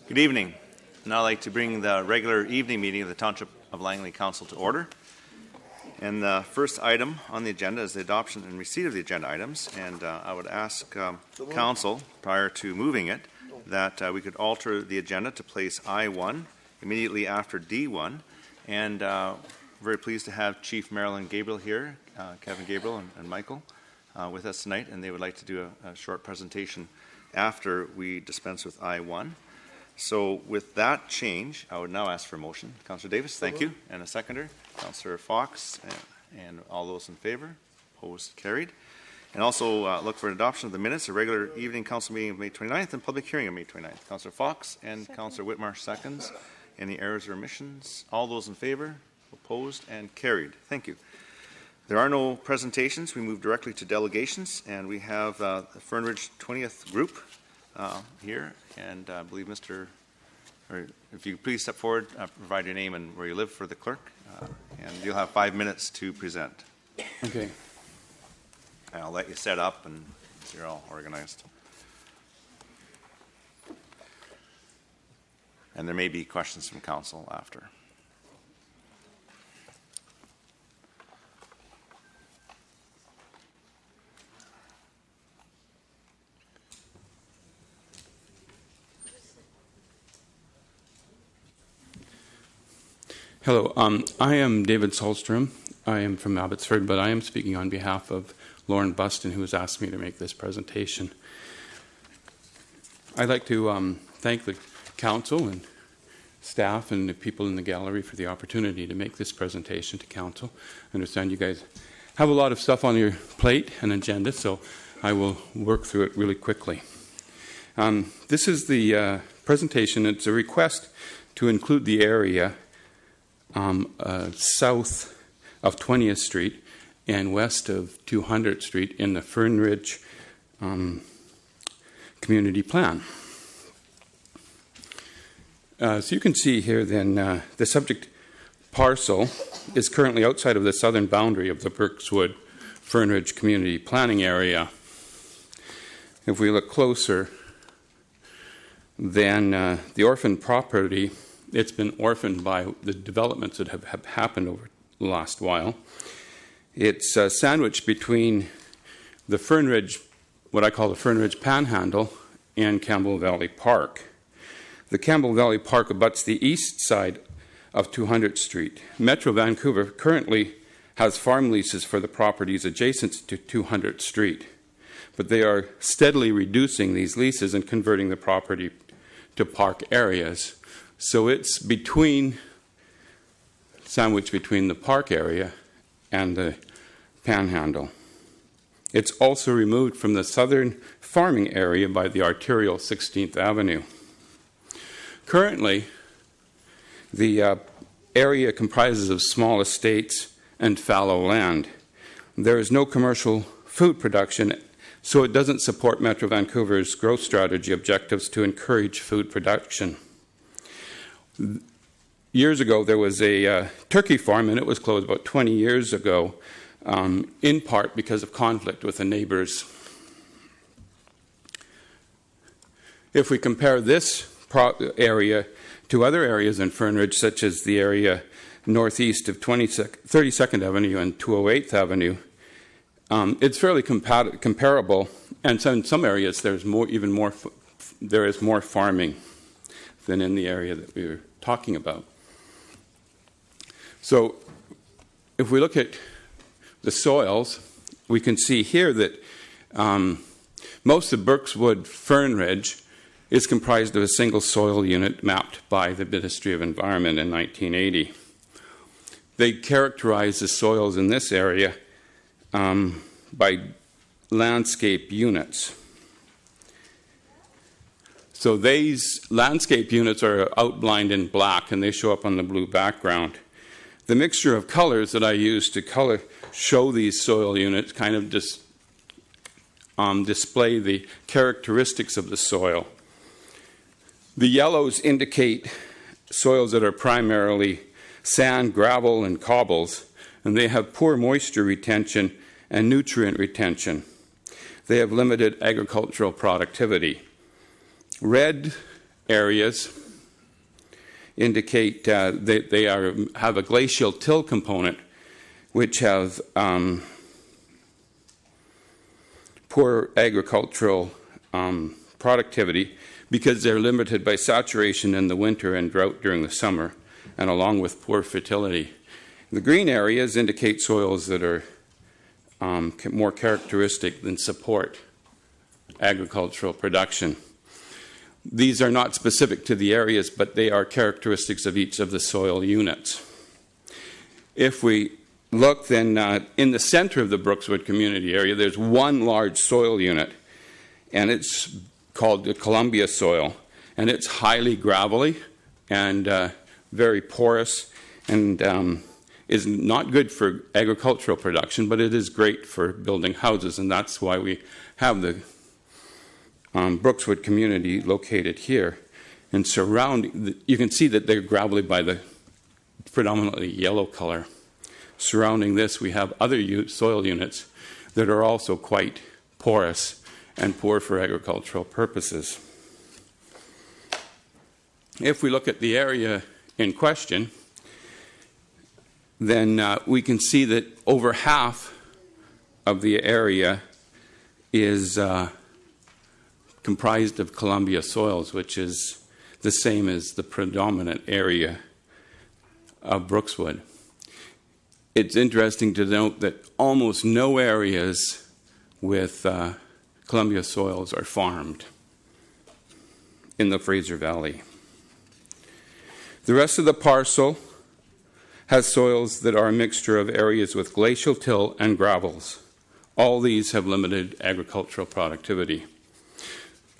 Good evening. Now I'd like to bring the regular evening meeting of the Township of Langley Council to order. And the first item on the agenda is the adoption and receipt of the agenda items. And I would ask Council, prior to moving it, that we could alter the agenda to place I-1 immediately after D-1. And very pleased to have Chief Marilyn Gabriel here, Kevin Gabriel and Michael with us tonight. And they would like to do a short presentation after we dispense with I-1. So with that change, I would now ask for a motion. Councillor Davis, thank you. And a seconder. Councillor Fox, and all those in favor. Opposed, carried. And also look for an adoption of the minutes, a regular evening council meeting of May 29th and public hearing of May 29th. Councillor Fox and Councillor Whitmar seconds. Any errors or omissions? All those in favor. Opposed, and carried. Thank you. There are no presentations. We move directly to delegations, and we have the Fernridge 20th group here, and I believe if you please step forward, provide your name and where you live for the clerk, and you'll have 5 minutes to present. Okay. And I'll let you set up and you're all organized. And there may be questions from council after. Hello, I am David Solstrom. I am from Abbotsford, but I am speaking on behalf of Lauren Buston, who has asked me to make this presentation. I'd like to thank the council and staff and the people in the gallery for the opportunity to make this presentation to council. I understand you guys have a lot of stuff on your plate and agenda, so I will work through it really quickly. This is the presentation. It's a request to include the area south of 20th Street and west of 200th Street in the Fernridge community plan. So you can see here then the subject parcel is currently outside of the southern boundary of the Brookwood Fernridge community planning area. If we look closer, then the orphan property, it's been orphaned by the developments that have happened over the last while. It's sandwiched between the Fernridge, what I call the Fernridge Panhandle, and Campbell Valley Park. The Campbell Valley Park abuts the east side of 200th Street. Metro Vancouver currently has farm leases for the properties adjacent to 200th Street, but they are steadily reducing these leases and converting the property to park areas. So it's sandwiched between the park area and the Panhandle. It's also removed from the southern farming area by the arterial 16th Avenue. Currently, the area comprises of small estates and fallow land. There is no commercial food production, so it doesn't support Metro Vancouver's growth strategy objectives to encourage food production. Years ago, there was a turkey farm, and it was closed about 20 years ago, in part because of conflict with the neighbors. If we compare this area to other areas in Fernridge, such as the area northeast of 32nd Avenue and 208th Avenue, it's fairly comparable, and so in some areas there is more farming than in the area that we were talking about. So if we look at the soils, we can see here that most of Brookwood Fernridge is comprised of a single soil unit mapped by the Ministry of Environment in 1980. They characterize the soils in this area by landscape units. So these landscape units are outlined in black, and they show up on the blue background. The mixture of colors that I use to show these soil units kind of display the characteristics of the soil. The yellows indicate soils that are primarily sand, gravel, and cobbles, and they have poor moisture retention and nutrient retention. They have limited agricultural productivity. Red areas indicate they have a glacial till component, which have poor agricultural productivity because they're limited by saturation in the winter and drought during the summer, and along with poor fertility. The green areas indicate soils that are more characteristic than support agricultural production. These are not specific to the areas, but they are characteristics of each of the soil units. If we look then in the center of the Brookswood community area, there's one large soil unit, and it's called the Columbia soil, and it's highly gravelly and very porous, and is not good for agricultural production, but it is great for building houses, and that's why we have the Brookswood community located here. And surrounding, you can see that they're gravelly by the predominantly yellow color. Surrounding this, we have other soil units that are also quite porous and poor for agricultural purposes. If we look at the area in question, then we can see that over half of the area is comprised of Columbia soils, which is the same as the predominant area of Brookswood. It's interesting to note that almost no areas with Columbia soils are farmed in the Fraser Valley. The rest of the parcel has soils that are a mixture of areas with glacial till and gravels. All these have limited agricultural productivity.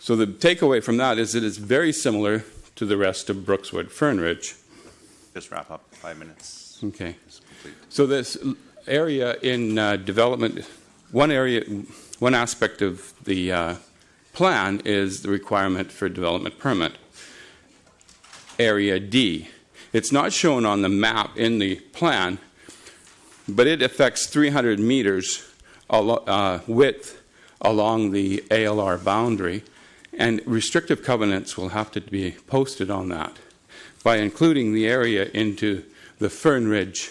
So the takeaway from that is that it's very similar to the rest of Brookswood Fern Ridge. Just wrap up 5 minutes. Okay. So this area in development, one aspect of the plan is the requirement for development permit. Area D. It's not shown on the map in the plan, but it affects 300 meters width along the ALR boundary, and restrictive covenants will have to be posted on that. By including the area into the Fern Ridge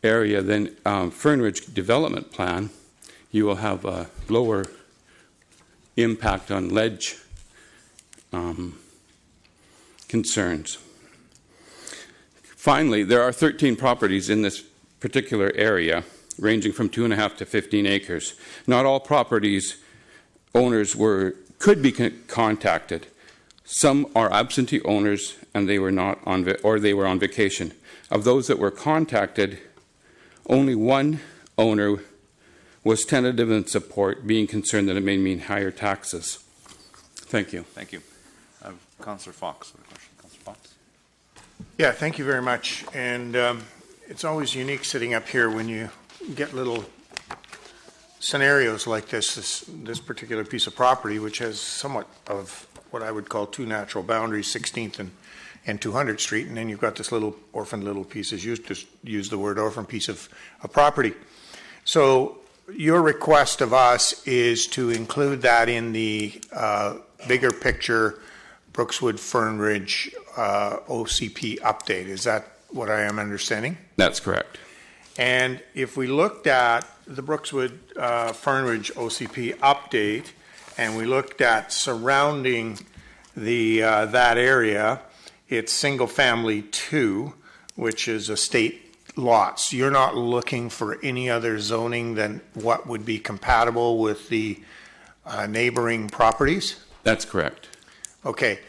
area, then Fern Ridge development plan, you will have a lower impact on ledge concerns. Finally, there are 13 properties in this particular area, ranging from 2.5 to 15 acres. Not all properties owners could be contacted. Some are absentee owners, and they were not they were on vacation. Of those that were contacted, only one owner was tentative in support, being concerned that it may mean higher taxes. Thank you. Thank you. Councillor Fox with a question. Councillor Fox. Yeah, thank you very much. And it's always unique sitting up here when you get little scenarios like this particular piece of property, which has somewhat of what I would call two natural boundaries, 16th and 200th Street, and then you've got this little orphaned little piece, as you just used the word orphan piece of property. So your request of us is to include that in the bigger picture Brookswood Fern Ridge OCP update. Is that what I am understanding? That's correct. And if we looked at the Brookswood Fern Ridge OCP update, and we looked at surrounding that area, it's single family 2, which is estate lots. You're not looking for any other zoning than what would be compatible with the neighboring properties? That's correct. Okay.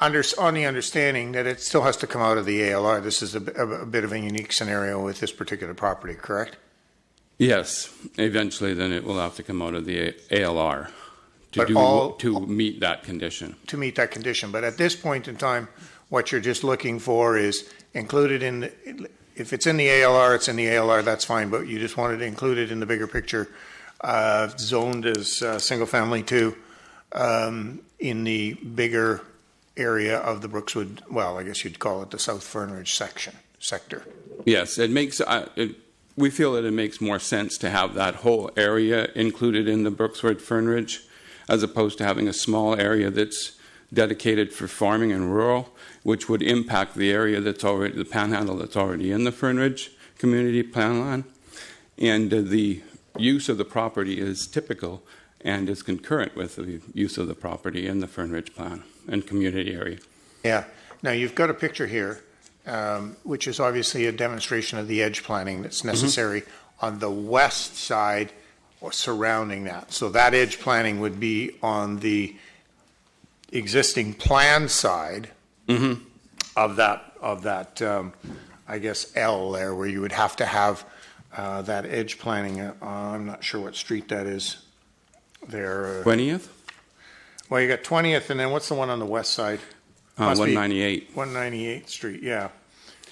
On the understanding that it still has to come out of the ALR. This is a bit of a unique scenario with this particular property, correct? Yes. Eventually, then it will have to come out of the ALR to meet that condition. To meet that condition. But at this point in time, what you're just looking for is included in if it's in the ALR, it's in the ALR, that's fine. But you just wanted to include it in the bigger picture, zoned as single family 2 in the bigger area of the Brookswood, well, I guess you'd call it the South Fern Ridge sector. Yes, it makes. We feel that it makes more sense to have that whole area included in the Brookswood Fern Ridge, as opposed to having a small area that's dedicated for farming and rural, which would impact the area that's already, the panhandle that's already in the Fern Ridge community plan land. And the use of the property is typical and is concurrent with the use of the property in the Fern Ridge plan and community area. Yeah. Now, you've got a picture here, which is obviously a demonstration of the edge planning that's necessary on the west side or surrounding that. So that edge planning would be on the existing plan side of that I guess, L there, where you would have to have that edge planning. I'm not sure what street that is there. 20th? Well, you got 20th, and then what's the one on the west side? 198. 198th Street, yeah.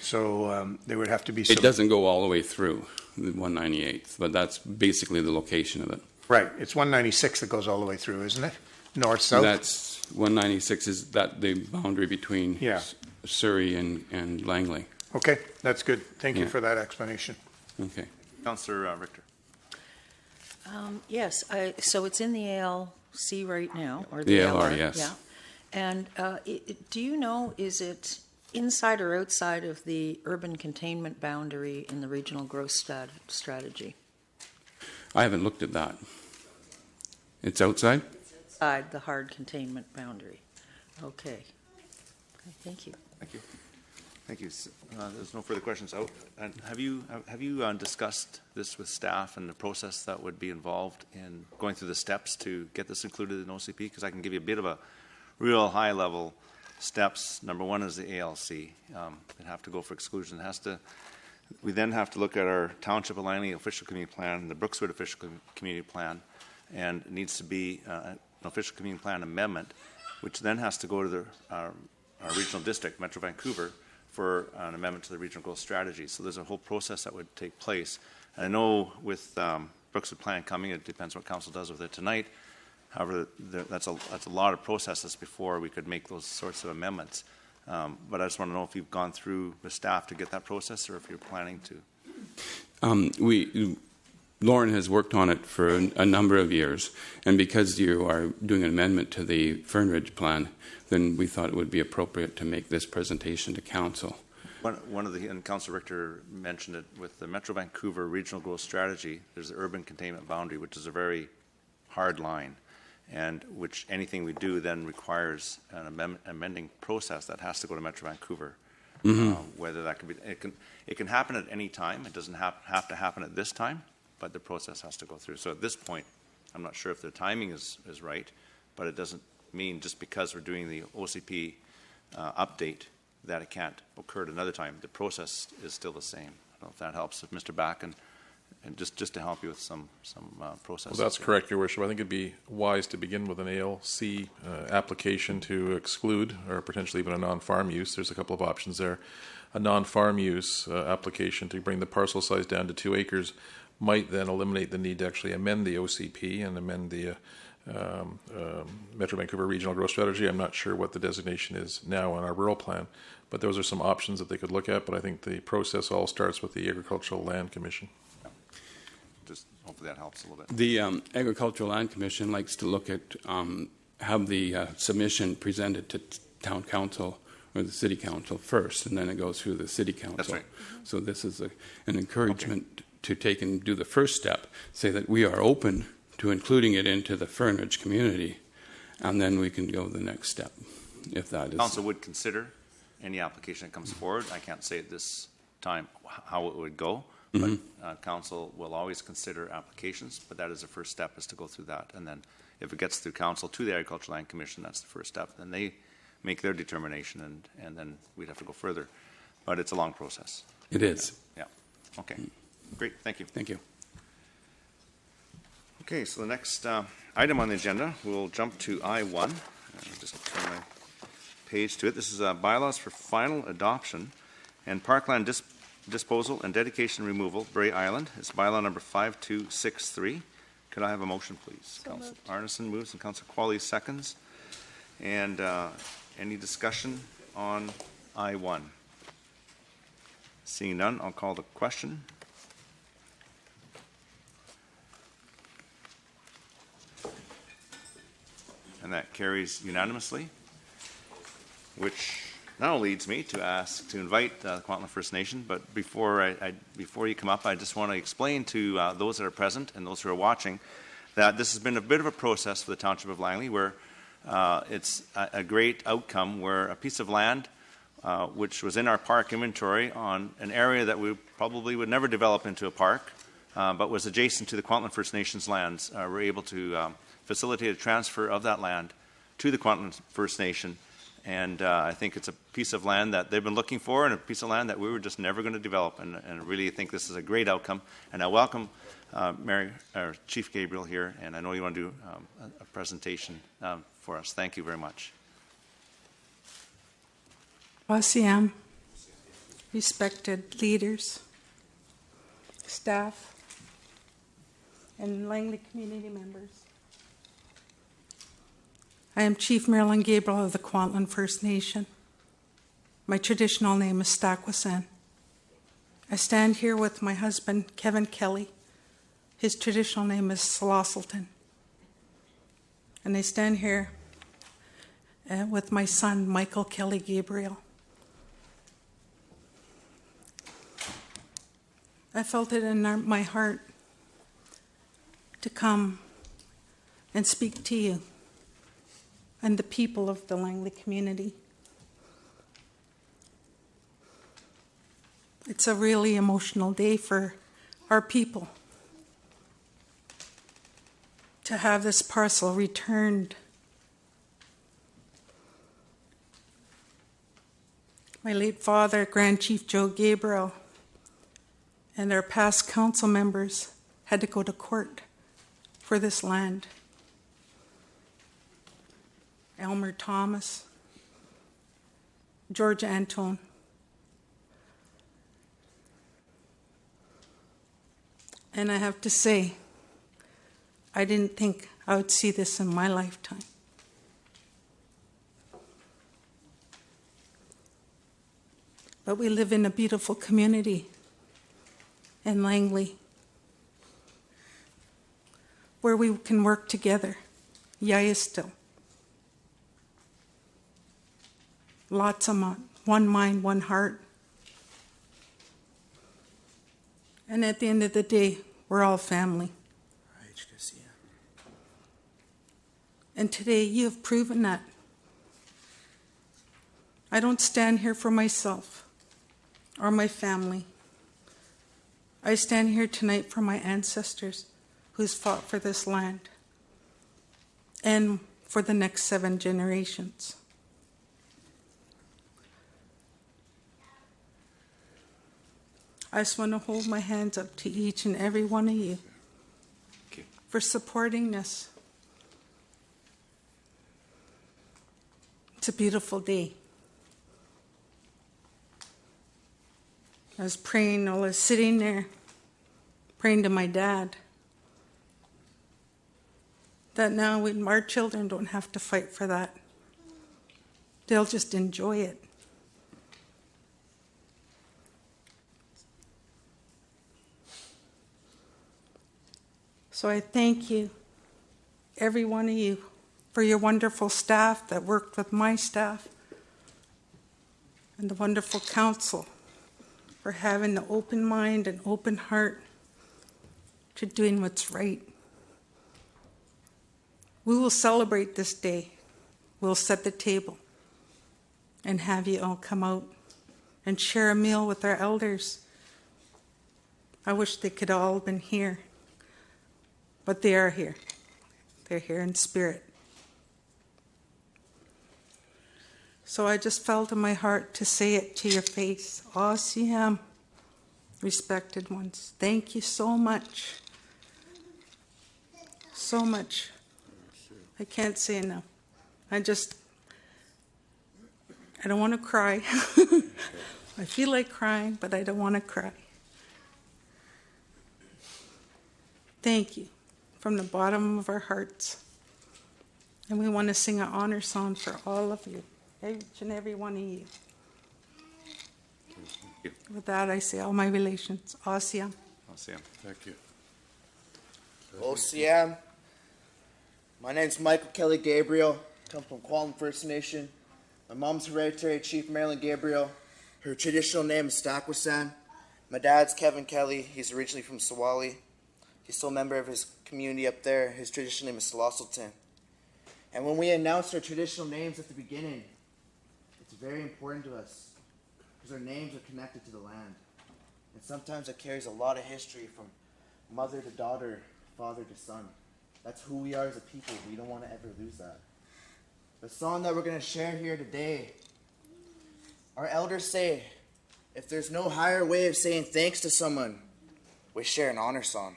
So there would have to be some... It doesn't go all the way through the 198th, but that's basically the location of it. Right. It's 196 that goes all the way through, isn't it? North-south? That's 196 is that the boundary between Surrey and Langley. Okay, that's good. Thank you for that explanation. Okay. Councillor Richter. Yes, so it's in the ALC right now, or The ALR, yes. Yeah. And do you know, is it inside or outside of the urban containment boundary in the regional growth strategy? I haven't looked at that. It's outside? It's outside the hard containment boundary. Okay. Thank you. Thank you. Thank you. There's no further questions. And have you discussed this with staff and the process that would be involved in going through the steps to get this included in OCP? Because I can give you a bit of a real high-level steps. Number one is the ALC. It have to go for exclusion. We then have to look at our Township of Langley official community plan, the Brookwood official community plan, and it needs to be an official community plan amendment, which then has to go to our regional district, Metro Vancouver, for an amendment to the regional growth strategy. So there's a whole process that would take place. And I know with Brookwood plan coming, it depends what council does with it tonight. However, that's a lot of processes before we could make those sorts of amendments. But I just want to know if you've gone through with staff to get that process, or if you're planning to. Lauren has worked on it for a number of years, and because you are doing an amendment to the Fern Ridge plan, then we thought it would be appropriate to make this presentation to council. And Councillor Richter mentioned it with the Metro Vancouver Regional Growth Strategy. There's the urban containment boundary, which is a very hard line, and which anything we do then requires an amending process that has to go to Metro Vancouver. Whether that could be, it can happen at any time. It doesn't have to happen at this time, but the process has to go through. So at this point, I'm not sure if the timing is right, but it doesn't mean just because we're doing the OCP update that it can't occur at another time. The process is still the same. I don't know if that helps, if Mr. Back and just to help you with some process. Well, that's correct, Your Worship. I think it'd be wise to begin with an ALC application to exclude, or potentially even a non-farm use. There's a couple of options there. A non-farm use application to bring the parcel size down to 2 acres might then eliminate the need to actually amend the OCP and amend the Metro Vancouver Regional Growth Strategy. I'm not sure what the designation is now on our rural plan, but those are some options that they could look at. But I think the process all starts with the Agricultural Land Commission. Just hopefully that helps a little bit. The Agricultural Land Commission likes to look at, have the submission presented to Town Council or the City Council first, and then it goes through the City Council. That's right. So this is an encouragement to take and do the first step, say that we are open to including it into the Fern Ridge community, and then we can go the next step, if that is. Council would consider any application that comes forward. I can't say at this time how it would go, but council will always consider applications, but that is the first step, is to go through that. And then if it gets through council to the Agricultural Land Commission, that's the first step. Then they make their determination, and then we'd have to go further. But it's a long process. It is. Yeah. Okay. Great. Thank you. Thank you. Okay, so the next item on the agenda, we'll jump to I-1. Just turn my page to it. This is bylaws for final adoption and parkland disposal and dedication removal, Bray Island. It's bylaw number 5263. Could I have a motion, please? So Councillor Arneson moves and Councillor Qualley seconds. And any discussion on I-1? Seeing none, I'll call the question. And that carries unanimously. which now leads me to invite the Kwantlen First Nation. But before you come up, I just want to explain to those that are present and those who are watching that this has been a bit of a process for the Township of Langley, where it's a great outcome where a piece of land which was in our park inventory on an area that we probably would never develop into a park, but was adjacent to the Kwantlen First Nations lands. We're able to facilitate a transfer of that land to the Kwantlen First Nation. And I think it's a piece of land that they've been looking for, and a piece of land that we were just never going to develop. And I really think this is a great outcome. And I welcome Chief Gabriel here, and I know you want to do a presentation for us. Thank you very much. OCM, respected leaders, staff, and Langley community members. I am Chief Marilyn Gabriel of the Kwantlen First Nation. My traditional name is Stakwasan. I stand here with my husband, Kevin Kelly. His traditional name is Slosselton. And I stand here with my son, Michael Kelly Gabriel. I felt it in my heart to come and speak to you and the people of the Langley community. It's a really emotional day for our people to have this parcel returned. My late father, Grand Chief Joe Gabriel, and our past council members had to go to court for this land. Elmer Thomas, George Antone. And I have to say, I didn't think I would see this in my lifetime. But we live in a beautiful community in Langley where we can work together. Yaya still. Lots of one mind, one heart. And at the end of the day, we're all family. And today you have proven that. I don't stand here for myself or my family. I stand here tonight for my ancestors who's fought for this land and for the next 7 generations. I just want to hold my hands up to each and every one of you for supporting this. It's a beautiful day. I was praying, I was sitting there, praying to my dad, that now our children don't have to fight for that. They'll just enjoy it. So I thank you, every one of you, for your wonderful staff that worked with my staff, and the wonderful council for having the open mind and open heart to doing what's right. We will celebrate this day. We'll set the table and have you all come out and share a meal with our elders. I wish they could all have been here, but they are here. They're here in spirit. So I just felt in my heart to say it to your face. OCM, respected ones, thank you so much. So much. I can't say enough. I don't want to cry. I feel like crying, but I don't want to cry. Thank you from the bottom of our hearts. And we want to sing an honor song for all of you. Each and every one of you. With that, I say all my relations. OCM. OCM. Thank you. OCM. My name's Michael Kelly Gabriel. Come from Kwantlen First Nation. My mom's hereditary Chief Marilyn Gabriel. Her traditional name is Stakwasan. My dad's Kevin Kelly. He's originally from Sawali. He's still a member of his community up there. His traditional name is Slosselton. And when we announce our traditional names at the beginning, it's very important to us because our names are connected to the land. And sometimes it carries a lot of history from mother to daughter, father to son. That's who we are as a people. We don't want to ever lose that. The song that we're going to share here today, our elders say, if there's no higher way of saying thanks to someone, we share an honor song.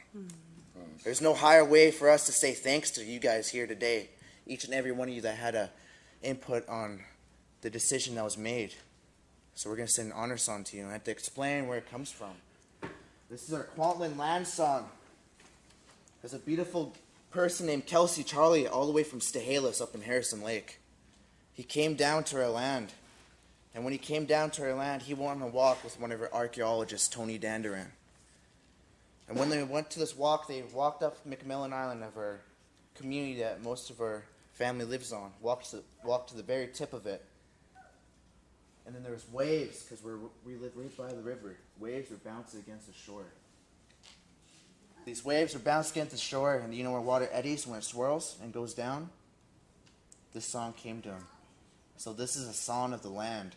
There's no higher way for us to say thanks to you guys here today, each and every one of you that had a input on the decision that was made. So we're going to sing an honor song to you, and I have to explain where it comes from. This is our Kwantlen land song. There's a beautiful person named Kelsey Charlie all the way from Stehalis up in Harrison Lake. He came down to our land. And when he came down to our land, he went on a walk with one of our archaeologists, Tony Danderan. And when they went to this walk, they walked up McMillan Island of our community that most of our family lives on, walked to the very tip of it. And then there was waves, because we live right by the river. Waves were bouncing against the shore. These waves were bouncing against the shore, and you know where water eddies when it swirls and goes down? This song came to him. So this is a song of the land.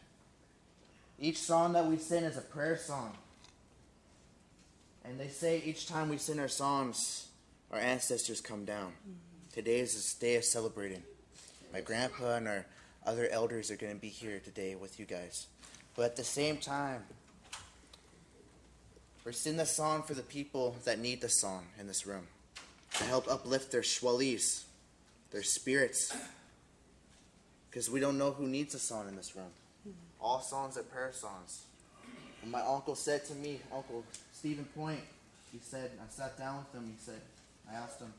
Each song that we sing is a prayer song. And they say each time we sing our songs, our ancestors come down. Today is a day of celebrating. My grandpa and our other elders are going to be here today with you guys. But at the same time, we're singing this song for the people that need the song in this room. To help uplift their shwalis, their spirits. Because we don't know who needs a song in this room. All songs are prayer songs. And my uncle said to me, Uncle Stephen Point, he said, I sat down with him, I asked him,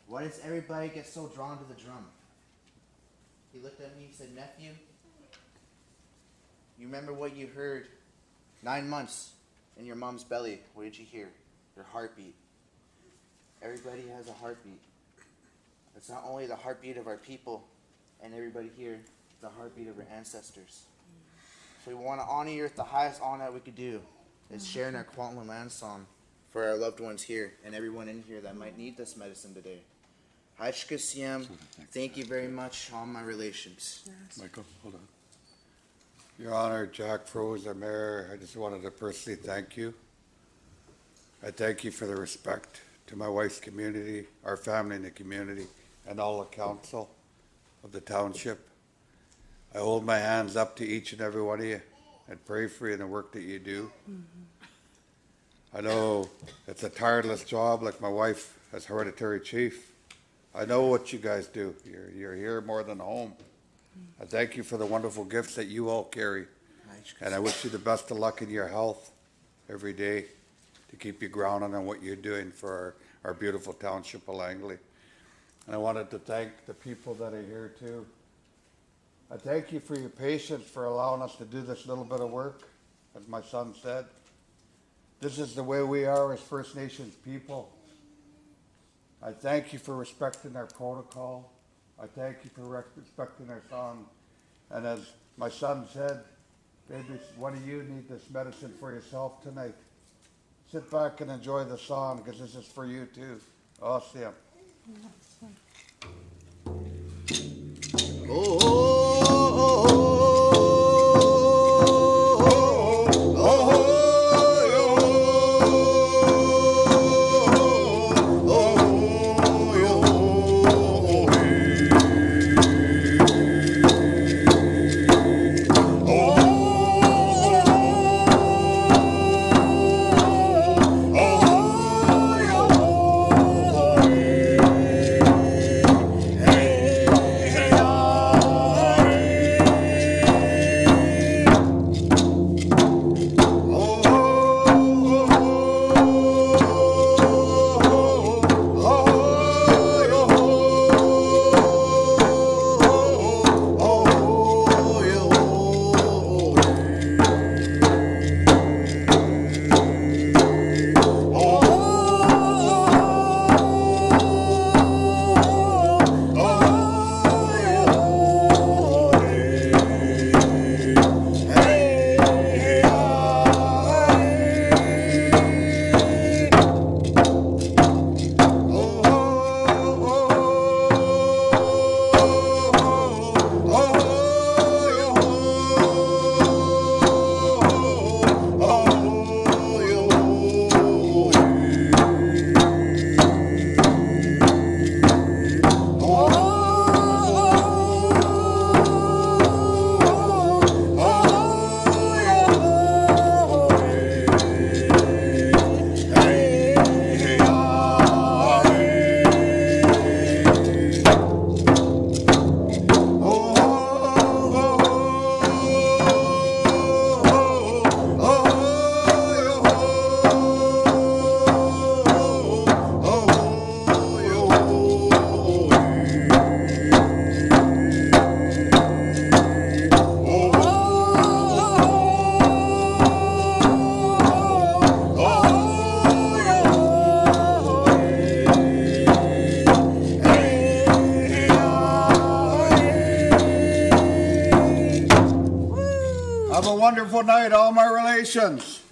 why does everybody get so drawn to the drum? He looked at me, he said, nephew, you remember what you heard 9 months in your mom's belly? What did you hear? Your heartbeat. Everybody has a heartbeat. It's not only the heartbeat of our people and everybody here, the heartbeat of our ancestors. So we want to honor you with the highest honor that we could do, is sharing our Kwantlen land song for our loved ones here and everyone in here that might need this medicine today. Hachkasiem, thank you very much, all my relations. Michael, hold on. Your Honor, Jack Froese, our mayor, I just wanted to personally thank you. I thank you for the respect to my wife's community, our family in the community, and all the council of the township. I hold my hands up to each and every one of you and pray for you in the work that you do. I know it's a tireless job, like my wife as hereditary chief. I know what you guys do. You're here more than home. I thank you for the wonderful gifts that you all carry. And I wish you the best of luck in your health every day to keep you grounded on what you're doing for our beautiful township of Langley. And I wanted to thank the people that are here too. I thank you for your patience for allowing us to do this little bit of work. As my son said, this is the way we are as First Nations people. I thank you for respecting our protocol. I thank you for respecting our song. And as my son said, maybe one of you need this medicine for yourself tonight. Sit back and enjoy the song, because this is for you too. Awesome. Have a wonderful night, all my relations.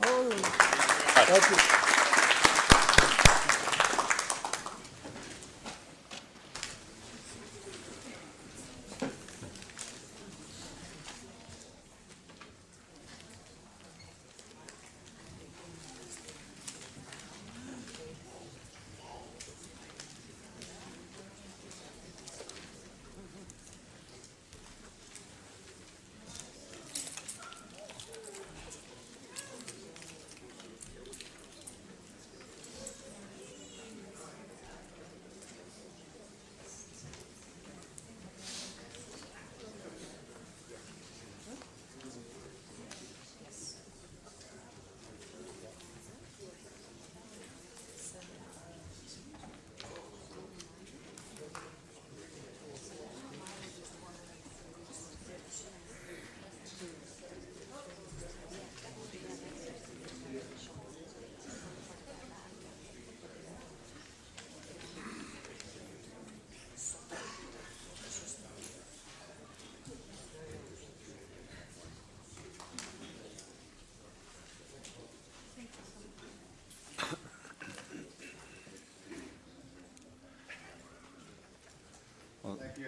Thank you.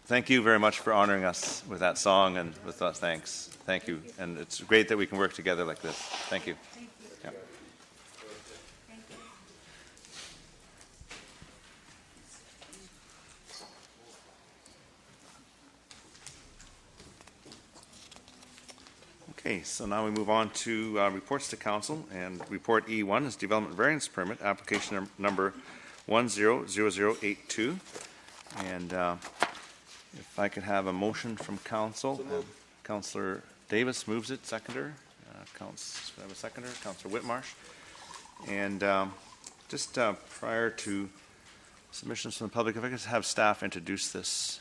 Thank you very much for honoring us with that song and with that thanks. Thank you. And it's great that we can work together like this. Thank you. Yeah. Okay, so now we move on to reports to council, and report E1 is development variance permit application number 100082. And if I could have a motion from council. Councillor Davis moves it, seconder. Councillor Whitmarsh. And just prior to submissions from the public, if I could have staff introduce this.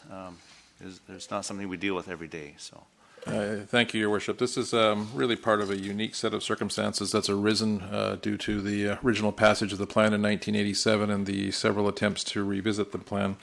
It's not something we deal with every day, so. Thank you, Your Worship. This is really part of a unique set of circumstances that's arisen due to the original passage of the plan in 1987 and the several attempts to revisit the plan.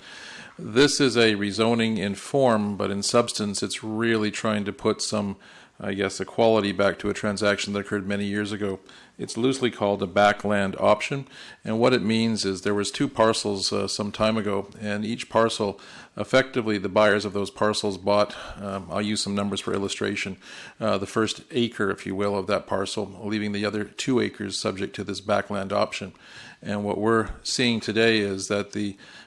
This is a rezoning in form, but in substance, it's really trying to put some, I guess, equality back to a transaction that occurred many years ago. It's loosely called a backland option, and what it means is there was two parcels some time ago, and each parcel, effectively the buyers of those parcels bought, I'll use some numbers for illustration, the first acre, if you will, of that parcel, leaving the other 2 acres subject to this backland option. And what we're seeing today is that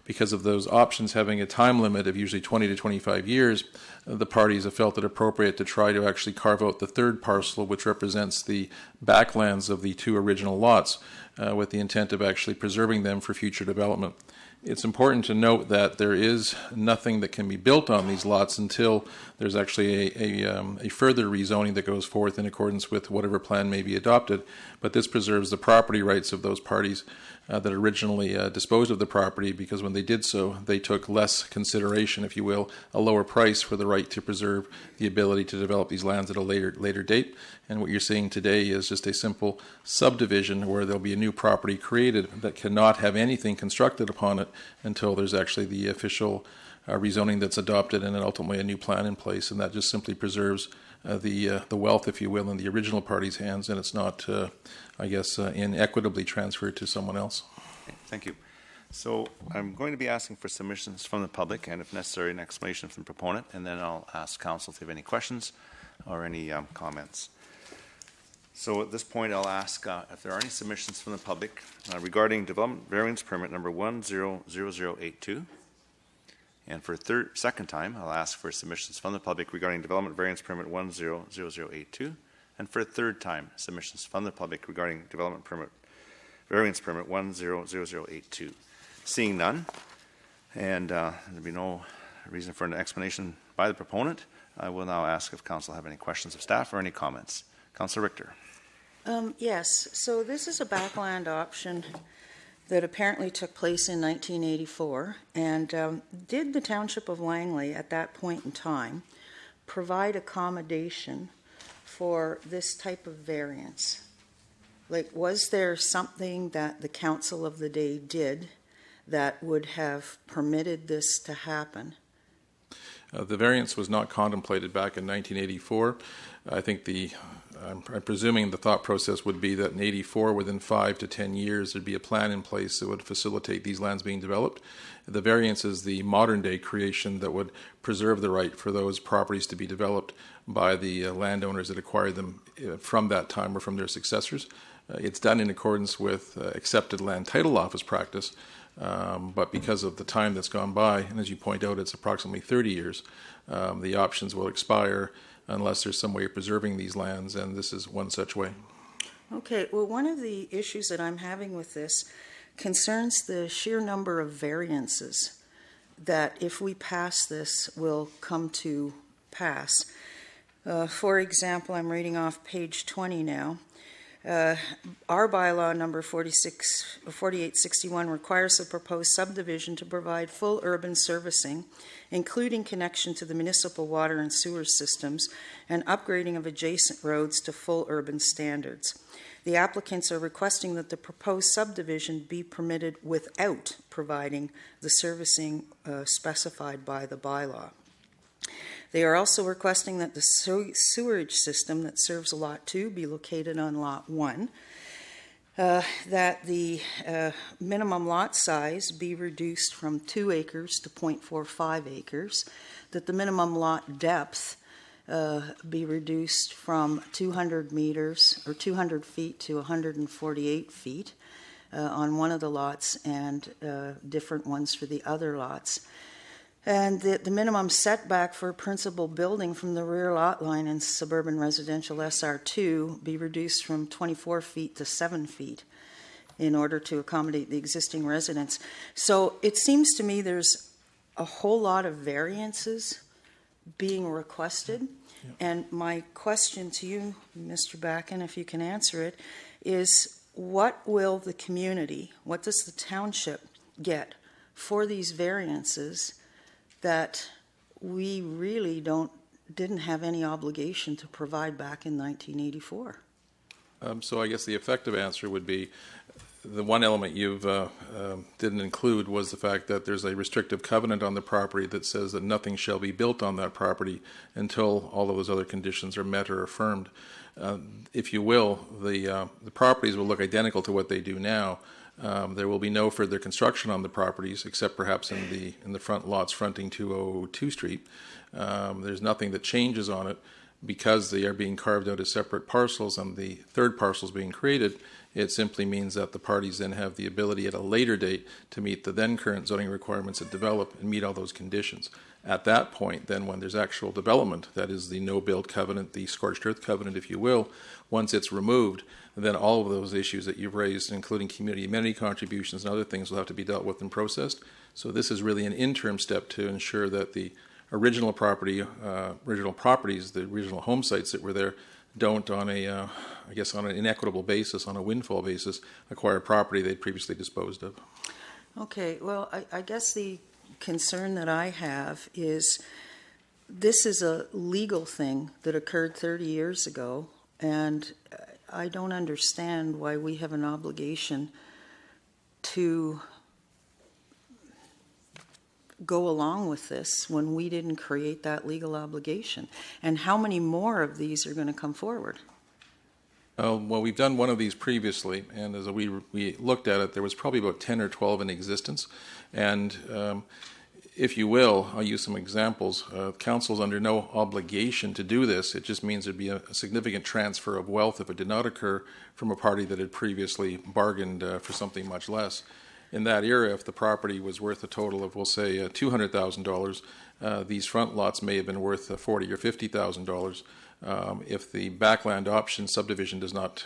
because of those options having a time limit of usually 20 to 25 years, the parties have felt it appropriate to try to actually carve out the third parcel, which represents the backlands of the 2 original lots, with the intent of actually preserving them for future development. It's important to note that there is nothing that can be built on these lots until there's actually a further rezoning that goes forth in accordance with whatever plan may be adopted. But this preserves the property rights of those parties that originally disposed of the property, because when they did so, they took less consideration, if you will, a lower price for the right to preserve the ability to develop these lands at a later date. And what you're seeing today is just a simple subdivision where there'll be a new property created that cannot have anything constructed upon it until there's actually the official rezoning that's adopted and then ultimately a new plan in place. And that just simply preserves the wealth, if you will, in the original party's hands, and it's not, I guess, inequitably transferred to someone else. Okay, thank you. So I'm going to be asking for submissions from the public, and if necessary, an explanation from the proponent, and then I'll ask council if they have any questions or any comments. So at this point, I'll ask if there are any submissions from the public regarding development variance permit number 100082. And for a second time, I'll ask for submissions from the public regarding development variance permit 100082. And for a third time, submissions from the public regarding development permit variance permit 100082. Seeing none, and there'll be no reason for an explanation by the proponent, I will now ask if council have any questions of staff or any comments. Councillor Richter. Yes, so this is a backland option that apparently took place in 1984, and did the Township of Langley at that point in time provide accommodation for this type of variance? Like, was there something that the council of the day did that would have permitted this to happen? The variance was not contemplated back in 1984. I think I'm presuming the thought process would be that in 84, within 5 to 10 years, there'd be a plan in place that would facilitate these lands being developed. The variance is the modern day creation that would preserve the right for those properties to be developed by the landowners that acquired them from that time or from their successors. It's done in accordance with accepted land title office practice, but because of the time that's gone by, and as you point out, it's approximately 30 years, the options will expire unless there's some way of preserving these lands, and this is one such way. Okay, well, one of the issues that I'm having with this concerns the sheer number of variances that, if we pass this, will come to pass. For example, I'm reading off page 20 now. Our bylaw number 4861 requires the proposed subdivision to provide full urban servicing, including connection to the municipal water and sewer systems and upgrading of adjacent roads to full urban standards. The applicants are requesting that the proposed subdivision be permitted without providing the servicing specified by the bylaw. They are also requesting that the sewerage system that serves Lot 2 be located on Lot 1, that the minimum lot size be reduced from 2 acres to 0.45 acres, that the minimum lot depth be reduced from 200 meters or 200 feet to 148 feet on one of the lots, and different ones for the other lots. And the minimum setback for a principal building from the rear lot line in suburban residential SR2 be reduced from 24 feet to 7 feet in order to accommodate the existing residents. So it seems to me there's a whole lot of variances being requested. Yeah. And my question to you, Mr. Backen, if you can answer it, is what will the community, what does the township get for these variances that we really didn't have any obligation to provide back in 1984? So I guess the effective answer would be the one element you didn't include was the fact that there's a restrictive covenant on the property that says that nothing shall be built on that property until all of those other conditions are met or affirmed. If you will, the properties will look identical to what they do now. There will be no further construction on the properties, except perhaps in the front lots fronting 202 Street. There's nothing that changes on it because they are being carved out as separate parcels and the third parcel is being created. It simply means that the parties then have the ability at a later date to meet the then current zoning requirements that develop and meet all those conditions. At that point, then, when there's actual development, that is the no-build covenant, the scorched earth covenant, if you will, once it's removed, then all of those issues that you've raised, including community amenity contributions and other things, will have to be dealt with and processed. So this is really an interim step to ensure that the original properties, the original home sites that were there, don't on an inequitable basis, on a windfall basis, acquire property they'd previously disposed of. Okay, well, I guess the concern that I have is this is a legal thing that occurred 30 years ago, and I don't understand why we have an obligation to go along with this when we didn't create that legal obligation. And how many more of these are going to come forward? Well, we've done one of these previously, and as we looked at it, there was probably about 10 or 12 in existence. And if you will, I'll use some examples. Council's under no obligation to do this. It just means there'd be a significant transfer of wealth if it did not occur from a party that had previously bargained for something much less. In that era, if the property was worth a total of, we'll say, $200,000, these front lots may have been worth $40,000 or $50,000. If the backland option subdivision does not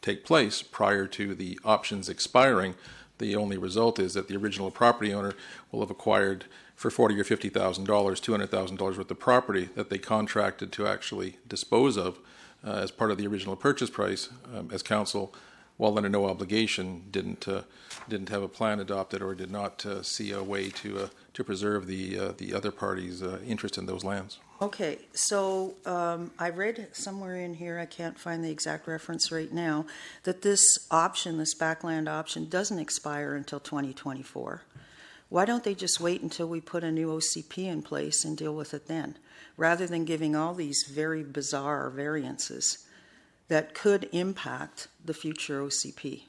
take place prior to the options expiring, the only result is that the original property owner will have acquired for $40,000 or $50,000, $200,000 worth of property that they contracted to actually dispose of as part of the original purchase price, as council, while under no obligation, didn't have a plan adopted or did not see a way to preserve the other party's interest in those lands. Okay, so I read somewhere in here, I can't find the exact reference right now, that this option, this backland option, doesn't expire until 2024. Why don't they just wait until we put a new OCP in place and deal with it then, rather than giving all these very bizarre variances that could impact the future OCP?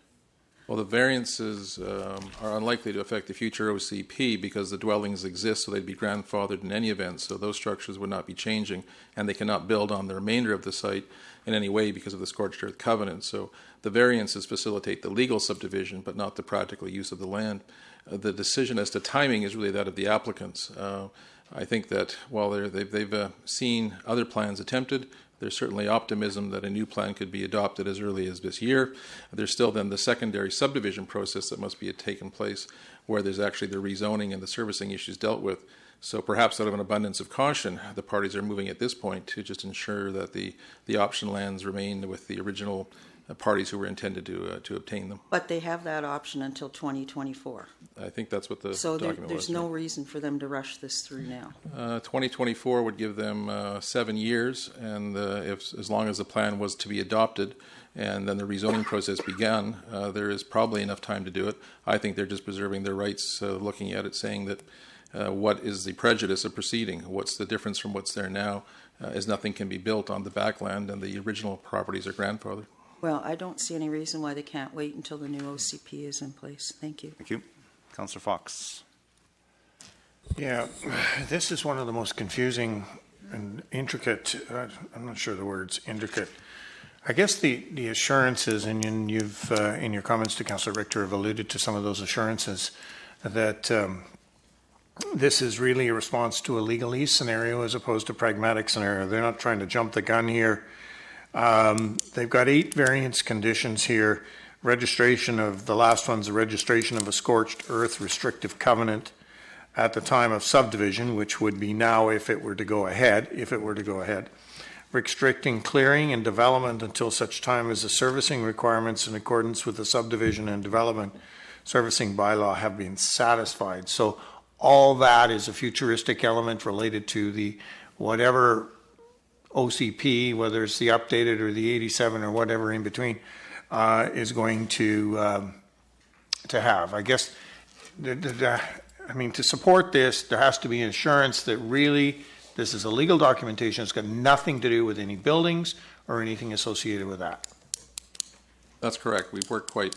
Well, the variances are unlikely to affect the future OCP because the dwellings exist, so they'd be grandfathered in any event, so those structures would not be changing, and they cannot build on the remainder of the site in any way because of the scorched earth covenant. So the variances facilitate the legal subdivision, but not the practical use of the land. The decision as to timing is really that of the applicants. I think that while they've seen other plans attempted, there's certainly optimism that a new plan could be adopted as early as this year. There's still then the secondary subdivision process that must be taken place, where there's actually the rezoning and the servicing issues dealt with. So perhaps out of an abundance of caution, the parties are moving at this point to just ensure that the option lands remain with the original parties who were intended to obtain them. But they have that option until 2024. I think that's what the So document was. there's no reason for them to rush this through now. 2024 would give them 7 years, and as long as the plan was to be adopted and then the rezoning process began, there is probably enough time to do it. I think they're just preserving their rights, looking at it, saying that what is the prejudice of proceeding? What's the difference from what's there now, as nothing can be built on the backland and the original properties are grandfathered. Well, I don't see any reason why they can't wait until the new OCP is in place. Thank you. Thank you. Councillor Fox. Yeah, this is one of the most confusing and intricate, I'm not sure the word's intricate. I guess the assurances, and you've, in your comments to Councillor Richter, have alluded to some of those assurances, that this is really a response to a legalese scenario as opposed to a pragmatic scenario. They're not trying to jump the gun here. They've got 8 variance conditions here. Registration of, the last one's the registration of a scorched earth restrictive covenant at the time of subdivision, which would be now if it were to go ahead, restricting clearing and development until such time as the servicing requirements in accordance with the subdivision and development servicing bylaw have been satisfied. So all that is a futuristic element related to the whatever OCP, whether it's the updated or the 87 or whatever in between, is going to have. I guess, I mean, to support this, there has to be assurance that really this is a legal documentation. It's got nothing to do with any buildings or anything associated with that. That's correct. We've worked quite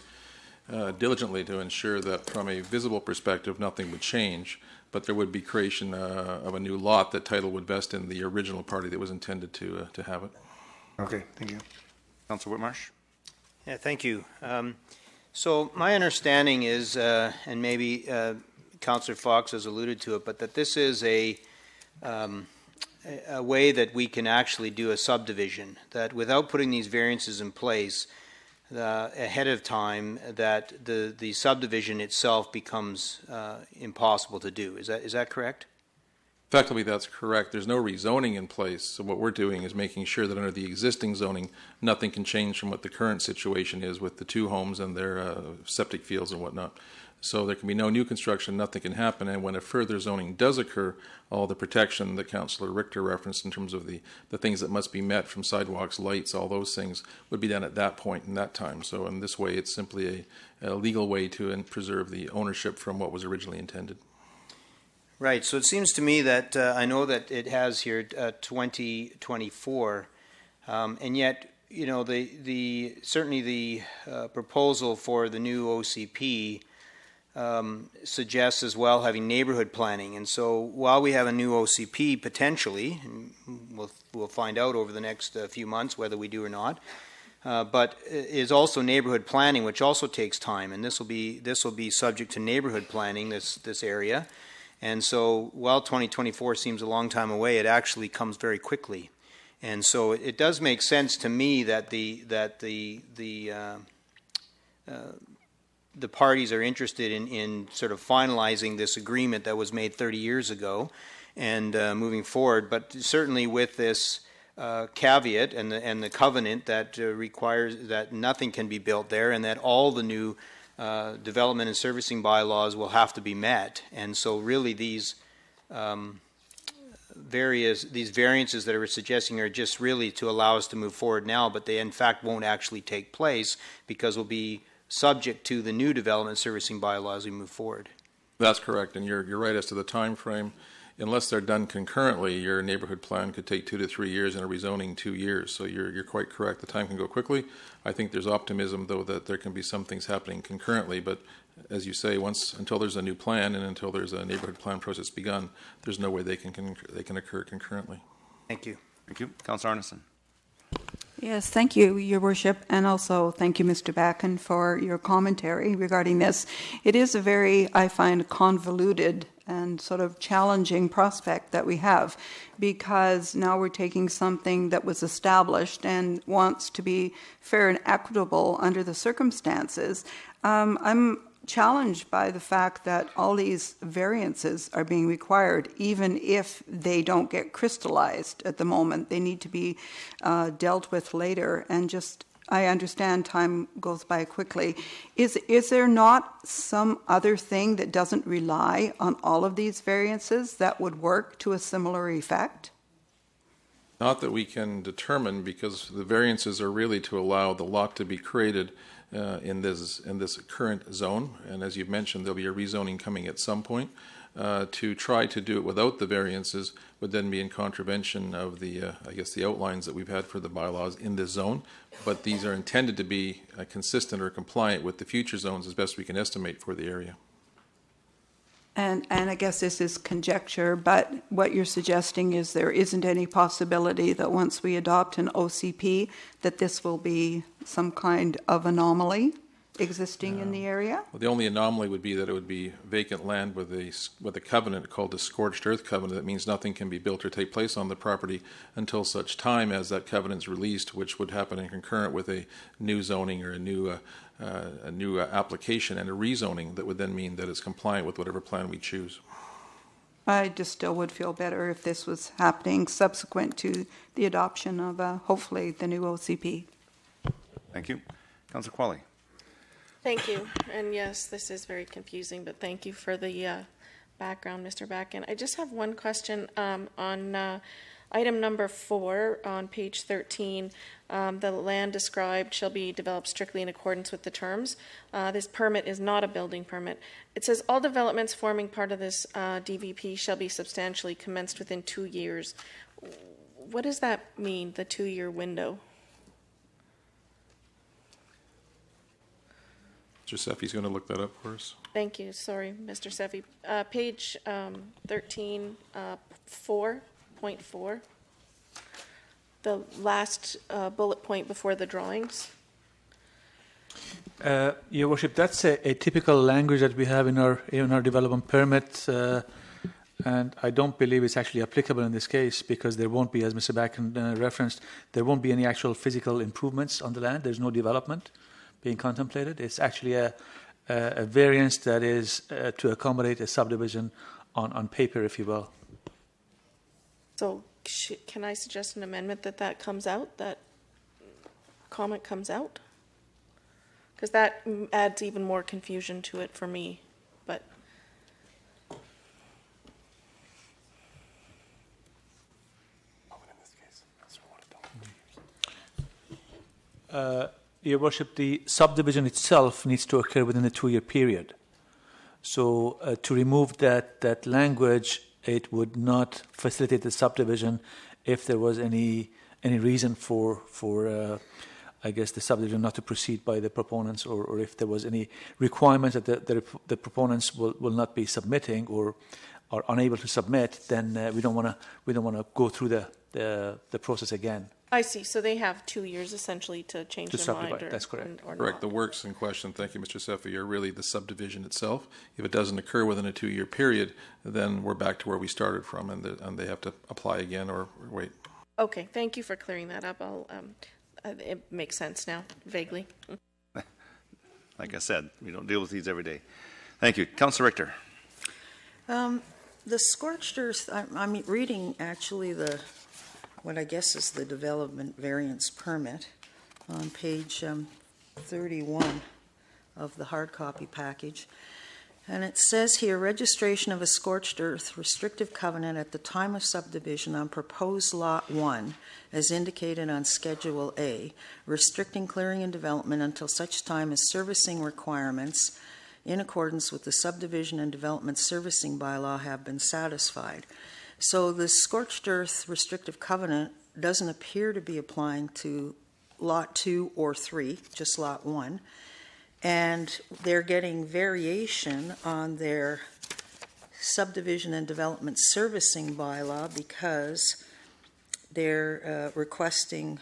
diligently to ensure that from a visible perspective, nothing would change, but there would be creation of a new lot that title would vest in the original party that was intended to have it. Okay, thank you. Councillor Whitmarsh. Yeah, thank you. So my understanding is, and maybe Councillor Fox has alluded to it, but that this is a way that we can actually do a subdivision, that without putting these variances in place ahead of time, that the subdivision itself becomes impossible to do. Is that correct? Effectively, that's correct. There's no rezoning in place, so what we're doing is making sure that under the existing zoning, nothing can change from what the current situation is with the 2 homes and their septic fields and whatnot. So there can be no new construction, nothing can happen, and when a further zoning does occur, all the protection that Councillor Richter referenced in terms of the things that must be met from sidewalks, lights, all those things would be done at that point in that time. So in this way, it's simply a legal way to preserve the ownership from what was originally intended. Right. So it seems to me that I know that it has here 2024, and yet, you know, certainly the proposal for the new OCP suggests as well having neighborhood planning. And so while we have a new OCP potentially, and we'll find out over the next few months whether we do or not, but is also neighborhood planning, which also takes time, and this will be subject to neighborhood planning, this area. And so while 2024 seems a long time away, it actually comes very quickly. And so it does make sense to me that the parties are interested in sort of finalizing this agreement that was made 30 years ago and moving forward. But certainly with this caveat and the covenant that requires that nothing can be built there and that all the new development and servicing bylaws will have to be met. And so really these variances that we're suggesting are just really to allow us to move forward now, but they in fact won't actually take place because we'll be subject to the new development servicing bylaws as we move forward. That's correct, and you're right as to the time frame. Unless they're done concurrently, your neighborhood plan could take 2 to 3 years and a rezoning 2 years. So you're quite correct. The time can go quickly. I think there's optimism, though, that there can be some things happening concurrently. But as you say, until there's a new plan and until there's a neighborhood plan process begun, there's no way they can occur concurrently. Thank you. Thank you. Councillor Arneson. Yes, thank you, Your Worship, and also thank you, Mr. Backen, for your commentary regarding this. It is a very, I find, convoluted and sort of challenging prospect that we have, because now we're taking something that was established and wants to be fair and equitable under the circumstances. I'm challenged by the fact that all these variances are being required, even if they don't get crystallized at the moment. They need to be dealt with later, and just, I understand time goes by quickly. Is there not some other thing that doesn't rely on all of these variances that would work to a similar effect? Not that we can determine, because the variances are really to allow the lot to be created in this current zone, and as you've mentioned, there'll be a rezoning coming at some point. To try to do it without the variances would then be in contravention of the, I guess, the outlines that we've had for the bylaws in this zone. But these are intended to be consistent or compliant with the future zones as best we can estimate for the area. And I guess this is conjecture, but what you're suggesting is there isn't any possibility that once we adopt an OCP that this will be some kind of anomaly existing in the area? Well, the only anomaly would be that it would be vacant land with a covenant called the Scorched Earth Covenant. That means nothing can be built or take place on the property until such time as that covenant is released, which would happen in concurrent with a new zoning or a new application and a rezoning that would then mean that it's compliant with whatever plan we choose. I just still would feel better if this was happening subsequent to the adoption of hopefully the new OCP. Thank you. Councillor Qualley. Thank you. And yes, this is very confusing, but thank you for the background, Mr. Backen. I just have one question on item number 4 on page 13. The land described shall be developed strictly in accordance with the terms. This permit is not a building permit. It says all developments forming part of this DVP shall be substantially commenced within 2 years. What does that mean, the 2-year window? Mr. Seffi's going to look that up for us. Thank you. Sorry, Mr. Seffi. Page 13, 4.4. The last bullet point before the drawings. Your Worship, that's a typical language that we have in our development permit, and I don't believe it's actually applicable in this case, because there won't be, as Mr. Backen referenced, there won't be any actual physical improvements on the land. There's no development being contemplated. It's actually a variance that is to accommodate a subdivision on paper, if you will. So can I suggest an amendment that comes out, that comment comes out? Because that adds even more confusion to it for me. But Your Worship, the subdivision itself needs to occur within a 2-year period. So to remove that language, it would not facilitate the subdivision if there was any reason for I guess, the subdivision not to proceed by the proponents, or if there was any requirements that the proponents will not be submitting or are unable to submit, then we don't want to go through the process again. I see. So they have 2 years essentially to change their mind. That's correct. Or Correct. not. The works in question, thank you, Mr. Seffi, are really the subdivision itself. If it doesn't occur within a 2-year period, then we're back to where we started from, and they have to apply again or wait. Okay. Thank you for clearing that up. It makes sense now, vaguely. Like I said, we don't deal with these every day. Thank you. Councillor Richter. The scorched earth, I'm reading actually what I guess is the development variance permit on page 31 of the hard copy package. And it says here, registration of a scorched earth restrictive covenant at the time of subdivision on proposed lot 1, as indicated on Schedule A, restricting clearing and development until such time as servicing requirements in accordance with the subdivision and development servicing bylaw have been satisfied. So the scorched earth restrictive covenant doesn't appear to be applying to Lot 2 or 3, just Lot 1. And they're getting variation on their subdivision and development servicing bylaw because they're requesting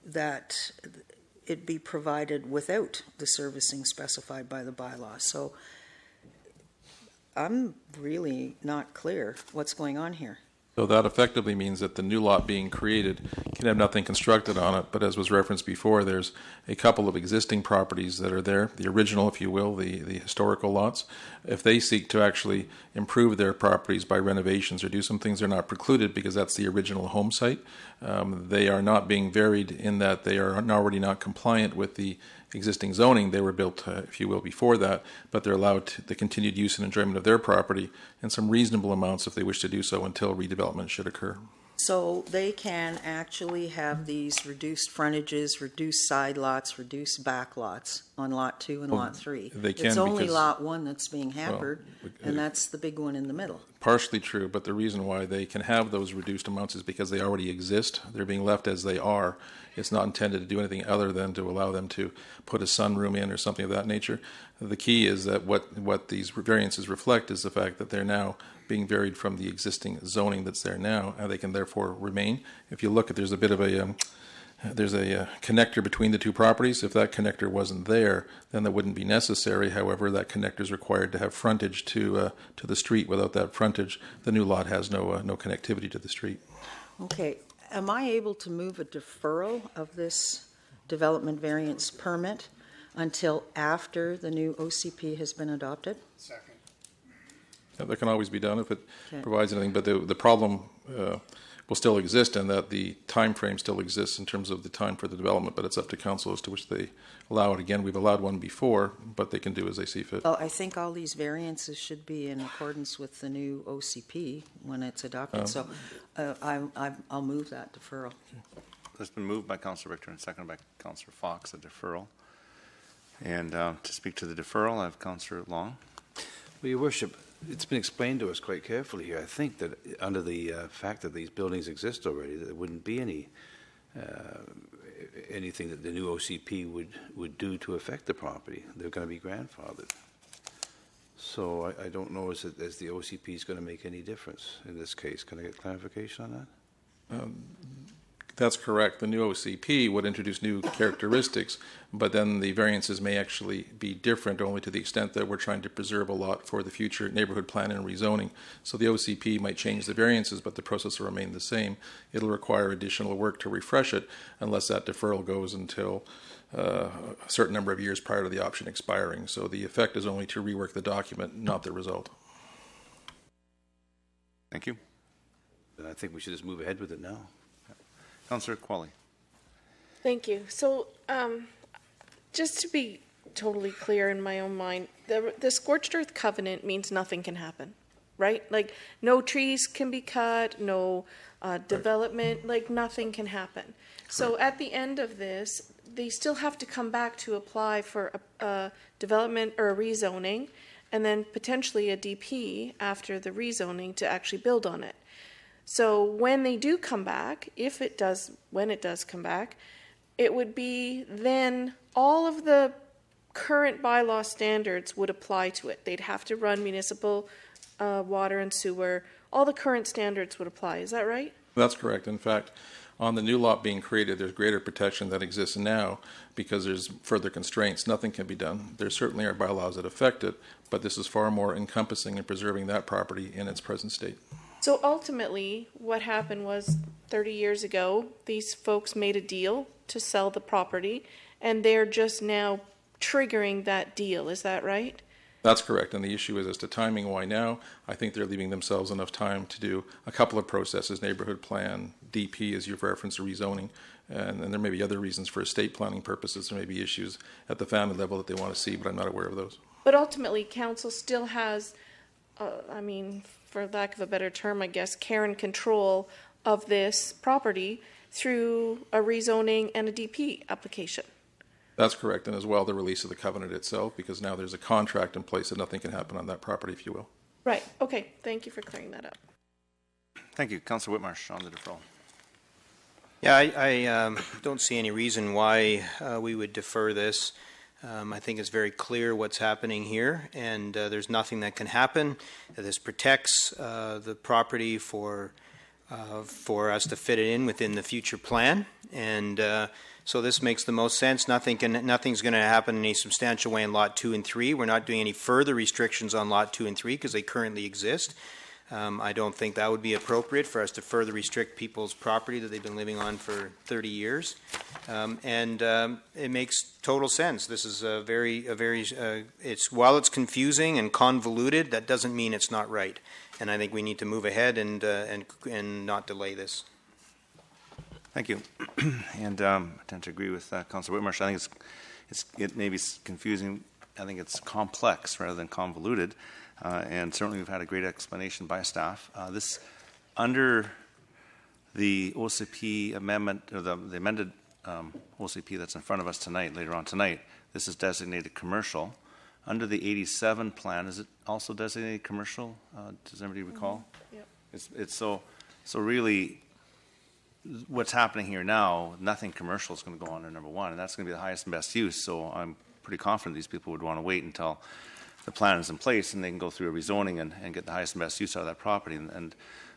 that it be provided without the servicing specified by the bylaw. So I'm really not clear what's going on here. So that effectively means that the new lot being created can have nothing constructed on it, but as was referenced before, there's a couple of existing properties that are there, the original, if you will, the historical lots. If they seek to actually improve their properties by renovations or do some things, they're not precluded because that's the original home site. They are not being varied in that they are already not compliant with the existing zoning. They were built, if you will, before that, but they're allowed the continued use and enjoyment of their property in some reasonable amounts if they wish to do so until redevelopment should occur. So they can actually have these reduced frontages, reduced side lots, reduced back lots on Lot 2 and Lot 3. They can, it's only because, Lot 1 that's being hampered, and that's the big one in the middle. Partially true, but the reason why they can have those reduced amounts is because they already exist. They're being left as they are. It's not intended to do anything other than to allow them to put a sunroom in or something of that nature. The key is that what these variances reflect is the fact that they're now being varied from the existing zoning that's there now, and they can therefore remain. If you look at, there's a bit of a connector between the two properties. If that connector wasn't there, then that wouldn't be necessary. However, that connector is required to have frontage to the street. Without that frontage, the new lot has no connectivity to the street. Okay. Am I able to move a deferral of this development variance permit until after the new OCP has been adopted? Second. Yeah, that can always be done if it provides anything, but the problem will still exist in that the time frame still exists in terms of the time for the development, but it's up to council as to which they allow it. Again, we've allowed one before, but they can do as they see fit. Well, I think all these variances should be in accordance with the new OCP when it's adopted, so I'll move that deferral. It's been moved by Councillor Richter and seconded by Councillor Fox, a deferral. And to speak to the deferral, I have Councillor Long. Well, Your Worship, it's been explained to us quite carefully here. I think that under the fact that these buildings exist already, that there wouldn't be anything that the new OCP would do to affect the property. They're going to be grandfathered. So I don't know as the OCP is going to make any difference in this case. Can I get clarification on that? That's correct. The new OCP would introduce new characteristics, but then the variances may actually be different only to the extent that we're trying to preserve a lot for the future neighborhood plan and rezoning. So the OCP might change the variances, but the process will remain the same. It'll require additional work to refresh it unless that deferral goes until a certain number of years prior to the option expiring. So the effect is only to rework the document, not the result. Thank you. Then I think we should just move ahead with it now. Councillor Qualley. Thank you. So just to be totally clear in my own mind, the scorched earth covenant means nothing can happen, right? Like no trees can be cut, no development, like nothing can happen. So at the end of this, they still have to come back to apply for a development or a rezoning and then potentially a DP after the rezoning to actually build on it. So when they do come back, when it does come back, it would be then all of the current bylaw standards would apply to it. They'd have to run municipal water and sewer. All the current standards would apply. Is that right? That's correct. In fact, on the new lot being created, there's greater protection that exists now because there's further constraints. Nothing can be done. There certainly are bylaws that affect it, but this is far more encompassing and preserving that property in its present state. So ultimately, what happened was 30 years ago, these folks made a deal to sell the property, and they're just now triggering that deal. Is that right? That's correct. And the issue is as to timing, why now? I think they're leaving themselves enough time to do a couple of processes, neighborhood plan, DP, as you've referenced, rezoning, and there may be other reasons for estate planning purposes. There may be issues at the family level that they want to see, but I'm not aware of those. But ultimately, council still has, for lack of a better term, I guess, care and control of this property through a rezoning and a DP application. That's correct, and as well the release of the covenant itself, because now there's a contract in place that nothing can happen on that property, if you will. Right, okay, thank you for clearing that up. Thank you. Councillor Whitmarsh on the deferral. Yeah, I don't see any reason why we would defer this. I think it's very clear what's happening here, and there's nothing that can happen. This protects the property for us to fit it in within the future plan, and so this makes the most sense. Nothing's going to happen in any substantial way in Lot 2 and 3. We're not doing any further restrictions on Lot 2 and 3 because they currently exist. I don't think that would be appropriate for us to further restrict people's property that they've been living on for 30 years. It makes total sense. This is while it's confusing and convoluted, that doesn't mean it's not right. And I think we need to move ahead and not delay this. Thank you. And I tend to agree with Councillor Whitmarsh. I think it may be confusing. I think it's complex rather than convoluted. And certainly we've had a great explanation by staff. This, under the OCP amendment, or the amended OCP that's in front of us tonight, later on tonight, this is designated commercial. Under the 87 plan, is it also designated commercial? Does anybody recall? Yep. It's so really, what's happening here now, nothing commercial is going to go on there, number one, and that's going to be the highest and best use. So I'm pretty confident these people would want to wait until the plan is in place and they can go through a rezoning and get the highest and best use out of that property. And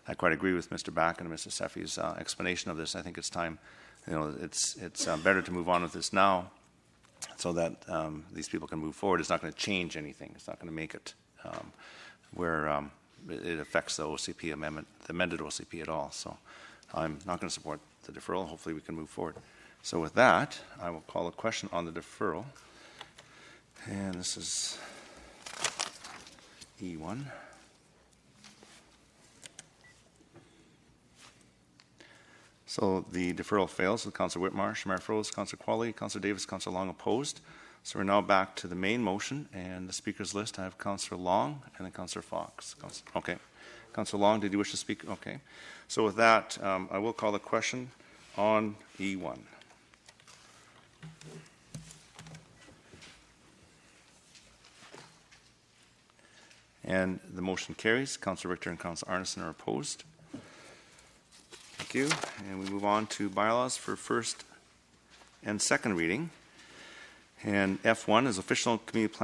I quite agree with Mr. Back and Mr. Seffi's explanation of this. I think it's time, it's better to move on with this now so that these people can move forward. It's not going to change anything. It's not going to make it where it affects the OCP amendment, the amended OCP at all. So I'm not going to support the deferral. Hopefully we can move forward. So with that, I will call a question on the deferral. And this is E1. So the deferral fails with Councillor Whitmarsh, Mayor Froese, Councillor Qualley, Councillor Davis, Councillor Long opposed. So we're now back to the main motion and the speakers list. I have Councillor Long and then Councillor Fox. Okay. Councillor Long, did you wish to speak? Okay. So with that, I will call the question on E1. And the motion carries. Councillor Richter and Councillor Arneson are opposed. Thank you. And we move on to bylaws for first and second reading. And F1 is official community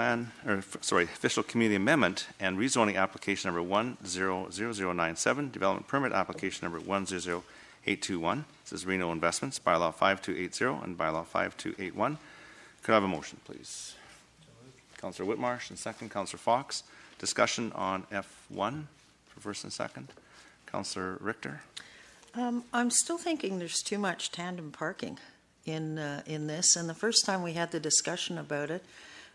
official community amendment and rezoning application number 100097, development permit application number 100821. This is Reno Investments, bylaw 5280 and bylaw 5281. Could I have a motion, please? Councillor Whitmarsh and second, Councillor Fox. Discussion on F1 for first and second. Councillor Richter. I'm still thinking there's too much tandem parking in this. And the first time we had the discussion about it,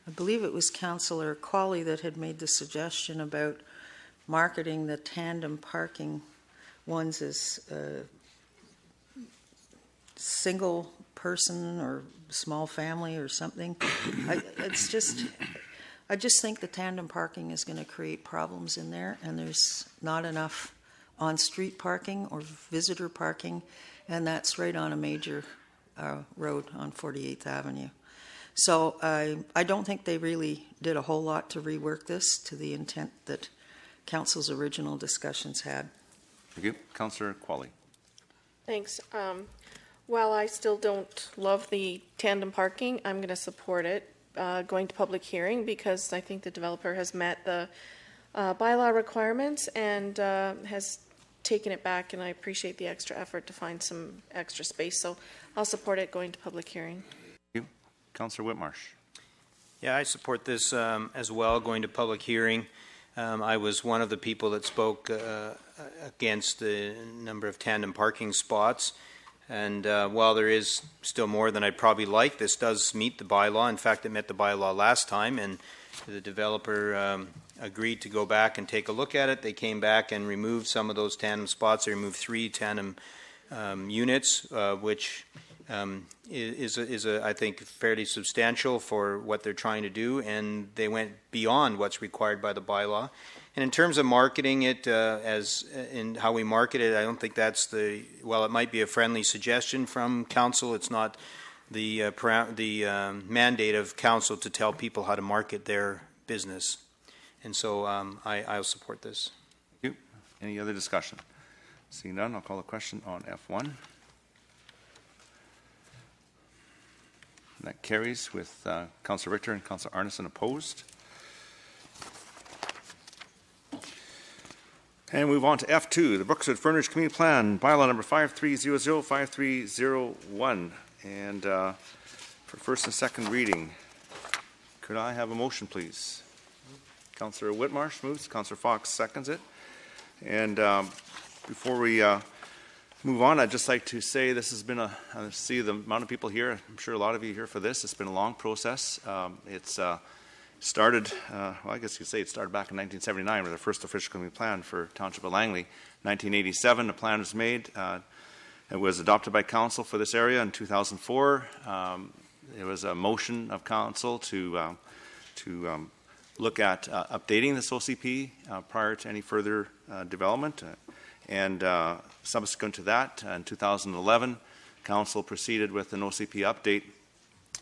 I believe it was Councillor Qualley that had made the suggestion about marketing the tandem parking ones as single person or small family or something. I just think the tandem parking is going to create problems in there, and there's not enough on-street parking or visitor parking, and that's right on a major road on 48th Avenue. So I don't think they really did a whole lot to rework this to the intent that Council's original discussions had. Thank you. Councillor Qualley. Thanks. While I still don't love the tandem parking, I'm going to support it. Going to public hearing because I think the developer has met the bylaw requirements and has taken it back, and I appreciate the extra effort to find some extra space. So I'll support it going to public hearing. Thank you. Councillor Whitmarsh. Yeah, I support this as well, going to public hearing. I was one of the people that spoke against the number of tandem parking spots. And while there is still more than I'd probably like, this does meet the bylaw. In fact, it met the bylaw last time, and the developer agreed to go back and take a look at it. They came back and removed some of those tandem spots. They removed 3 tandem units, which is I think, fairly substantial for what they're trying to do, and they went beyond what's required by the bylaw. And in terms of marketing it, as in how we market it, I don't think that's while it might be a friendly suggestion from council, it's not mandate of council to tell people how to market their business. And so I'll support this. Thank you. Any other discussion? Seeing none, I'll call the question on F1. That carries with Councillor Richter and Councillor Arneson opposed. And move on to F2, the Brookwood Furnished Community Plan, bylaw number 5300-5301. And for first and second reading, could I have a motion, please? Councillor Whitmarsh moves, Councillor Fox seconds it. And before we move on, I'd just like to say this has been I see the amount of people here. I'm sure a lot of you are here for this. It's been a long process. It's started, well, I guess you could say it started back in 1979 with the first official community plan for Township of Langley. 1987, a plan was made. It was adopted by council for this area in 2004. There was a motion of council to look at updating this OCP prior to any further development. And subsequent to that, in 2011, council proceeded with an OCP update,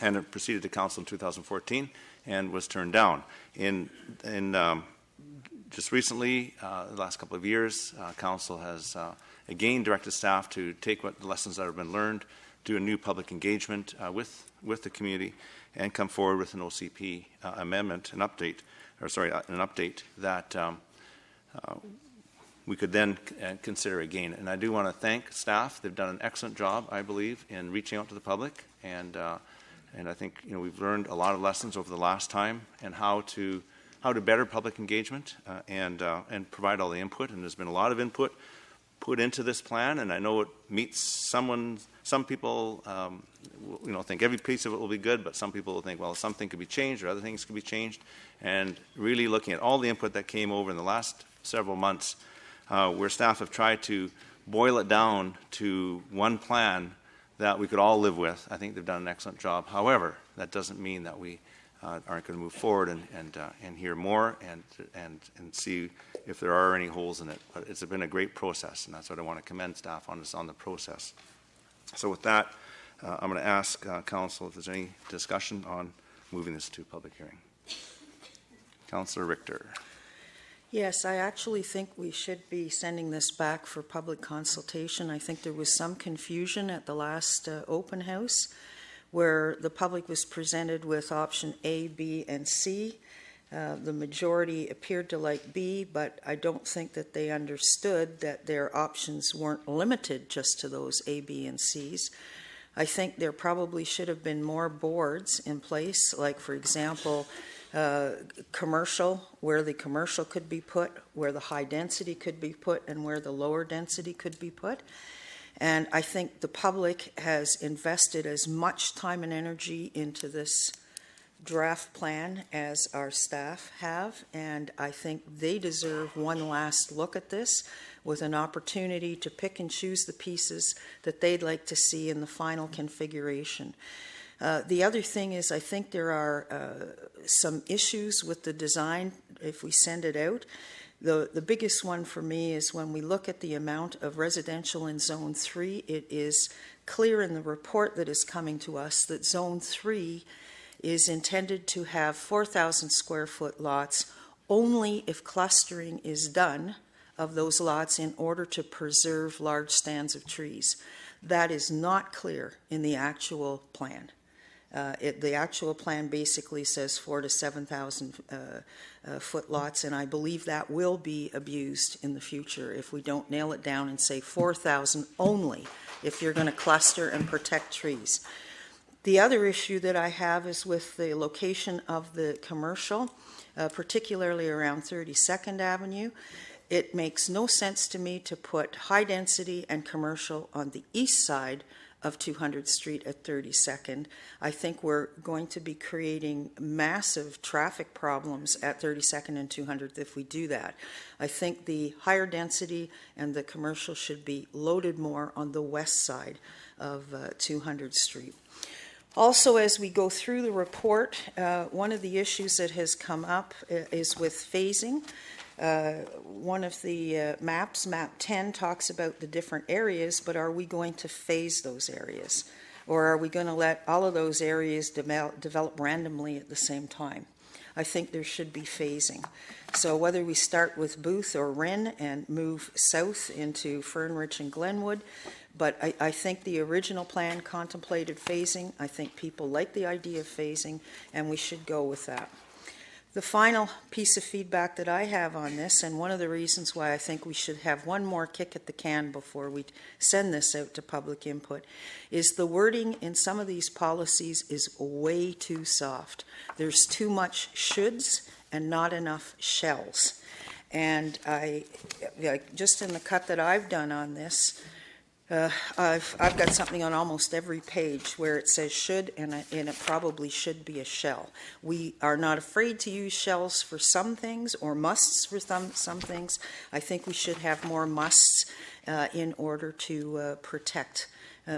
and it proceeded to council in 2014 and was turned down. Just recently, the last couple of years, council has again directed staff to take what the lessons that have been learned, do a new public engagement with the community, and come forward with an OCP amendment, an update that we could then consider again. And I do want to thank staff. They've done an excellent job, I believe, in reaching out to the public, and I think we've learned a lot of lessons over the last time and how to better public engagement and provide all the input. And there's been a lot of input put into this plan, and I know it meets some people think every piece of it will be good, but some people will think, well, something could be changed or other things could be changed. And really looking at all the input that came over in the last several months, where staff have tried to boil it down to one plan that we could all live with. I think they've done an excellent job. However, that doesn't mean that we aren't going to move forward and hear more and see if there are any holes in it. But it's been a great process, and that's what I want to commend staff on the process. So with that, I'm going to ask council if there's any discussion on moving this to public hearing. Councillor Richter. Yes, I actually think we should be sending this back for public consultation. I think there was some confusion at the last open house where the public was presented with option A, B, and C. The majority appeared to like B, but I don't think that they understood that their options weren't limited just to those A, B, and Cs. I think there probably should have been more boards in place, like, for example, commercial, where the commercial could be put, where the high density could be put, and where the lower density could be put. And I think the public has invested as much time and energy into this draft plan as our staff have, and I think they deserve one last look at this with an opportunity to pick and choose the pieces that they'd like to see in the final configuration. The other thing is, I think there are some issues with the design if we send it out. The biggest one for me is when we look at the amount of residential in Zone 3, it is clear in the report that is coming to us that Zone 3 is intended to have 4,000 square foot lots only if clustering is done of those lots in order to preserve large stands of trees. That is not clear in the actual plan. The actual plan basically says 4,000 to 7,000 foot lots, and I believe that will be abused in the future if we don't nail it down and say 4,000 only if you're going to cluster and protect trees. The other issue that I have is with the location of the commercial, particularly around 32nd Avenue. It makes no sense to me to put high density and commercial on the east side of 200th Street at 32nd. I think we're going to be creating massive traffic problems at 32nd and 200th if we do that. I think the higher density and the commercial should be loaded more on the west side of 200th Street. Also, as we go through the report, one of the issues that has come up is with phasing. One of the maps, map 10, talks about the different areas, but are we going to phase those areas? Or are we going to let all of those areas develop randomly at the same time? I think there should be phasing. So whether we start with Booth or Wren and move south into Fernridge and Glenwood, but I think the original plan contemplated phasing. I think people like the idea of phasing, and we should go with that. The final piece of feedback that I have on this, and one of the reasons why I think we should have one more kick at the can before we send this out to public input, is the wording in some of these policies is way too soft. There's too much shoulds and not enough shalls. And just in the cut that I've done on this, I've got something on almost every page where it says should, and it probably should be a shall. We are not afraid to use shalls for some things or musts for some things. I think we should have more musts in order to protect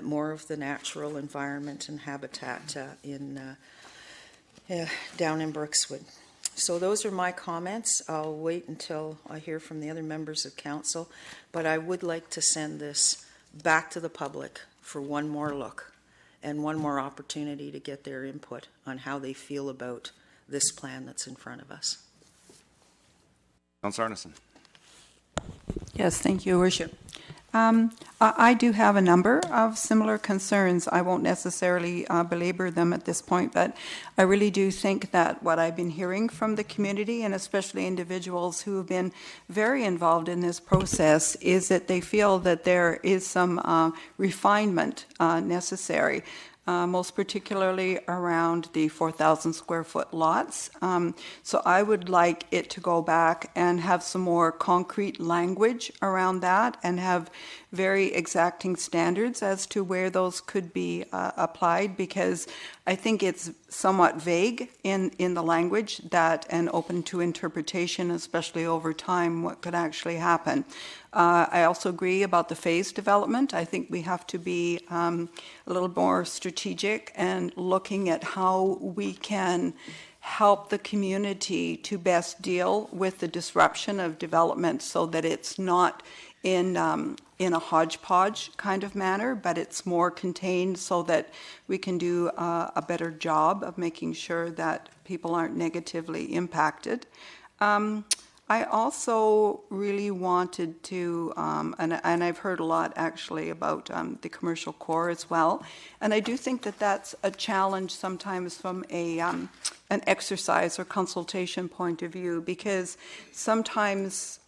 more of the natural environment and habitat down in Brookswood. So those are my comments. I'll wait until I hear from the other members of council, but I would like to send this back to the public for one more look and one more opportunity to get their input on how they feel about this plan that's in front of us. Councillor Arneson. Yes, thank you, Your Worship. I do have a number of similar concerns. I won't necessarily belabor them at this point, but I really do think that what I've been hearing from the community, and especially individuals who have been very involved in this process, is that they feel that there is some refinement necessary. Most particularly around the 4,000 square foot lots. So I would like it to go back and have some more concrete language around that and have very exacting standards as to where those could be applied, because I think it's somewhat vague in the language that, and open to interpretation, especially over time, what could actually happen. I also agree about the phase development. I think we have to be a little more strategic and looking at how we can help the community to best deal with the disruption of development so that it's not in a hodgepodge kind of manner, but it's more contained so that we can do a better job of making sure that people aren't negatively impacted. I also really wanted to, and I've heard a lot actually about the commercial core as well, and I do think that that's a challenge sometimes from an exercise or consultation point of view, because sometimes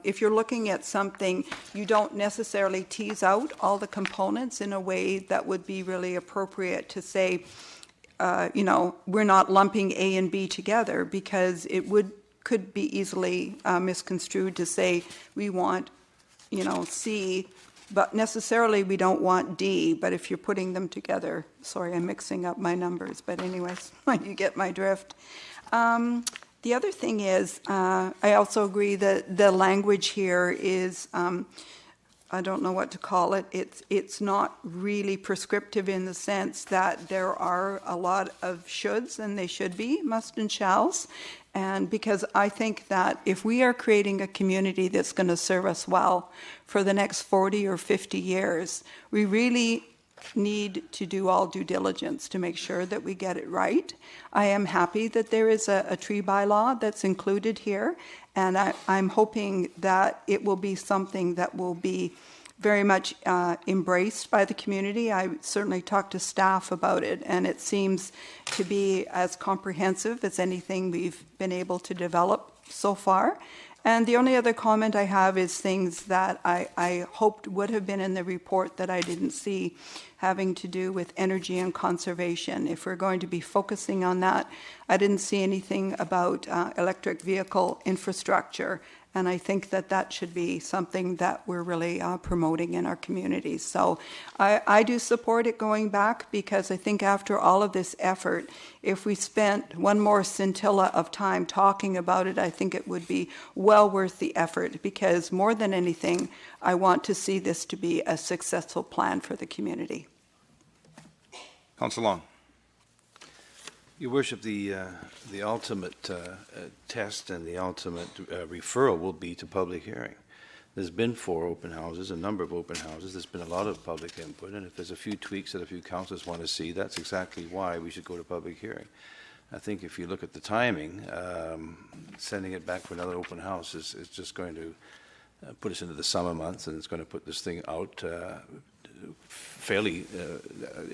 if you're looking at something, you don't necessarily tease out all the components in a way that would be really appropriate to say, we're not lumping A and B together, because it could be easily misconstrued to say we want, C, but necessarily we don't want D. But if you're putting them together, sorry, I'm mixing up my numbers, but anyways, you get my drift. The other thing is, I also agree that the language here is, I don't know what to call it. It's not really prescriptive in the sense that there are a lot of shoulds, and they should be, must and shalls. And because I think that if we are creating a community that's going to serve us well for the next 40 or 50 years, we really need to do all due diligence to make sure that we get it right. I am happy that there is a tree bylaw that's included here, and I'm hoping that it will be something that will be very much embraced by the community. I certainly talked to staff about it, and it seems to be as comprehensive as anything we've been able to develop so far. And the only other comment I have is things that I hoped would have been in the report that I didn't see, having to do with energy and conservation. If we're going to be focusing on that, I didn't see anything about electric vehicle infrastructure. And I think that that should be something that we're really promoting in our communities. So I do support it going back, because I think after all of this effort, if we spent one more scintilla of time talking about it, I think it would be well worth the effort, because more than anything, I want to see this to be a successful plan for the community. Councillor Long. Your Worship, the ultimate test and the ultimate referral will be to public hearing. There's been 4 open houses, a number of open houses. There's been a lot of public input, and if there's a few tweaks that a few councillors want to see, that's exactly why we should go to public hearing. I think if you look at the timing, sending it back for another open house is just going to put us into the summer months, and it's going to put this thing out fairly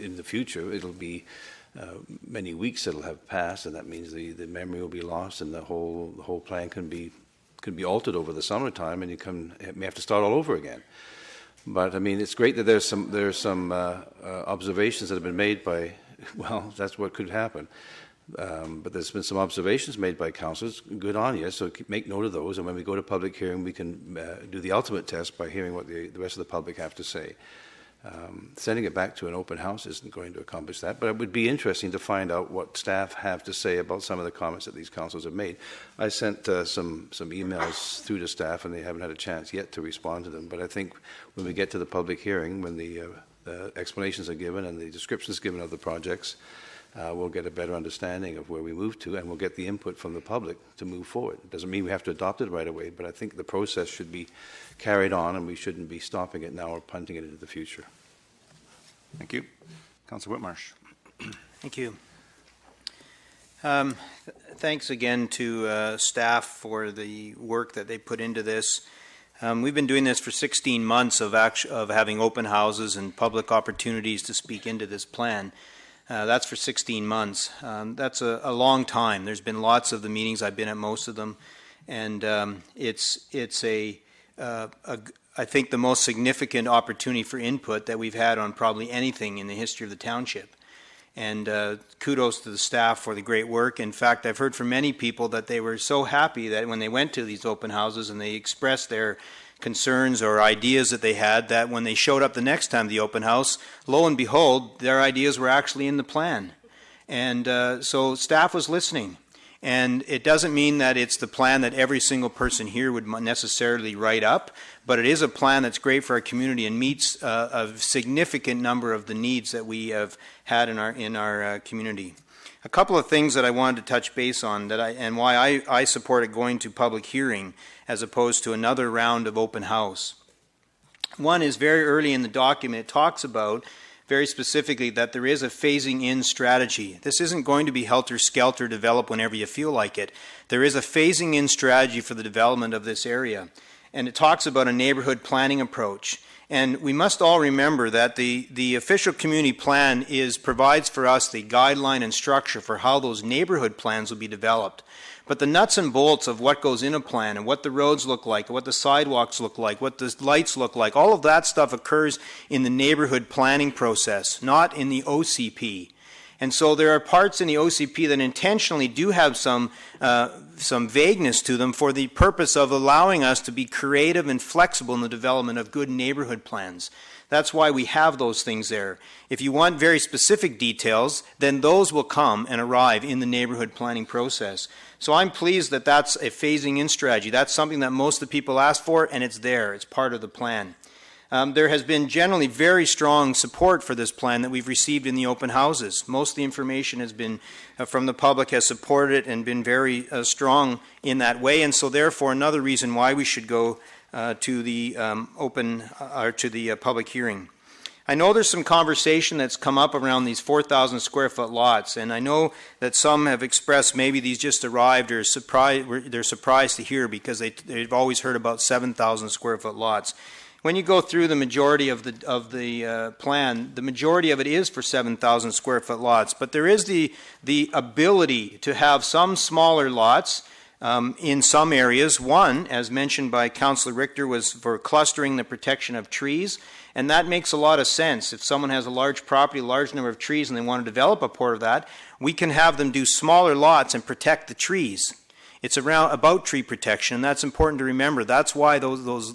in the future. It'll be many weeks that'll have passed, and that means the memory will be lost, and the whole plan can be altered over the summertime, and you may have to start all over again. But I mean, it's great that there's some observations that have been made by. Well, that's what could happen. But there's been some observations made by councillors. Good on you. So make note of those, and when we go to public hearing, we can do the ultimate test by hearing what the rest of the public have to say. Sending it back to an open house isn't going to accomplish that, but it would be interesting to find out what staff have to say about some of the comments that these councillors have made. I sent some emails through to staff, and they haven't had a chance yet to respond to them. But I think when we get to the public hearing, when the explanations are given and the descriptions given of the projects, we'll get a better understanding of where we move to, and we'll get the input from the public to move forward. It doesn't mean we have to adopt it right away, but I think the process should be carried on, and we shouldn't be stopping it now or punting it into the future. Thank you. Councillor Whitmarsh. Thank you. Thanks again to staff for the work that they put into this. We've been doing this for 16 months of having open houses and public opportunities to speak into this plan. That's for 16 months. That's a long time. There's been lots of the meetings. I've been at most of them, and it's I think the most significant opportunity for input that we've had on probably anything in the history of the township. And kudos to the staff for the great work. In fact, I've heard from many people that they were so happy that when they went to these open houses and they expressed their concerns or ideas that they had, that when they showed up the next time to the open house, lo and behold, their ideas were actually in the plan. And so staff was listening. And it doesn't mean that it's the plan that every single person here would necessarily write up, but it is a plan that's great for our community and meets a significant number of the needs that we have had in our community. A couple of things that I wanted to touch base on and why I supported going to public hearing as opposed to another round of open house. One is very early in the document, it talks about very specifically that there is a phasing in strategy. This isn't going to be helter-skelter develop whenever you feel like it. There is a phasing in strategy for the development of this area. And it talks about a neighborhood planning approach. And we must all remember that the official community plan provides for us the guideline and structure for how those neighborhood plans will be developed. But the nuts and bolts of what goes in a plan and what the roads look like, what the sidewalks look like, what the lights look like, all of that stuff occurs in the neighborhood planning process, not in the OCP. And so there are parts in the OCP that intentionally do have some vagueness to them for the purpose of allowing us to be creative and flexible in the development of good neighborhood plans. That's why we have those things there. If you want very specific details, then those will come and arrive in the neighborhood planning process. So I'm pleased that that's a phasing in strategy. That's something that most of the people ask for, and it's there. It's part of the plan. There has been generally very strong support for this plan that we've received in the open houses. Most of the information has been from the public has supported it and been very strong in that way, and so therefore another reason why we should go to the public hearing. I know there's some conversation that's come up around these 4,000 square foot lots, and I know that some have expressed maybe these just arrived or they're surprised to hear because they've always heard about 7,000 square foot lots. When you go through the majority of the plan, the majority of it is for 7,000 square foot lots, but there is the ability to have some smaller lots in some areas. One, as mentioned by Councillor Richter, was for clustering the protection of trees, and that makes a lot of sense. If someone has a large property, a large number of trees, and they want to develop a part of that, we can have them do smaller lots and protect the trees. It's about tree protection, and that's important to remember. That's why those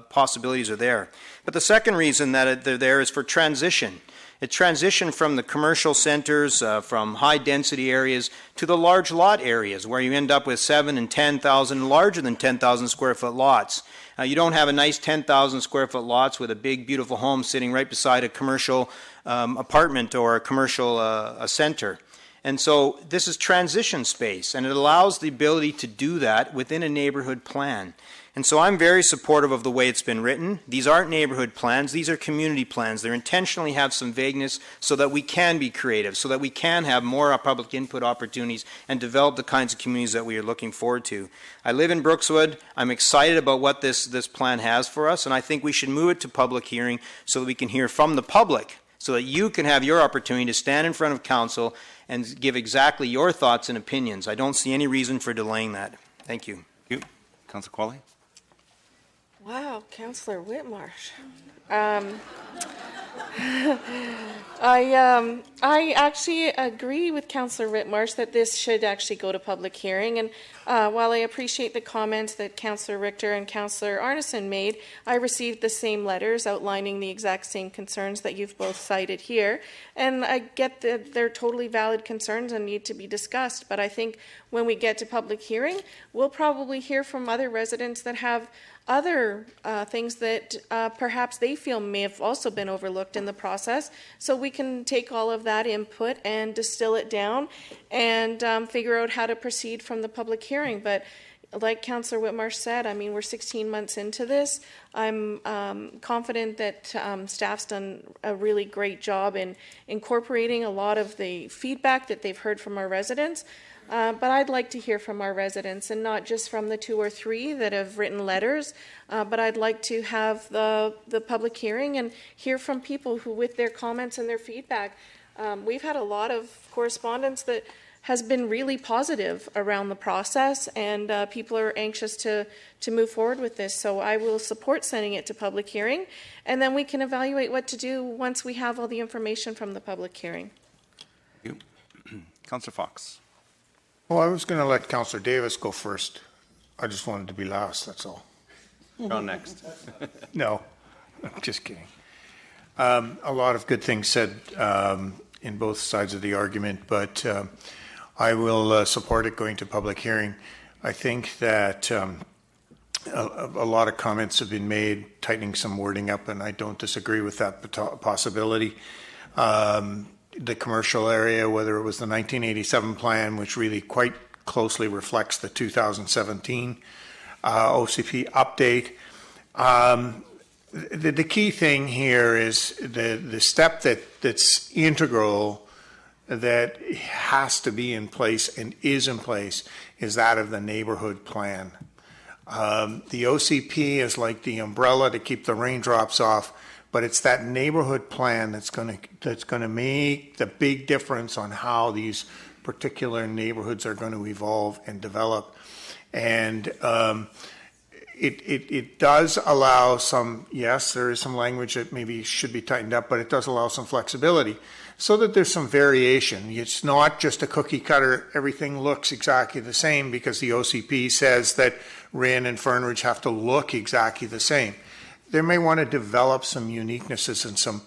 possibilities are there. But the second reason that they're there is for transition. It transitioned from the commercial centers, from high-density areas, to the large lot areas, where you end up with 7,000 and 10,000, larger than 10,000 square foot lots. You don't have a nice 10,000 square foot lots with a big, beautiful home sitting right beside a commercial apartment or a commercial center. And so this is transition space, and it allows the ability to do that within a neighborhood plan. And so I'm very supportive of the way it's been written. These aren't neighborhood plans, these are community plans. They intentionally have some vagueness so that we can be creative, so that we can have more public input opportunities and develop the kinds of communities that we are looking forward to. I live in Brookswood. I'm excited about what this plan has for us, and I think we should move it to public hearing so that we can hear from the public, so that you can have your opportunity to stand in front of council and give exactly your thoughts and opinions. I don't see any reason for delaying that. Thank you. Thank you. Councillor Qualley? Wow, Councillor Whitmarsh. I actually agree with Councillor Whitmarsh that this should actually go to public hearing. And while I appreciate the comments that Councillor Richter and Councillor Arneson made, I received the same letters outlining the exact same concerns that you've both cited here. And I get that they're totally valid concerns and need to be discussed. But I think when we get to public hearing, we'll probably hear from other residents that have other things that perhaps they feel may have also been overlooked in the process. So we can take all of that input and distill it down and figure out how to proceed from the public hearing. But like Councillor Whitmarsh said, I mean, we're 16 months into this. I'm confident that staff's done a really great job in incorporating a lot of the feedback that they've heard from our residents. But I'd like to hear from our residents, and not just from the 2 or 3 that have written letters, but I'd like to have the public hearing and hear from people who, with their comments and their feedback, we've had a lot of correspondence that has been really positive around the process, and people are anxious to move forward with this. So I will support sending it to public hearing, and then we can evaluate what to do once we have all the information from the public hearing. Thank you. Councillor Fox? Well, I was going to let Councillor Davis go first. I just wanted to be last, that's all. You're on next. No, I'm just kidding. A lot of good things said in both sides of the argument, but I will support it going to public hearing. I think that a lot of comments have been made, tightening some wording up, and I don't disagree with that possibility. The commercial area, whether it was the 1987 plan, which really quite closely reflects the 2017 OCP update. The key thing here is the step that's integral, that has to be in place and is in place, is that of the neighborhood plan. The OCP is like the umbrella to keep the raindrops off, but it's that neighborhood plan that's going to make the big difference on how these particular neighborhoods are going to evolve and develop. And it does allow some, yes, there is some language that maybe should be tightened up, but it does allow some flexibility so that there's some variation. It's not just a cookie cutter, everything looks exactly the same because the OCP says that Rinn and Fernridge have to look exactly the same. They may want to develop some uniquenesses and some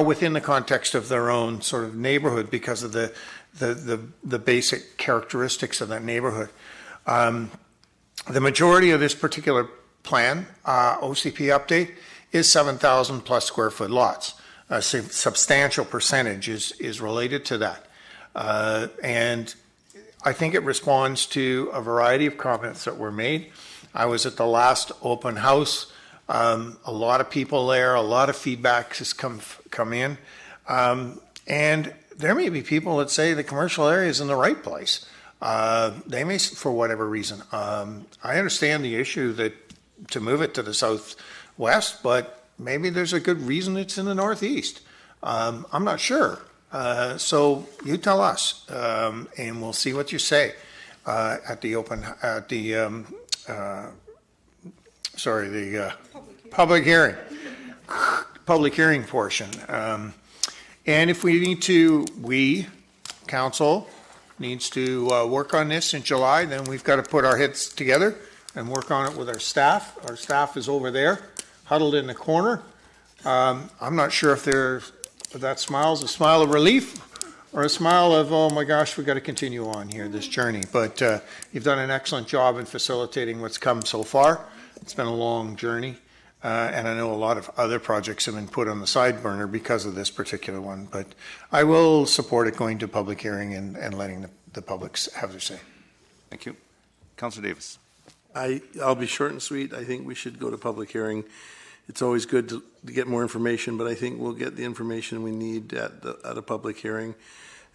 within the context of their own sort of neighborhood because of the basic characteristics of that neighborhood. The majority of this particular plan, OCP update, is 7,000 plus square foot lots. A substantial percentage is related to that. And I think it responds to a variety of comments that were made. I was at the last open house. A lot of people there, a lot of feedback has come in. And there may be people that say the commercial area is in the right place. They may, for whatever reason. I understand the issue that to move it to the southwest, but maybe there's a good reason it's in the northeast. I'm not sure. So you tell us, and we'll see what you say at the public hearing. Public hearing portion. And if we need to, council needs to work on this in July, then we've got to put our heads together and work on it with our staff. Our staff is over there, huddled in the corner. I'm not sure if that smile's a smile of relief or a smile of, oh my gosh, we've got to continue on here, this journey. But you've done an excellent job in facilitating what's come so far. It's been a long journey. And I know a lot of other projects have been put on the side burner because of this particular one. But I will support it going to public hearing and letting the public have their say. Thank you. Councillor Davis. I'll be short and sweet. I think we should go to public hearing. It's always good to get more information, but I think we'll get the information we need at a public hearing.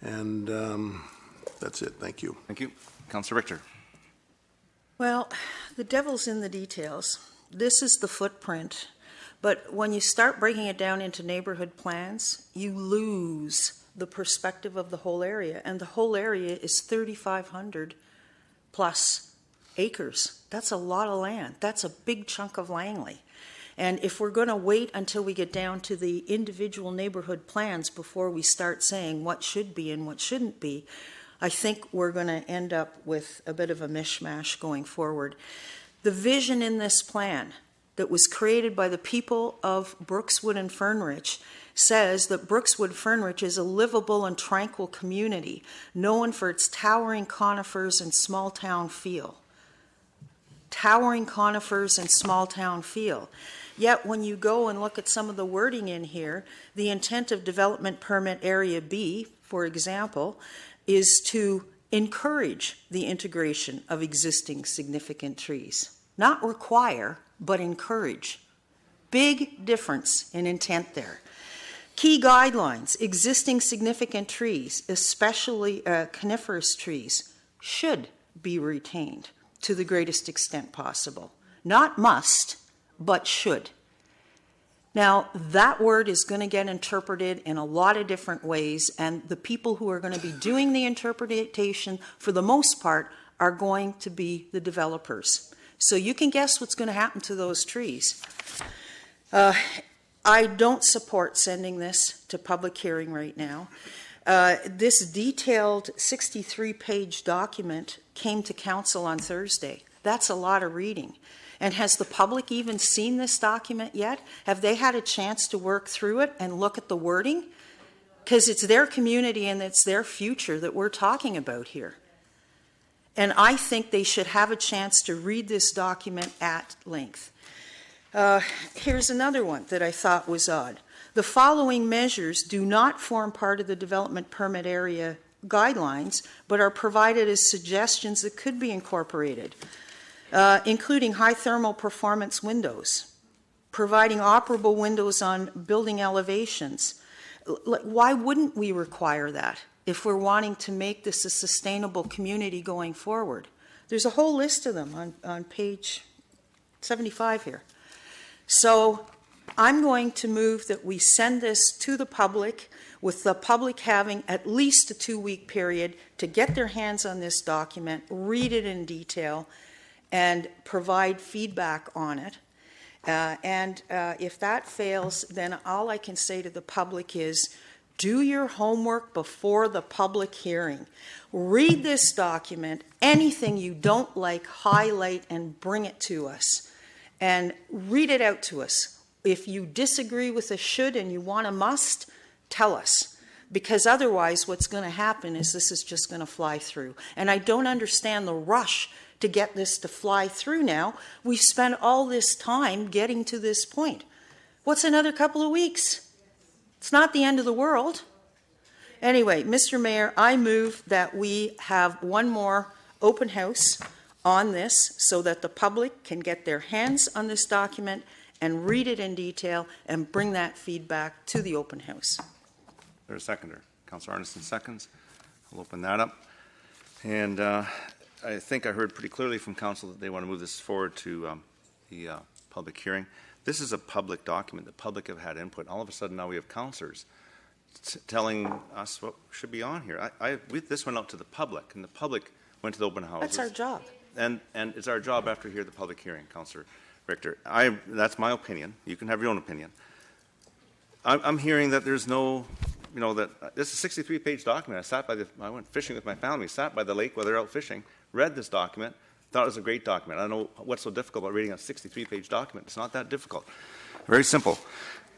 And that's it. Thank you. Thank you. Councillor Richter. Well, the devil's in the details. This is the footprint. But when you start breaking it down into neighborhood plans, you lose the perspective of the whole area. And the whole area is 3,500 plus acres. That's a lot of land. That's a big chunk of Langley. And if we're going to wait until we get down to the individual neighborhood plans before we start saying what should be and what shouldn't be, I think we're going to end up with a bit of a mishmash going forward. The vision in this plan that was created by the people of Brookswood and Fernridge says that Brookswood Fernridge is a livable and tranquil community known for its towering conifers and small town feel. Towering conifers and small town feel. Yet when you go and look at some of the wording in here, the intent of Development Permit Area B, for example, is to encourage the integration of existing significant trees. Not require, but encourage. Big difference in intent there. Key guidelines: existing significant trees, especially coniferous trees, should be retained to the greatest extent possible. Not must, but should. Now, that word is going to get interpreted in a lot of different ways, and the people who are going to be doing the interpretation, for the most part, are going to be the developers. So you can guess what's going to happen to those trees. I don't support sending this to public hearing right now. This detailed 63-page document came to council on Thursday. That's a lot of reading. And has the public even seen this document yet? Have they had a chance to work through it and look at the wording? Because it's their community and it's their future that we're talking about here. And I think they should have a chance to read this document at length. Here's another one that I thought was odd. The following measures do not form part of the development permit area guidelines, but are provided as suggestions that could be incorporated, including high thermal performance windows, providing operable windows on building elevations. Why wouldn't we require that if we're wanting to make this a sustainable community going forward? There's a whole list of them on page 75 here. So I'm going to move that we send this to the public, with the public having at least a 2-week period to get their hands on this document, read it in detail, and provide feedback on it. If that fails, then all I can say to the public is, do your homework before the public hearing. Read this document. Anything you don't like, highlight and bring it to us. And read it out to us. If you disagree with a should and you want a must, tell us. Because otherwise what's going to happen is this is just going to fly through. And I don't understand the rush to get this to fly through now. We've spent all this time getting to this point. What's another couple of weeks? It's not the end of the world. Anyway, Mr. Mayor, I move that we have one more open house on this so that the public can get their hands on this document and read it in detail and bring that feedback to the open house. There's a seconder. Councillor Arneson seconds. I'll open that up. And I think I heard pretty clearly from council that they want to move this forward to the public hearing. This is a public document. The public have had input. All of a sudden now we have councillors telling us what should be on here. This went out to the public, and the public went to the open house. That's our job. And it's our job after hear the public hearing, Councillor Richter. That's my opinion. You can have your own opinion. I'm hearing that there's no, that this is a 63-page document. I went fishing with my family, sat by the lake while they're out fishing, read this document, thought it was a great document. I don't know what's so difficult about reading a 63-page document. It's not that difficult. Very simple.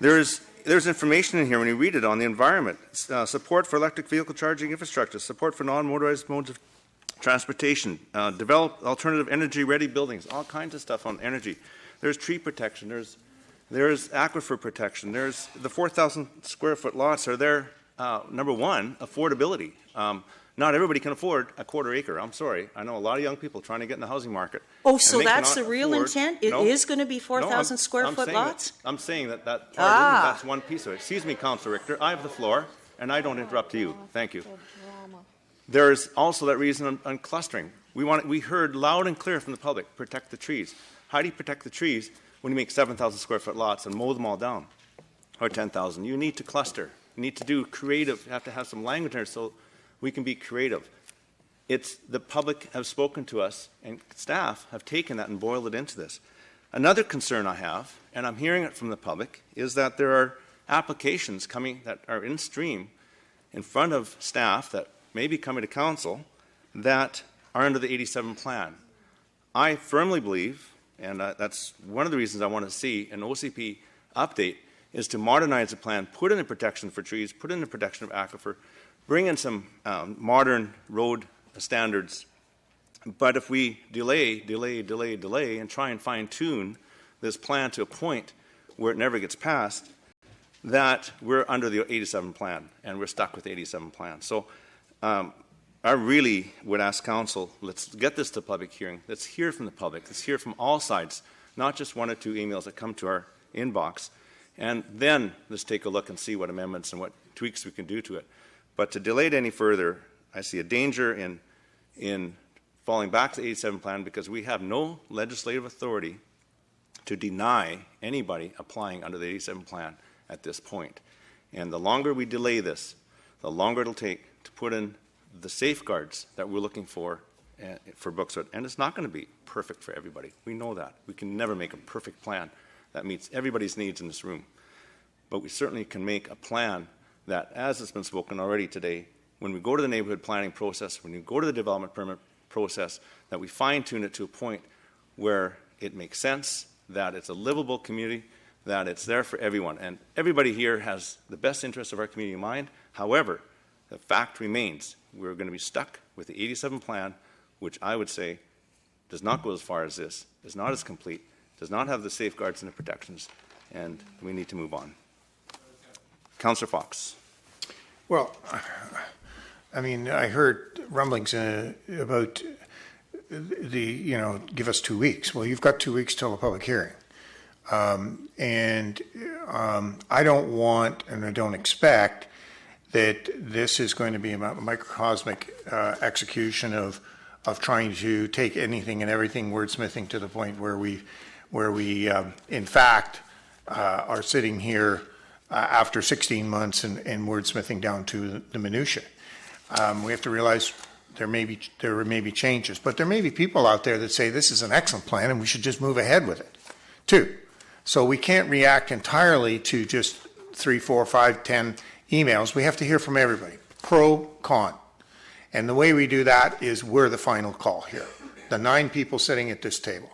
There's information in here when you read it on the environment, support for electric vehicle charging infrastructure, support for non-motorized modes of transportation, develop alternative energy-ready buildings, all kinds of stuff on energy. There's tree protection. There's aquifer protection. There's the 4,000 square foot lots are there. Number one, affordability. Not everybody can afford a quarter acre. I'm sorry. I know a lot of young people trying to get in the housing market. Oh, so and they that's the cannot real afford- intent? It No. is going to be No, 4,000 square foot saying lots? I'm saying that part Ah. that's one piece of it. Excuse me, Councillor Richter. I have the floor, and I don't interrupt you. Thank you. There's also that reason on clustering. We heard loud and clear from the public, protect the trees. How do you protect the trees when you make 7,000 square foot lots and mow them all down? Or 10,000. You need to cluster. You need to do creative. You have to have some language there so we can be creative. It's the public have spoken to us, and staff have taken that and boiled it into this. Another concern I have, and I'm hearing it from the public, is that there are applications coming that are in stream in front of staff that may be coming to council that are under the 87 plan. I firmly believe, and that's one of the reasons I want to see an OCP update, is to modernize the plan, put in the protection for trees, put in the protection of aquifer, bring in some modern road standards. But if we delay, and try and fine-tune this plan to a point where it never gets passed, that we're under the 87 plan, and we're stuck with the 87 plan. So I really would ask council, let's get this to public hearing. Let's hear from the public. Let's hear from all sides, not just one or two emails that come to our inbox. And then let's take a look and see what amendments and what tweaks we can do to it. But to delay it any further, I see a danger in falling back to the 87 plan because we have no legislative authority to deny anybody applying under the 87 plan at this point. And the longer we delay this, the longer it'll take to put in the safeguards that we're looking for Brookswood. And it's not going to be perfect for everybody. We know that. We can never make a perfect plan that meets everybody's needs in this room. But we certainly can make a plan that, as has been spoken already today, when we go to the neighborhood planning process, when we go to the development permit process, that we fine-tune it to a point where it makes sense, that it's a livable community, that it's there for everyone. And everybody here has the best interests of our community in mind. However, the fact remains, we're going to be stuck with the 87 plan, which I would say does not go as far as this, is not as complete, does not have the safeguards and the protections, and we need to move on. Councillor Fox. Well, I mean, I heard rumblings about give us 2 weeks. Well, you've got 2 weeks till a public hearing. I don't want, and I don't expect, that this is going to be a microcosmic execution of trying to take anything and everything wordsmithing to the point where we in fact are sitting here after 16 months and wordsmithing down to the minutiae. We have to realize there may be changes, but there may be people out there that say this is an excellent plan and we should just move ahead with it too. So we can't react entirely to just 3, 4, 5, 10 emails. We have to hear from everybody, pro, con. And the way we do that is we're the final call here. The 9 people sitting at this table.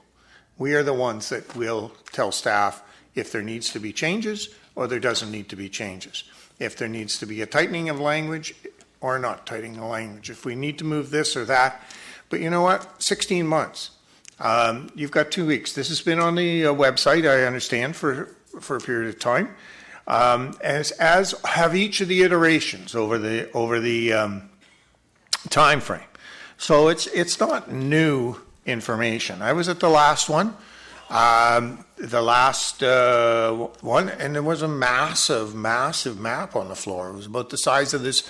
We are the ones that will tell staff if there needs to be changes or there doesn't need to be changes. If there needs to be a tightening of language or not tightening the language. If we need to move this or that. But you know what? 16 months. You've got 2 weeks. This has been on the website, I understand, for a period of time. As have each of the iterations over the time frame. So it's not new information. I was at the last one, and there was a massive map on the floor. It was about the size of this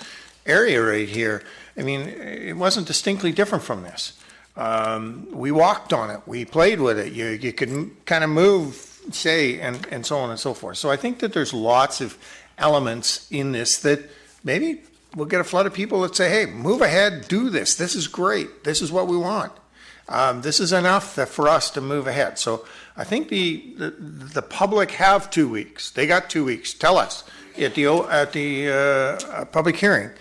area right here. I mean, it wasn't distinctly different from this. We walked on it. We played with it. You could kind of move, say, and so on and so forth. So I think that there's lots of elements in this that maybe we'll get a flood of people that say, hey, move ahead, do this. This is great. This is what we want. This is enough for us to move ahead. So I think the public have 2 weeks. They got 2 weeks. Tell us at the public hearing.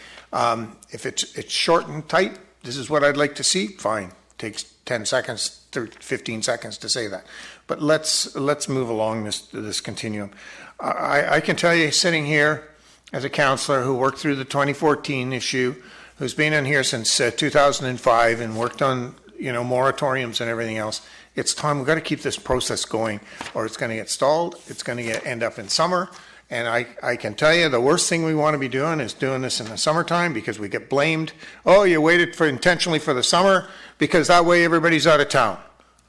If it's short and tight, this is what I'd like to see. Fine. Takes 10 seconds, 15 seconds to say that. But let's move along this continuum. I can tell you, sitting here as a councillor who worked through the 2014 issue, who's been in here since 2005 and worked on moratoriums and everything else, it's time. We've got to keep this process going, or it's going to get stalled. It's going to end up in summer, And I can tell you the worst thing we want to be doing is doing this in the summertime because we get blamed. Oh, you waited intentionally for the summer because that way everybody's out of town.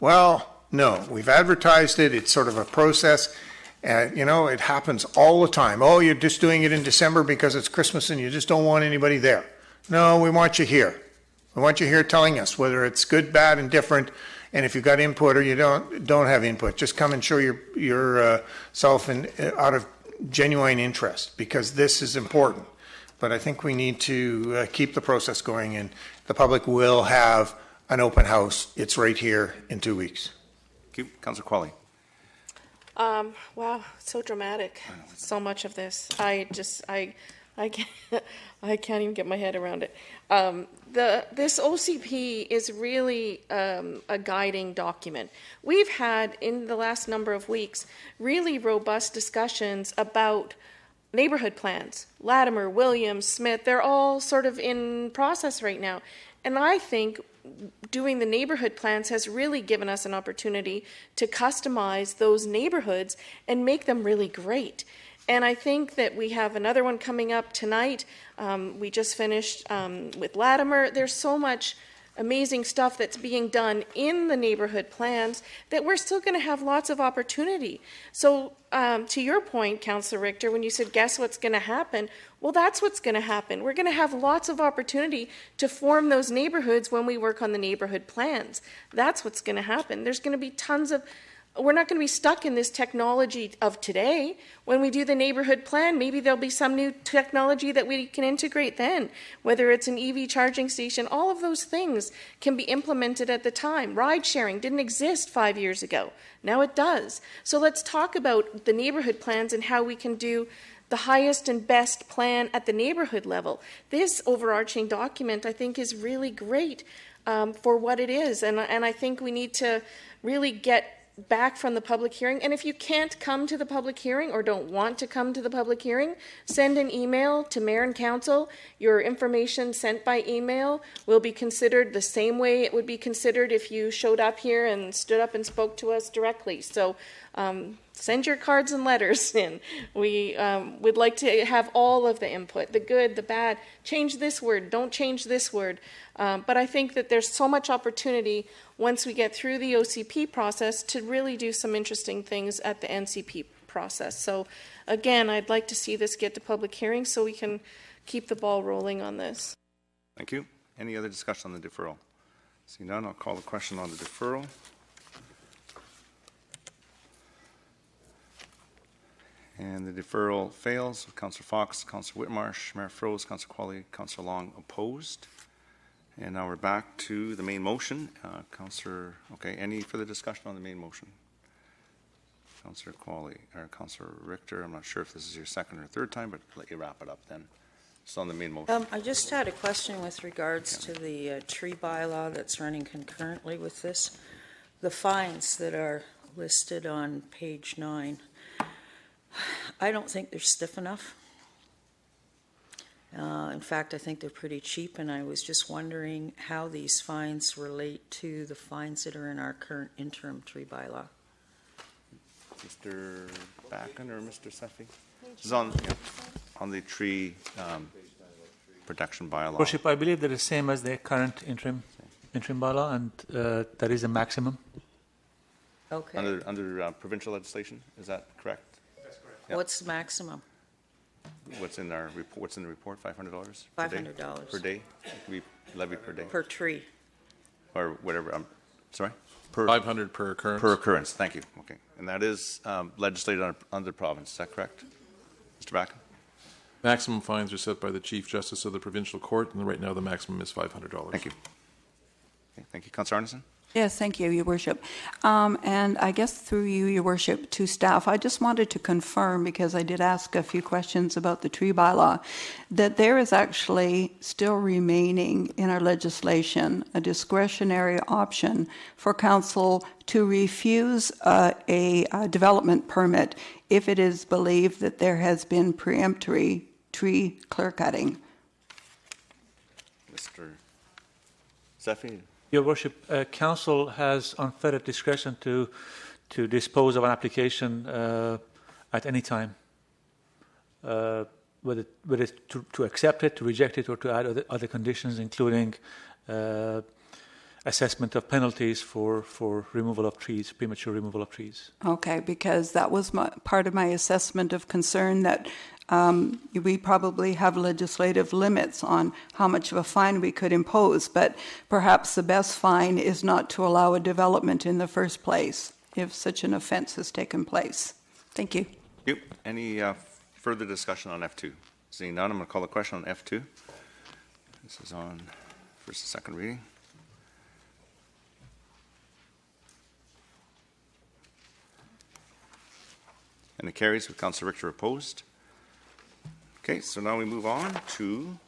Well, no, we've advertised it. It's sort of a process. It happens all the time. Oh, you're just doing it in December because it's Christmas and you just don't want anybody there. No, we want you here. We want you here telling us whether it's good, bad, and different. And if you've got input or you don't have input, just come and show yourself out of genuine interest, because this is important. But I think we need to keep the process going, and the public will have an open house. It's right here in 2 weeks. Thank you. Councillor Qualley. Wow, so dramatic. So much of this. I can't even get my head around it. This OCP is really a guiding document. We've had, in the last number of weeks, really robust discussions about neighborhood plans. Latimer, Williams, Smith, they're all sort of in process right now. And I think doing the neighborhood plans has really given us an opportunity to customize those neighborhoods and make them really great. And I think that we have another one coming up tonight. We just finished with Latimer. There's so much amazing stuff that's being done in the neighborhood plans that we're still going to have lots of opportunity. So to your point, Councillor Richter, when you said, guess what's going to happen? Well, that's what's going to happen. We're going to have lots of opportunity to form those neighborhoods when we work on the neighborhood plans. That's what's going to happen. There's going to be tons of... We're not going to be stuck in this technology of today. When we do the neighborhood plan, maybe there'll be some new technology that we can integrate then, whether it's an EV charging station. All of those things can be implemented at the time. Ride sharing didn't exist 5 years ago. Now it does. So let's talk about the neighborhood plans and how we can do the highest and best plan at the neighborhood level. This overarching document, I think, is really great for what it is. And I think we need to really get back from the public hearing. And if you can't come to the public hearing or don't want to come to the public hearing, send an email to Mayor and Council. Your information sent by email will be considered the same way it would be considered if you showed up here and stood up and spoke to us directly. So send your cards and letters in. We would like to have all of the input, the good, the bad. Change this word, don't change this word. But I think that there's so much opportunity once we get through the OCP process to really do some interesting things at the NCP process. So again, I'd like to see this get to public hearing so we can keep the ball rolling on this. Thank you. Any other discussion on the deferral? Seeing none, I'll call the question on the deferral. And the deferral fails with Councillor Fox, Councillor Whitmarsh, Mayor Froese, Councillor Qualley, Councillor Long opposed. And now we're back to the main motion. Any further discussion on the main motion? Councillor Qualley, or Councillor Richter, I'm not sure if this is your second or third time, but I'll let you wrap it up then. It's on the main motion. I just had a question with regards to the tree bylaw that's running concurrently with this. The fines that are listed on page 9, I don't think they're stiff enough. In fact, I think they're pretty cheap, and I was just wondering how these fines relate to the fines that are in our current interim tree bylaw. Mr. Backen or Mr. Sefi? This is on the tree protection bylaw. Worship, I believe they're the same as the current interim bylaw, and there is a maximum. Okay. Under provincial legislation, is that correct? That's correct. Yep. What's the maximum? What's in our report? What's in the report? $500. $500 per day. We levy per day. Per tree. Or whatever. Sorry. 500 per occurrence. Per occurrence. Thank you. Okay, and that is legislated under the province. Is that correct, Mr. Backen? Maximum fines are set by the Chief Justice of the Provincial Court, and right now the maximum is $500. Thank you. Okay, thank you, Councillor Arneson. Yes, thank you, Your Worship. And I guess through you, Your Worship, to staff, I just wanted to confirm, because I did ask a few questions about the tree bylaw, that there is actually still remaining in our legislation a discretionary option for council to refuse a development permit if it is believed that there has been preemptory tree clear cutting. Mr. Sefi. Your Worship, Council has unfettered discretion to dispose of an application at any time. whether it's to accept it, to reject it, or to add other conditions, including assessment of penalties for removal of trees, premature removal of trees. Okay, because that was part of my assessment of concern, that we probably have legislative limits on how much of a fine we could impose, but perhaps the best fine is not to allow a development in the first place if such an offense has taken place. Thank you. Thank you. Any further discussion on F2? Seeing none, I'm going to call the question on F2. This is on first and second reading. And it carries with Councillor Richter opposed. Okay, so now we move on to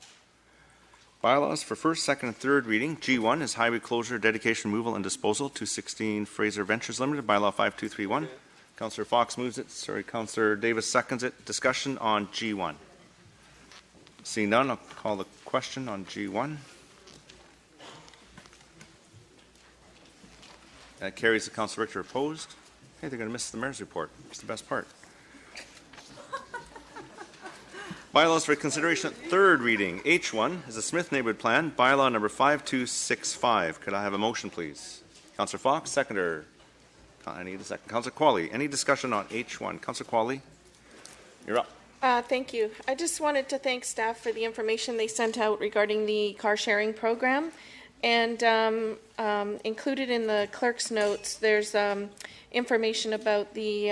bylaws for first, second, and third reading. G1 is highway closure, dedication, removal, and disposal. 216 Fraser Ventures Limited, bylaw 5231. Councillor Fox moves it. Sorry, Councillor Davis seconds it. Discussion on G1. Seeing none, I'll call the question on G1. That carries the Councillor Richter opposed. Hey, they're going to miss the mayor's report. It's the best part. Bylaws for consideration at third reading. H1 is a Smith Neighborhood Plan, bylaw number 5265. Could I have a motion, please? Councillor Fox, seconder. I need a second. Councillor Qualley, any discussion on H1? Councillor Qualley, you're up. Thank you. I just wanted to thank staff for the information they sent out regarding the car sharing program. And included in the clerk's notes, there's information about the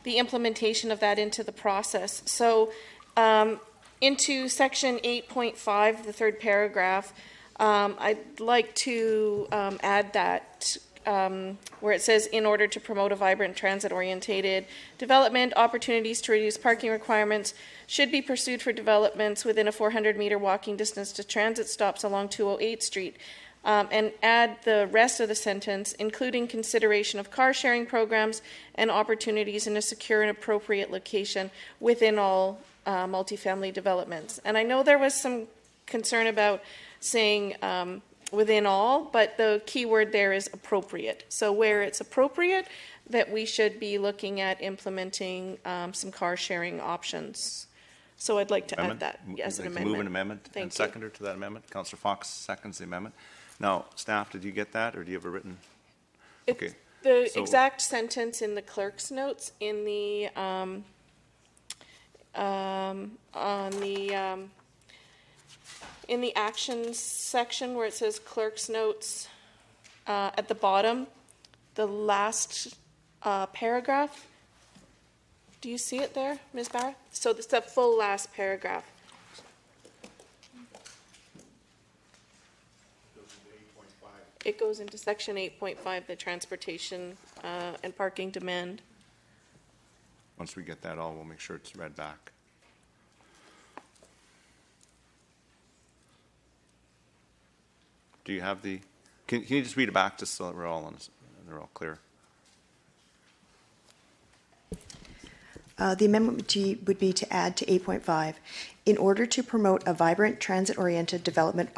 implementation of that into the process. So into section 8.5, the third paragraph, I'd like to add that where it says, in order to promote a vibrant transit-orientated development, opportunities to reduce parking requirements should be pursued for developments within a 400-meter walking distance to transit stops along 208 Street. And add the rest of the sentence, including consideration of car-sharing programs and opportunities in a secure and appropriate location within all multifamily developments. And I know there was some concern about saying within all, but the key word there is appropriate. So where it's appropriate, that we should be looking at implementing some car-sharing options. So I'd like to add that as an amendment. Move an amendment and seconder to that amendment. Councillor Fox seconds the amendment. Now, staff, did you get that, or do you have a written? Okay. The exact sentence in the clerk's notes in the in the actions section where it says clerk's notes at the bottom, the last paragraph. Do you see it there, Ms. Barrett? So it's the full last paragraph. It goes into section 8.5, the transportation and parking demand. Once we get that all, we'll make sure it's read back. Do you have the? Can you just read it back just so that we're all they're all clear? The amendment would be to add to 8.5. In order to promote a vibrant transit-oriented development,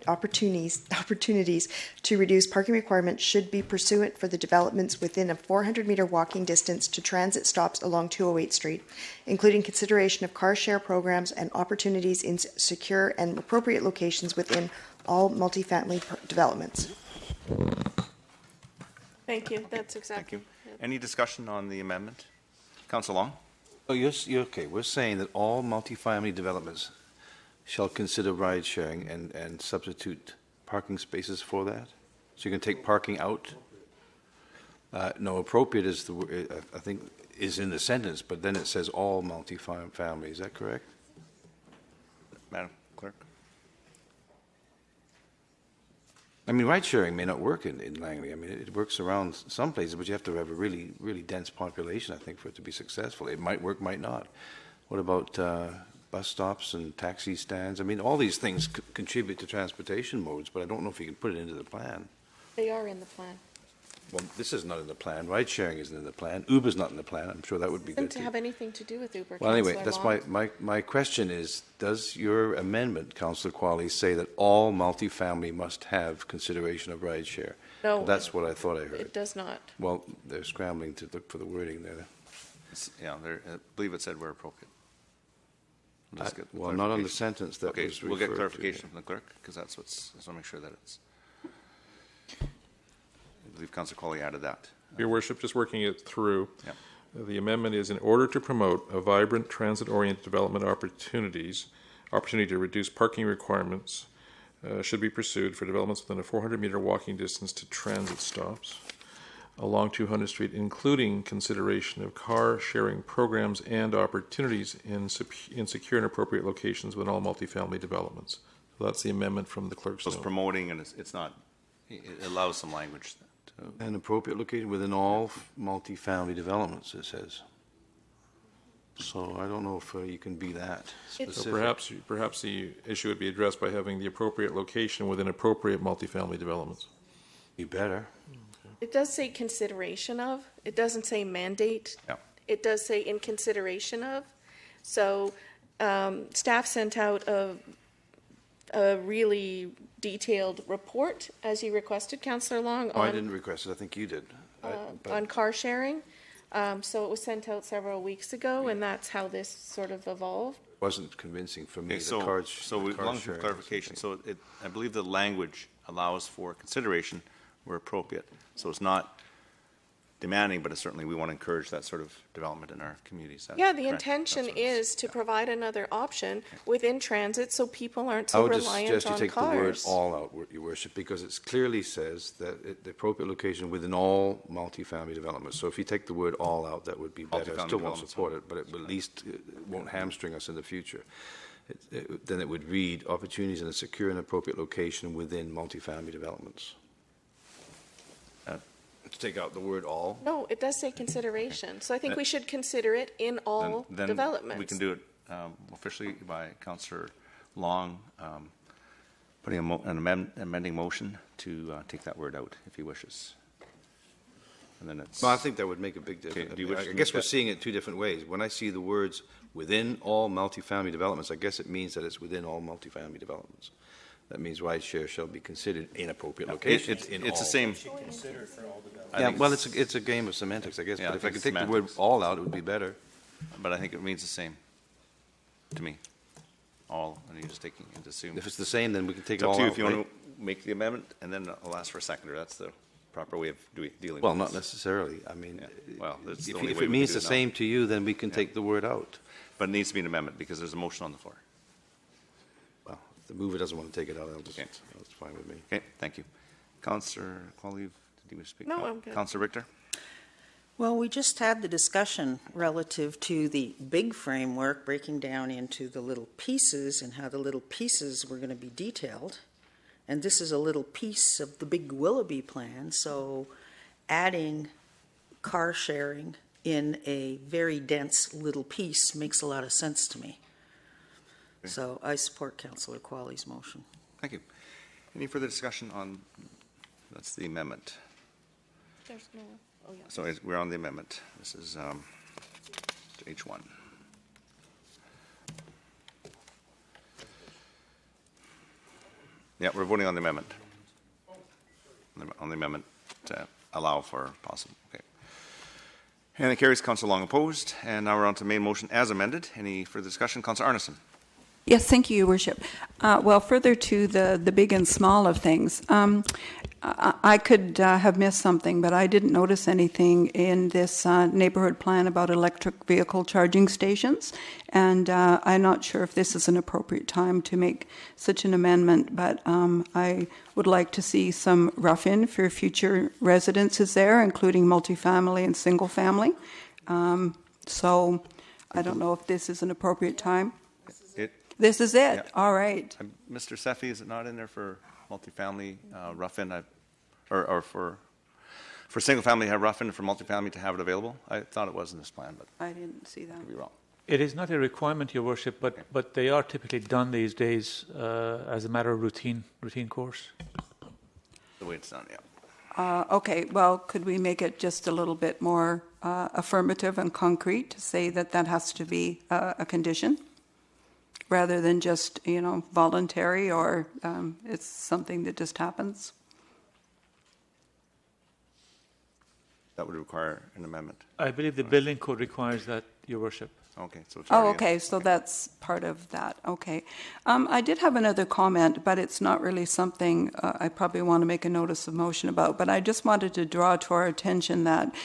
opportunities to reduce parking requirements should be pursuant for the developments within a 400-meter walking distance to transit stops along 208 Street, including consideration of car share programs and opportunities in secure and appropriate locations within all multifamily developments. Thank you. That's exactly. Thank you. Any discussion on the amendment? Councillor Long? Oh, you're okay. We're saying that all multifamily developments shall consider ride sharing and substitute parking spaces for that. So you can take parking out. No, appropriate is the word, I think, is in the sentence, but then it says all multifamily. Is that correct? Madam Clerk? I mean, ride sharing may not work in Langley. I mean, it works around some places, but you have to have a really, really dense population, I think, for it to be successful. It might work, might not. What about bus stops and taxi stands? I mean, all these things contribute to transportation modes, but I don't know if you can put it into the plan. They are in the plan. Well, this is not in the plan. Ride sharing isn't in the plan. Uber's not in the plan. I'm sure that would be good. Doesn't have anything to do with Uber. Well, anyway, that's my question is, does your amendment, Councillor Qualley, say that all multifamily must have consideration of ride share? No. That's what I thought I heard. It does not. Well, they're scrambling to look for the wording there. Yeah, I believe it said where appropriate. We'll just get Well, not on the sentence that okay, was we'll get referred clarification to. from the clerk, because that's what's, I just want to make sure that it's, I believe Councillor Colley added that. Your Worship, just working it through. Yep. The amendment is in order to promote a vibrant transit-oriented development opportunity to reduce parking requirements should be pursued for developments within a 400-meter walking distance to transit stops along 200 Street, including consideration of car sharing programs and opportunities in secure and appropriate locations within all multifamily developments. So that's the amendment from the clerk's So it's note. promoting, and it's not, it allows some language. An appropriate location within all multifamily developments, it says. So I don't know if you can be that specific. So perhaps the issue would be addressed by having the appropriate location within appropriate multifamily developments. Be better. It does say consideration of. It doesn't say mandate. Yeah. It does say in consideration of. So staff sent out a really detailed report, as you requested, Councillor Long. Oh, I didn't request it. I think you did. On car sharing. So it was sent out several weeks ago, and that's how this sort of evolved. Wasn't convincing for me. Okay, so we long for clarification. So I believe the language allows for consideration where appropriate. So it's not demanding, but it's certainly we want to encourage that sort of development in our communities. Yeah, the intention is to provide another option within transit so people aren't so reliant on cars. I would just suggest you take the word all out, Your Worship, because it clearly says that the appropriate location within all multifamily developments. So if you take the word all out, that would be better. I still won't support it, but it at least won't hamstring us in the future. Then it would read opportunities in a secure and appropriate location within multifamily developments. To take out the word all? No, it does say consideration. So I think we should consider it in all developments. We can do it officially by Councillor Long putting an amending motion to take that word out if he wishes. And then it's. Well, I think that would make a big difference. Okay, I guess we're seeing it two different ways. When I see the words within all multifamily developments, I guess it means that it's within all multifamily developments. That means ride share shall be considered in appropriate locations. It's the same. Yeah, well, it's a game of semantics, I guess. Yeah, but if I could take semantics. the word all out, it would be better. But I think it means the same to me. All, and you're just taking it, assume. If it's the same, then we can take It's it up all to you out. if you want to make the amendment, and then I'll ask for a seconder. That's the proper way of dealing Well, with not this. necessarily. I mean, Well, that's the if only way it we can means do the it now. same to you, then we can take the word out. But it needs to be an amendment because there's a motion on the floor. Well, if the mover doesn't want to take it out, that's fine with me. Okay, thank you. Councillor Qualive, did you wish to speak? No, I'm good. Councillor Richter? Well, we just had the discussion relative to the big framework breaking down into the little pieces and how the little pieces were going to be detailed. And this is a little piece of the big Willoughby plan, so adding car sharing in a very dense little piece makes a lot of sense to me. Okay. So I support Councillor Qualley's motion. Thank you. Any further discussion on, that's the amendment. There's no. Oh, yeah. So we're on the amendment. This is H1. Yeah, we're voting on the amendment. On the amendment to allow for possible. Okay. And it carries. Councillor Long opposed. And now we're on to main motion as amended. Any further discussion? Councillor Arneson. Yes, thank you, Your Worship. Well, further to the big and small of things, I could have missed something, but I didn't notice anything in this neighborhood plan about electric vehicle charging stations, and I'm not sure if this is an appropriate time to make such an amendment, but I would like to see some rough-in for future residences there, including multifamily and single-family. So I don't know if this is an appropriate time. This is it. Yeah. All right. Mr. Seffi, is it not in there for multifamily rough-in, or for single-family have rough-in, for multifamily to have it available? I thought it was in this plan, but I didn't see that. I could be wrong. It is not a requirement, Your Worship, but they are typically done these days as a matter of routine course. The way it's done, yeah. Okay, well, could we make it just a little bit more affirmative and concrete to say that that has to be a condition, rather than just, voluntary, or it's something that just happens? that would require an amendment? I believe the building code requires that, Your Worship. Okay, so it's Oh, already in. okay, so that's part of that. Okay. I did have another comment, but it's not really something I probably want to make a notice of motion about. But I just wanted to draw to our attention that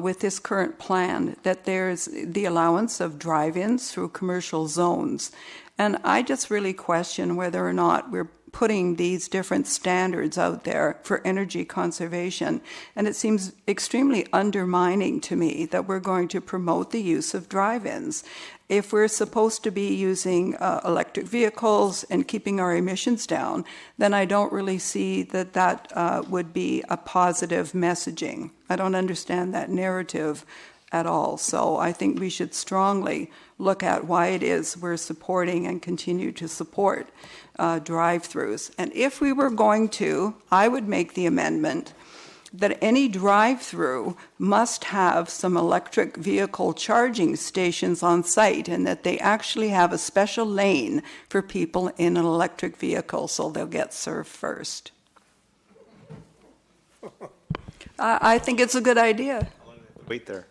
with this current plan, that there's the allowance of drive-ins through commercial zones. And I just really question whether or not we're putting these different standards out there for energy conservation. And it seems extremely undermining to me that we're going to promote the use of drive-ins. If we're supposed to be using electric vehicles and keeping our emissions down, then I don't really see that that would be a positive messaging. I don't understand that narrative at all. So I think we should strongly look at why it is we're supporting and continue to support drive-thrus. And if we were going to, I would make the amendment that any drive-through must have some electric vehicle charging stations on site, and that they actually have a special lane for people in an electric vehicle, so they'll get served first. I think it's a good idea. Wait there.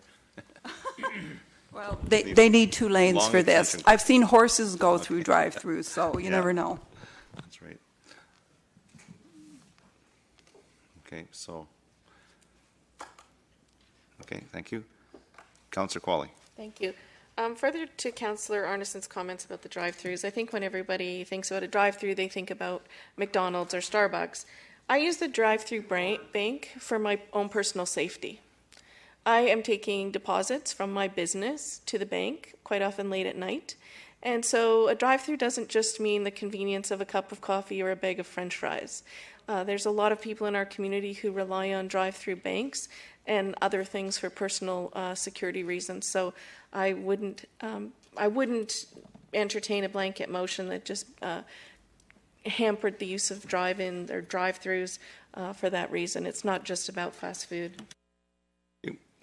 Well, they need 2 lanes Long for this. extension. I've seen horses go through drive-throughs, so you never know. That's right. Okay, so. Okay, thank you. Councillor Qualley. Thank you. Further to Councillor Arneson's comments about the drive-thrus, I think when everybody thinks about a drive-thru, they think about McDonald's or Starbucks. I use the drive-thru bank for my own personal safety. I am taking deposits from my business to the bank, quite often late at night. And so a drive-thru doesn't just mean the convenience of a cup of coffee or a bag of French fries. There's a lot of people in our community who rely on drive-thru banks and other things for personal security reasons. So I wouldn't entertain a blanket motion that just hampered the use of drive-in or drive-thrus for that reason. It's not just about fast food.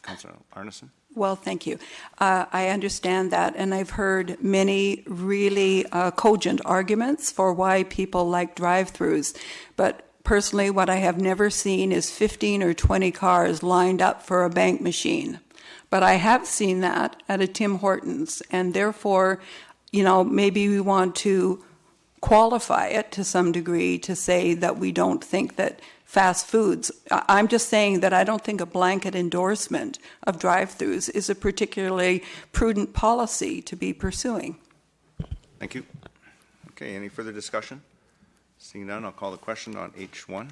Councillor Arneson. Well, thank you. I understand that, and I've heard many really cogent arguments for why people like drive-thrus. But personally, what I have never seen is 15 or 20 cars lined up for a bank machine. But I have seen that at a Tim Hortons, and therefore, maybe we want to qualify it to some degree to say that we don't think that fast foods. I'm just saying that I don't think a blanket endorsement of drive-thrus is a particularly prudent policy to be pursuing. Thank you. Okay, any further discussion? Seeing none, I'll call the question on H1.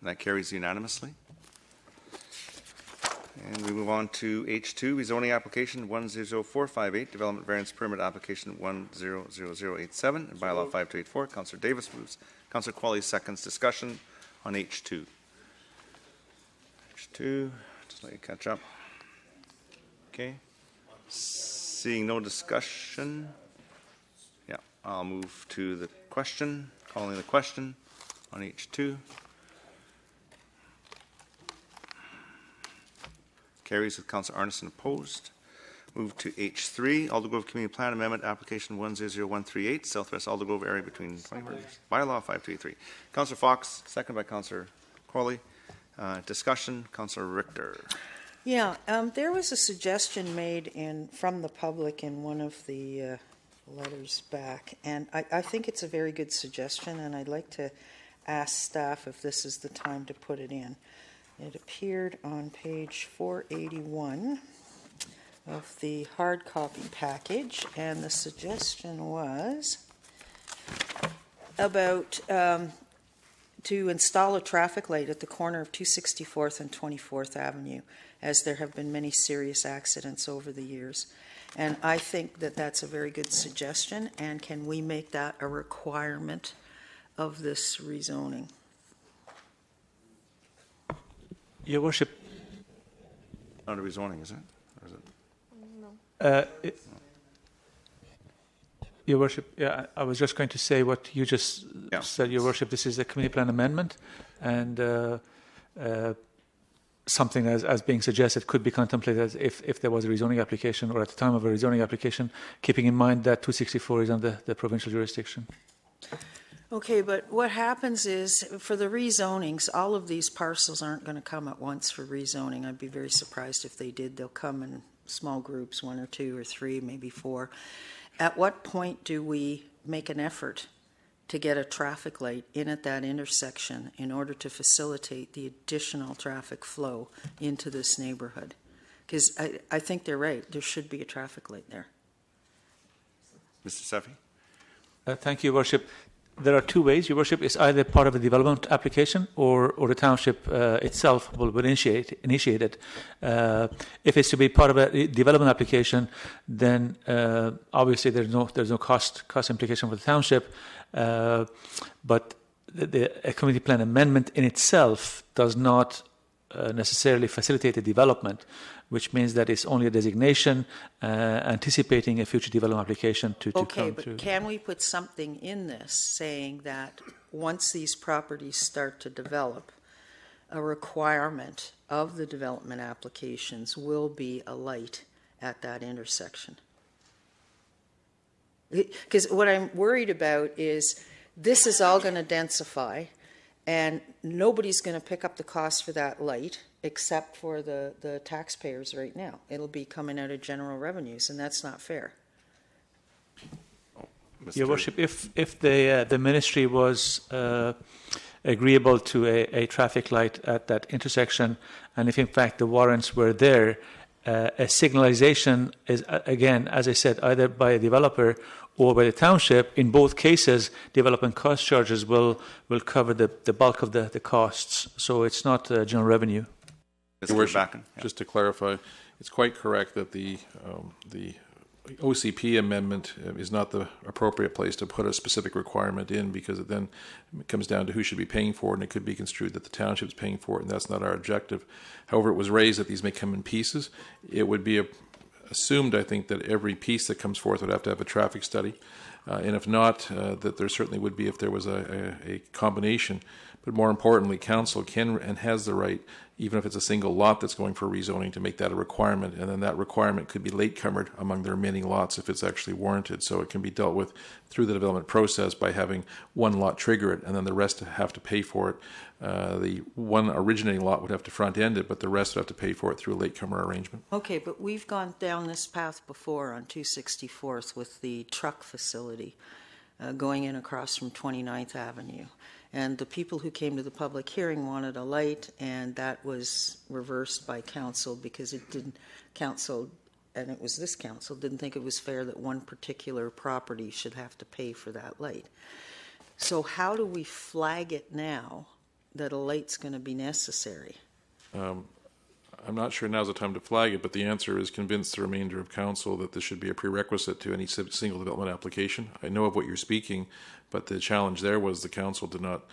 That carries unanimously. And we move on to H2, rezoning application 100458, development variance permit application 100087, and bylaw 5284. Councillor Davis moves. Councillor Qualley seconds. Discussion on H2. H2, just let you catch up. Okay. Seeing no discussion, yeah, I'll move to the question, calling the question on H2. Carries with Councillor Arneson opposed. Move to H3, Aldegrove Community Plan Amendment Application 100138, Southwest Aldegrove area between 20 bylaw 5283. Councillor Fox, second by Councillor Qualley. Discussion, Councillor Richter. Yeah, there was a suggestion made from the public in one of the letters back, and I think it's a very good suggestion, and I'd like to ask staff if this is the time to put it in. It appeared on page 481 of the hard copy package, and the suggestion was about to install a traffic light at the corner of 264th and 24th Avenue, as there have been many serious accidents over the years. And I think that that's a very good suggestion, and can we make that a requirement of this rezoning? Your Worship. Not a rezoning, is it? Or is it? No. Your Worship, yeah, I was just going to say what you just said, Your Worship. This is a community plan amendment, and something as being suggested could be contemplated if there was a rezoning application, or at the time of a rezoning application, keeping in mind that 264 is under the provincial jurisdiction. Okay, but what happens is, for the rezonings, all of these parcels aren't going to come at once for rezoning. I'd be very surprised if they did. They'll come in small groups, 1 or 2 or 3, maybe 4. At what point do we make an effort to get a traffic light in at that intersection in order to facilitate the additional traffic flow into this neighborhood? Because I think they're right. There should be a traffic light there. Mr. Seffi? Thank you, Worship. There are 2 ways, Your Worship. It's either part of a development application or the township itself will initiate it. If it's to be part of a development application, then obviously there's no cost implication for the township. But a community plan amendment in itself does not necessarily facilitate the development, which means that it's only a designation anticipating a future development application to come through. Okay, but can we put something in this saying that once these properties start to develop, a requirement of the development applications will be a light at that intersection? Because what I'm worried about is this is all going to densify, and nobody's going to pick up the cost for that light except for the taxpayers right now. It'll be coming out of general revenues, and that's not fair. Your Worship, if the ministry was agreeable to a traffic light at that intersection, and if in fact the warrants were there, a signalization is, again, as I said, either by a developer or by the township. In both cases, development cost charges will cover the bulk of the costs. So it's not general revenue. Mr. Worship, just to clarify, it's quite correct that the OCP amendment is not the appropriate place to put a specific requirement in, because it then comes down to who should be paying for it, and it could be construed that the township's paying for it, and that's not our objective. However, it was raised that these may come in pieces. It would be assumed, I think, that every piece that comes forth would have to have a traffic study, and if not, that there certainly would be if there was a combination. But more importantly, council can and has the right, even if it's a single lot that's going for rezoning, to make that a requirement, and then that requirement could be latecomered among the remaining lots if it's actually warranted. So it can be dealt with through the development process by having one lot trigger it, and then the rest have to pay for it. The one originating lot would have to front end it, but the rest would have to pay for it through a latecomer arrangement. Okay, but we've gone down this path before on 264th with the truck facility going in across from 29th Avenue. And the people who came to the public hearing wanted a light, and that was reversed by council because it didn't, council, and it was this council, didn't think it was fair that one particular property should have to pay for that light. So how do we flag it now that a light's going to be necessary? I'm not sure now's the time to flag it, but the answer is convince the remainder of council that this should be a prerequisite to any single development application. I know of what you're speaking, but the challenge there was the council did not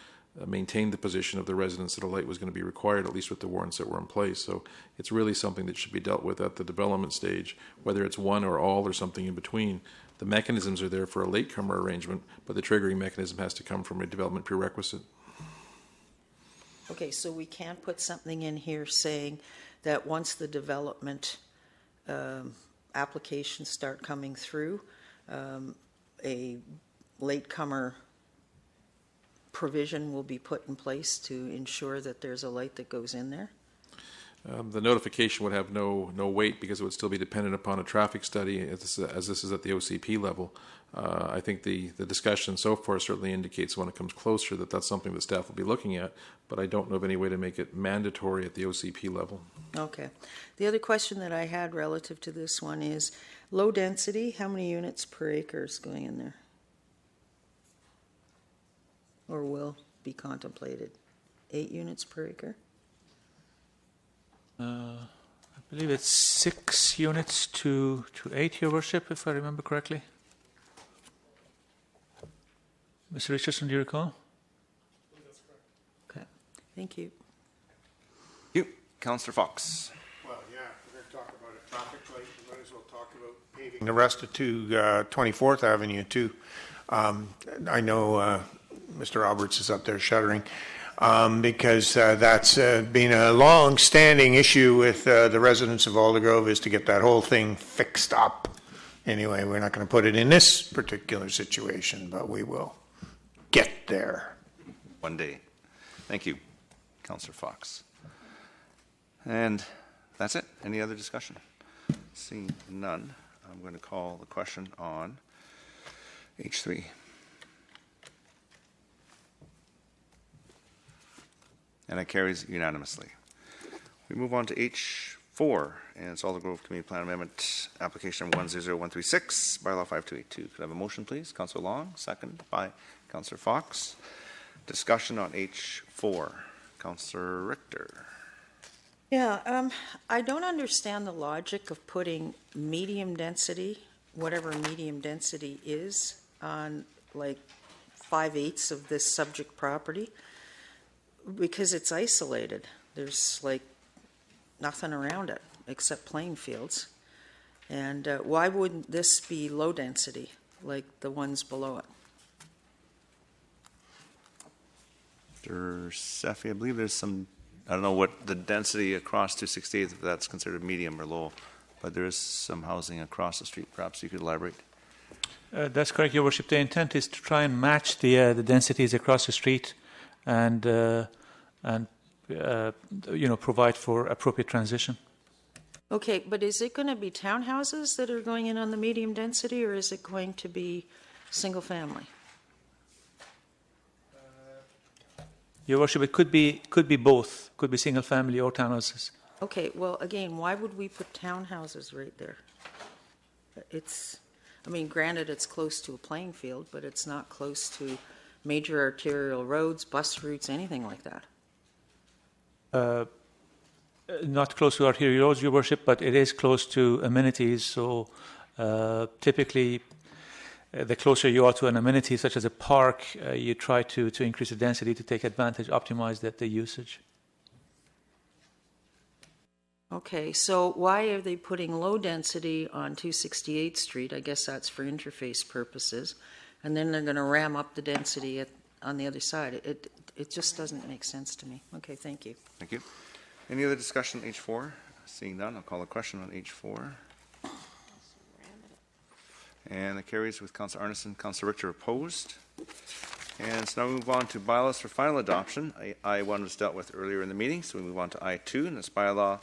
maintain the position of the residents that a light was going to be required, at least with the warrants that were in place. So it's really something that should be dealt with at the development stage, whether it's one or all or something in between. The mechanisms are there for a latecomer arrangement, but the triggering mechanism has to come from a development prerequisite. Okay, so we can't put something in here saying that once the development applications start coming through, a latecomer provision will be put in place to ensure that there's a light that goes in there? The notification would have no weight because it would still be dependent upon a traffic study as this is at the OCP level. I think the discussion so far certainly indicates when it comes closer that that's something that staff will be looking at, but I don't know of any way to make it mandatory at the OCP level. Okay. The other question that I had relative to this one is low density, how many units per acre is going in there? Or will be contemplated? 8 units per acre? I believe it's 6 units to 8, Your Worship, if I remember correctly. Mr. Richardson, do you recall? That's correct. Okay. Thank you. You, Councillor Fox. Well, yeah, we're going to talk about a traffic light. We might as well talk about paving the rest of 24th Avenue too. I know Mr. Roberts is up there shuddering. Because that's been a long-standing issue with the residents of Aldegrove, is to get that whole thing fixed up. Anyway, we're not going to put it in this particular situation, but we will. get there. One day. Thank you, Councillor Fox. And that's it. Any other discussion? Seeing none, I'm going to call the question on H3. And it carries unanimously. We move on to H4, and it's Aldegrove Community Plan Amendment Application 100136, Bylaw 5282. Could I have a motion, please? Councillor Long, second by Councillor Fox. Discussion on H4. Councillor Richter. Yeah, I don't understand the logic of putting medium density, whatever medium density is, on like 5/8 of this subject property, because it's isolated. There's like nothing around it except playing fields. And why wouldn't this be low density like the ones below it? Mr. Seffi, I believe there's some, I don't know what the density across 268, if that's considered medium or low, but there is some housing across the street. Perhaps you could elaborate. That's correct, Your Worship. The intent is to try and match the densities across the street and provide for appropriate transition. Okay, but is it going to be townhouses that are going in on the medium density, or is it going to be single family? Your Worship, it could be both. Could be single family or townhouses. Okay, well, again, why would we put townhouses right there? I mean, granted, it's close to a playing field, but it's not close to major arterial roads, bus routes, anything like that. Not close to arterial roads, Your Worship, but it is close to amenities. So typically, the closer you are to an amenity, such as a park, you try to increase the density to take advantage, optimize the usage. Okay, so why are they putting low density on 268th Street? I guess that's for interface purposes. And then they're going to ram up the density on the other side. It just doesn't make sense to me. Okay, thank you. Thank you. Any other discussion on H4? Seeing none, I'll call the question on H4. And it carries with Councillor Arneson, Councillor Richter opposed. And so now we move on to bylaws for final adoption. I1 was dealt with earlier in the meeting, so we move on to I2, and it's bylaw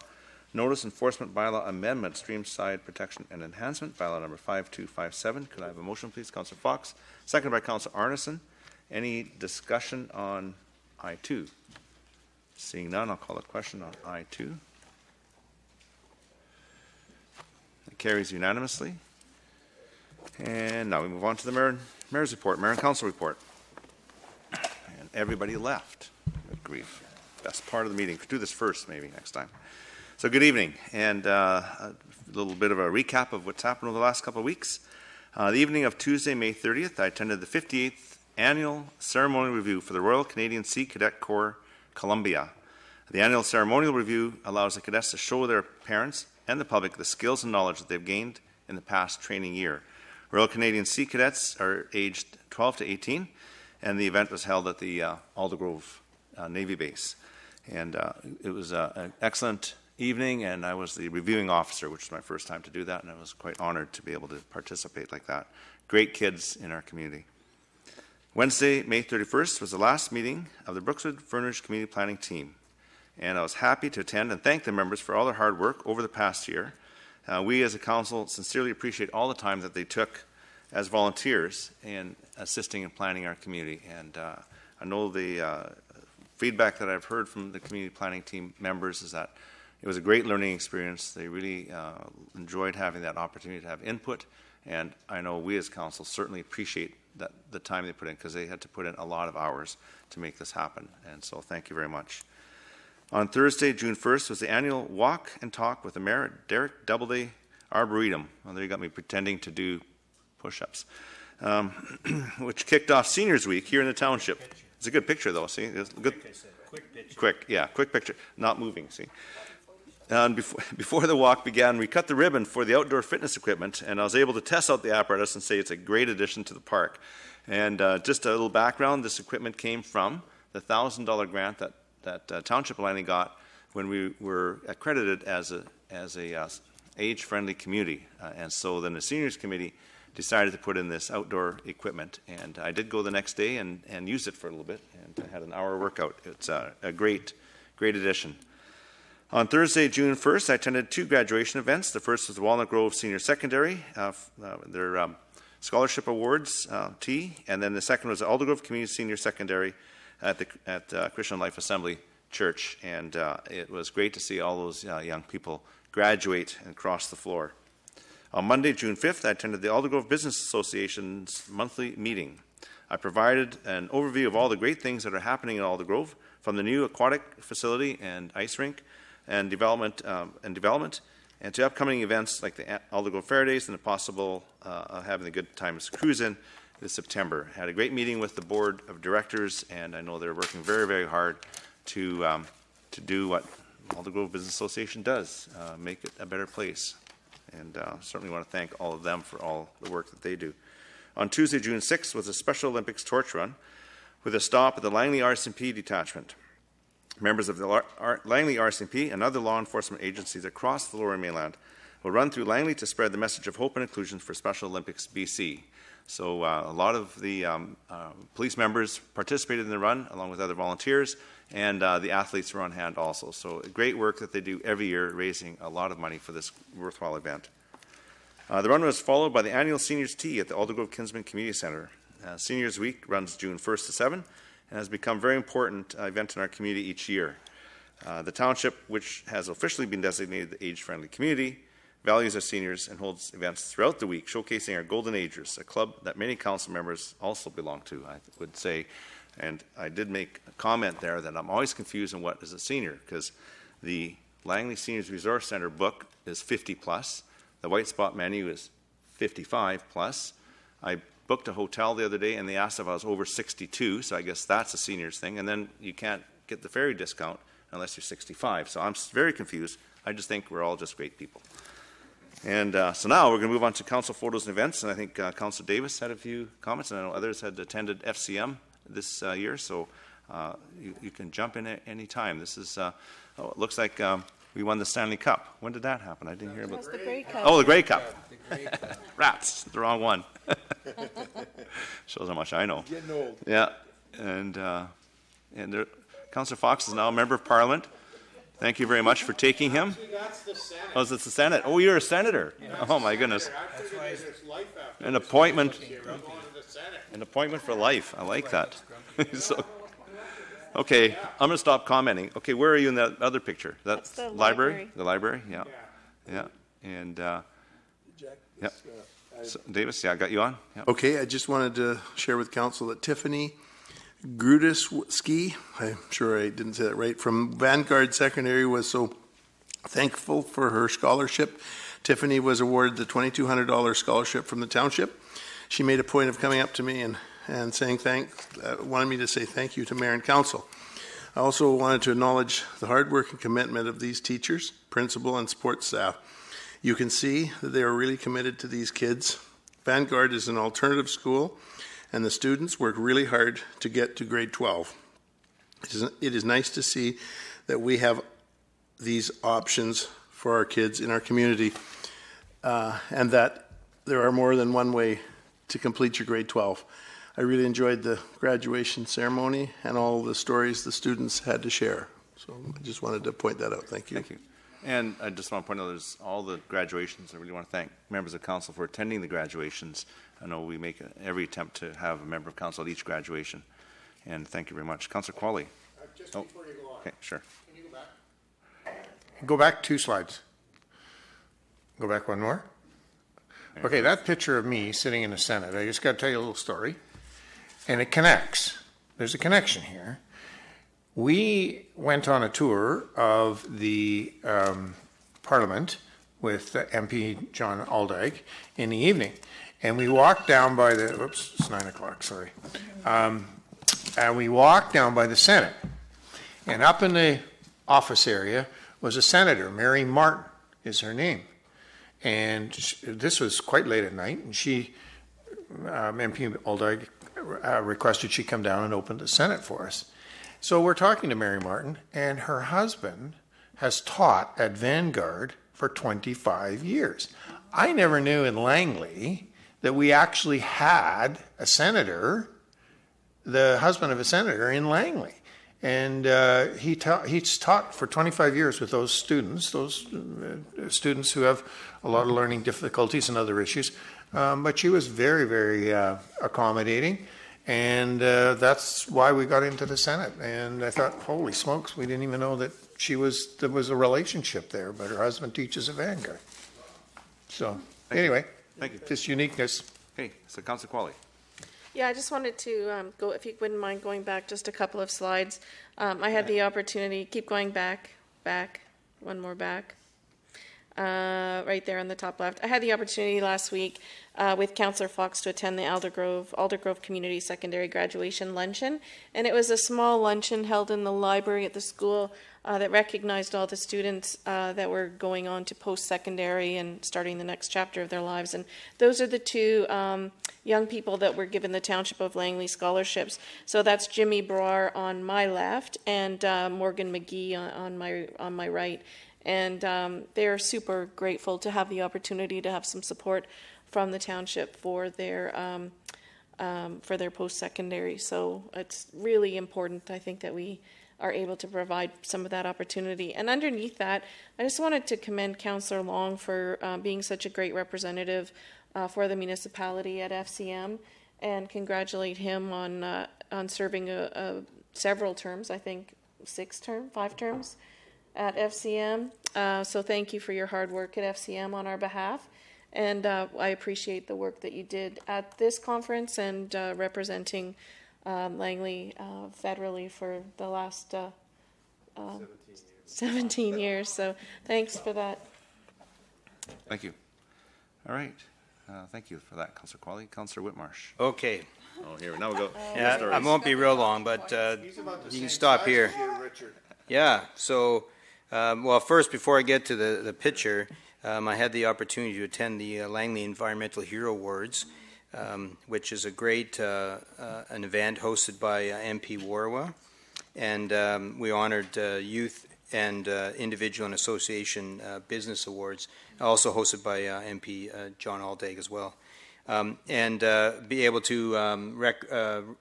notice enforcement bylaw amendment, streamside protection and enhancement, bylaw number 5257. Could I have a motion, please? Councillor Fox, seconded by Councillor Arneson. Any discussion on I2? Seeing none, I'll call the question on I2. It carries unanimously. And now we move on to the mayor's report, mayor and council report. And everybody left. Good grief. Best part of the meeting. Do this first, maybe next time. So good evening, and a little bit of a recap of what's happened over the last couple of weeks. The evening of Tuesday, May 30th, I attended the 58th Annual Ceremonial Review for the Royal Canadian Sea Cadet Corps, Columbia. The annual ceremonial review allows the cadets to show their parents and the public the skills and knowledge that they've gained in the past training year. Royal Canadian Sea Cadets are aged 12 to 18, and the event was held at the Aldegrove Navy Base. And it was an excellent evening, and I was the reviewing officer, which was my first time to do that, and I was quite honored to be able to participate like that. Great kids in our community. Wednesday, May 31st, was the last meeting of the Brookwood Furnished Community Planning Team, and I was happy to attend and thank the members for all their hard work over the past year. We as a council sincerely appreciate all the time that they took as volunteers in assisting in planning our community, and I know the feedback that I've heard from the community planning team members is that it was a great learning experience. They really enjoyed having that opportunity to have input, and I know we as council certainly appreciate the time they put in, because they had to put in a lot of hours to make this happen, and so thank you very much. On Thursday, June 1st, was the annual Walk and Talk with the Mayor at Derek Doubleday Arboretum. Well, there you got me pretending to do push-ups, which kicked off Seniors Week here in the township. It's a good picture, though, see? It's good. Quick picture. Quick picture. Not moving, see? And before the walk began, we cut the ribbon for the outdoor fitness equipment, and I was able to test out the apparatus and say it's a great addition to the park. And just a little background, this equipment came from the $1,000 grant that Township Langley got when we were accredited as a age-friendly community. And so then the Seniors Committee decided to put in this outdoor equipment. And I did go the next day and use it for a little bit, and I had an hour workout. It's a great addition. On Thursday, June 1st, I attended 2 graduation events. The first was the Walnut Grove Senior Secondary, their scholarship awards tea, and then the second was the Aldegrove Community Senior Secondary at Christian Life Assembly Church, and it was great to see all those young people graduate and cross the floor. On Monday, June 5th, I attended the Aldegrove Business Association's monthly meeting. I provided an overview of all the great things that are happening in Aldegrove, from the new aquatic facility and ice rink and development, and to upcoming events like the Aldegrove Fair Days and the possible having a good times cruise in this September. Had a great meeting with the board of directors, and I know they're working very, very hard to do what Aldegrove Business Association does, make it a better place. And certainly want to thank all of them for all the work that they do. On Tuesday, June 6th, was a Special Olympics torch run with a stop at the Langley RCMP detachment. Members of the Langley RCMP and other law enforcement agencies across the Lower Mainland will run through Langley to spread the message of hope and inclusion for Special Olympics BC. So a lot of the police members participated in the run, along with other volunteers, and the athletes were on hand also. So great work that they do every year, raising a lot of money for this worthwhile event. The run was followed by the annual Seniors Tea at the Aldegrove Kinsman Community Centre. Seniors Week runs June 1st to 7 and has become a very important event in our community each year. The township, which has officially been designated the age-friendly community, values our seniors and holds events throughout the week showcasing our Golden Agers, a club that many council members also belong to, I would say. And I did make a comment there that I'm always confused on what is a senior, because the Langley Seniors Resource Centre book is 50 plus. The White Spot menu is 55 plus. I booked a hotel the other day and they asked if I was over 62, so I guess that's a seniors thing. And then you can't get the ferry discount unless you're 65. So I'm very confused. I just think we're all just great people. And so now we're going to move on to council photos and events. And I think Councillor Davis had a few comments, and I know others had attended FCM this year, so you can jump in at any time. This is, it looks like we won the Stanley Cup. When did that happen? I didn't hear about it. The Grey Cup. Oh, the Grey Cup. Rats, the wrong one. Shows how much I know. Getting old. Yeah, and Councillor Fox is now a member of Parliament. Thank you very much for taking him. That's the Senate. Oh, it's the Senate. Oh, you're a senator. Oh my goodness. An appointment. An appointment for life. I like that. So, okay, I'm going to stop commenting. Okay, where are you in that other picture? That's the library. The library. Yeah. Yeah. And yeah. So, Davis, yeah, I got you on. Yeah. Okay, I just wanted to share with council that Tiffany Grudiski, I'm sure I didn't say that right, from Vanguard Secondary was so thankful for her scholarship. Tiffany was awarded the $2,200 scholarship from the township. She made a point of coming up to me and saying wanted me to say thank you to Mayor and Council. I also wanted to acknowledge the hard work and commitment of these teachers, principal, and support staff. You can see that they are really committed to these kids. Vanguard is an alternative school, and the students work really hard to get to grade 12. It is nice to see that we have these options for our kids in our community, and that there are more than one way to complete your grade 12. I really enjoyed the graduation ceremony and all the stories the students had to share. So I just wanted to point that out. Thank you. Thank you. And I just want to point out there's all the graduations. I really want to thank members of council for attending the graduations. I know we make every attempt to have a member of council at each graduation. And thank you very much. Councillor Qualley. Just before you go on. Okay, sure. Can you go back? Go back 2 slides. Go back one more. Okay, that picture of me sitting in the Senate, I just got to tell you a little story. And it connects. There's a connection here. We went on a tour of the Parliament with MP John Aldag in the evening. And we walked down by the, oops, it's 9 o'clock, sorry. And we walked down by the Senate. And up in the office area was a senator, Mary Martin is her name. And this was quite late at night, and she, MP Aldag, requested she come down and open the Senate for us. So we're talking to Mary Martin, and her husband has taught at Vanguard for 25 years. I never knew in Langley that we actually had a senator, the husband of a senator in Langley. And he's taught for 25 years with those students who have a lot of learning difficulties and other issues. But she was very, very accommodating. And that's why we got into the Senate. And I thought, holy smokes, we didn't even know that there was a relationship there. But her husband teaches at Vanguard. So anyway, Thank you. This uniqueness. Okay, so Councillor Qualley. Yeah, I just wanted to go, if you wouldn't mind going back just a couple of slides. I had the opportunity, keep going back, one more back. Right there on the top left. I had the opportunity last week with Councillor Fox to attend the Aldegrove Community Secondary Graduation Luncheon. And it was a small luncheon held in the library at the school that recognized all the students that were going on to post-secondary and starting the next chapter of their lives. And those are the two young people that were given the Township of Langley scholarships. So that's Jimmy Brar on my left and Morgan McGee on my right. And they're super grateful to have the opportunity to have some support from the township for their post-secondary. So it's really important, I think, that we are able to provide some of that opportunity. And underneath that, I just wanted to commend Councillor Long for being such a great representative for the municipality at FCM, and congratulate him on serving several terms, I think 5 terms. At FCM. So thank you for your hard work at FCM on our behalf. And I appreciate the work that you did at this conference and representing Langley federally for the last 17 years. So thanks for that. Thank you. All right. Thank you for that, Councillor Qualley. Councillor Whitmarsh. Okay. Oh, here, now we go. Yeah, I won't be real long, but you can stop here. Yeah, so, well, first, before I get to the picture, I had the opportunity to attend the Langley Environmental Hero Awards, which is a great an event hosted by MP Warwa, and we honored youth and individual and association business awards, also hosted by MP John Aldegrove as well, and be able to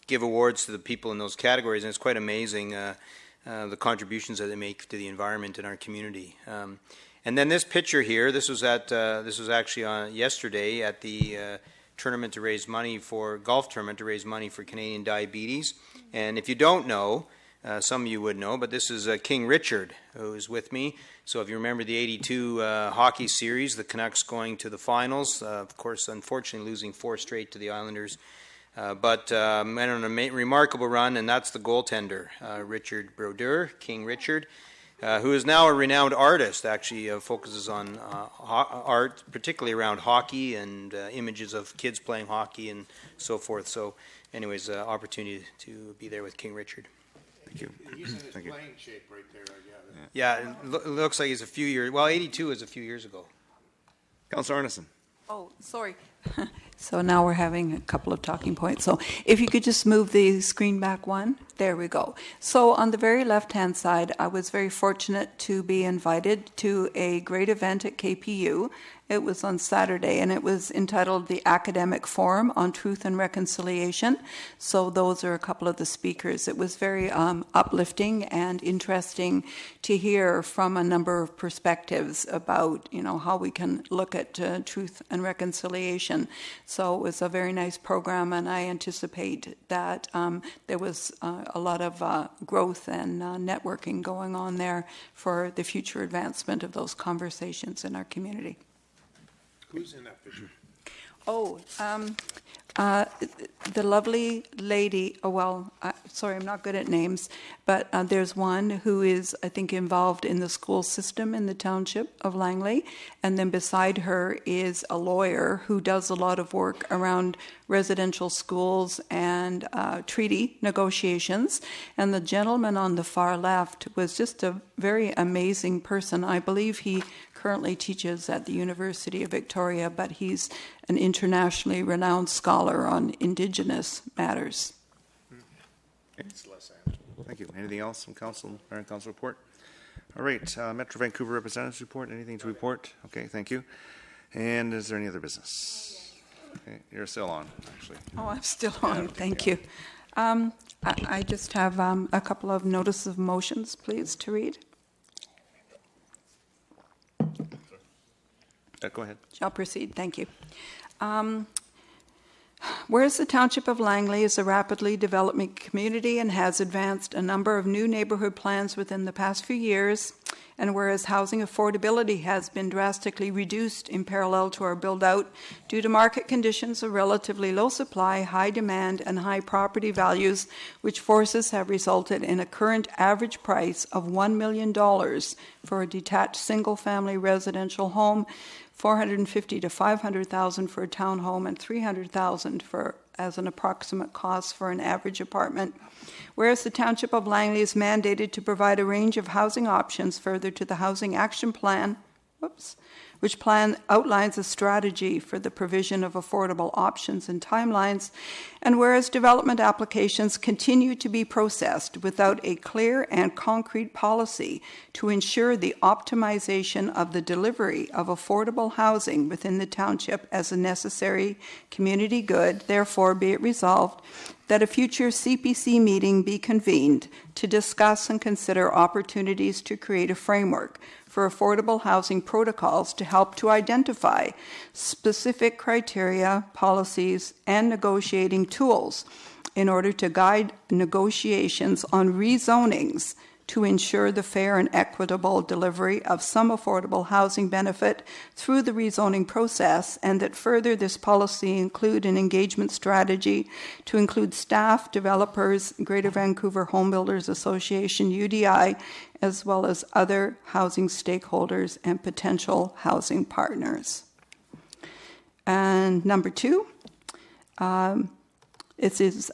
give awards to the people in those categories, and it's quite amazing the contributions that they make to the environment in our community. And then this picture here, this was actually on yesterday at the tournament to raise money for golf tournament to raise money for Canadian diabetes. And if you don't know, some of you would know, but this is King Richard who is with me. So if you remember the '82 hockey series, the Canucks going to the finals, of course, unfortunately losing 4 straight to the Islanders. But went on a remarkable run, and that's the goaltender, Richard Brodeur, King Richard, who is now a renowned artist, actually focuses on art, particularly around hockey and images of kids playing hockey and so forth. So anyways, opportunity to be there with King Richard. Thank you. He's in his playing shape right there, I gather. Yeah, it looks like he's a few years, well, '82 is a few years ago. Councillor Arneson. Oh, sorry. So now we're having a couple of talking points. So if you could just move the screen back one. There we go. So on the very left-hand side, I was very fortunate to be invited to a great event at KPU. It was on Saturday, and it was entitled the Academic Forum on Truth and Reconciliation. So those are a couple of the speakers. It was very uplifting and interesting to hear from a number of perspectives about, how we can look at truth and reconciliation. So it was a very nice program, and I anticipate that there was a lot of growth and networking going on there for the future advancement of those conversations in our community. Who's in that picture? Oh, the lovely lady, sorry, I'm not good at names, but there's one who is, I think, involved in the school system in the township of Langley, and then beside her is a lawyer who does a lot of work around residential schools and treaty negotiations, and the gentleman on the far left was just a very amazing person. I believe he currently teaches at the University of Victoria, but he's an internationally renowned scholar on Indigenous matters. Thank you. Anything else from Council or Council report? All right, Metro Vancouver representatives report. Anything to report? Okay, thank you. And is there any other business? Okay, you're still on, actually. Oh, I'm still on. Thank you. I just have a couple of notice of motions, please, to read. Go ahead. Shall proceed. Thank you. Whereas the Township of Langley is a rapidly developing community and has advanced a number of new neighborhood plans within the past few years, and whereas housing affordability has been drastically reduced in parallel to our build-out due to market conditions of relatively low supply, high demand, and high property values, which forces have resulted in a current average price of $1 million for a detached single-family residential home, $450,000 to $500,000 for a townhome, and $300,000 for as an approximate cost for an average apartment. Whereas the Township of Langley is mandated to provide a range of housing options further to the Housing Action Plan, which plan outlines a strategy for the provision of affordable options and timelines, and whereas development applications continue to be processed without a clear and concrete policy to ensure the optimization of the delivery of affordable housing within the township as a necessary community good, therefore be it resolved that a future CPC meeting be convened to discuss and consider opportunities to create a framework for affordable housing protocols to help to identify specific criteria, policies, and negotiating tools in order to guide negotiations on rezonings to ensure the fair and equitable delivery of some affordable housing benefit through the rezoning process, and that further this policy include an engagement strategy to include staff, developers, Greater Vancouver Home Builders Association, UDI, as well as other housing stakeholders and potential housing partners. And number two, it is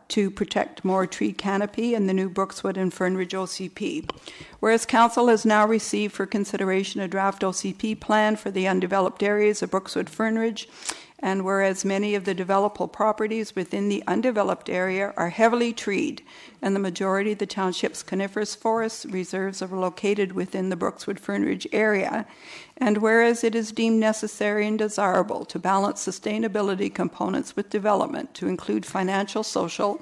to protect more tree canopy in the new Brookwood and Fernridge OCP. Whereas Council has now received for consideration a draft OCP plan for the undeveloped areas of Brookwood Fernridge, and whereas many of the developable properties within the undeveloped area are heavily treed, and the majority of the township's coniferous forest reserves are located within the Brookwood Fernridge area, and whereas it is deemed necessary and desirable to balance sustainability components with development to include financial, social,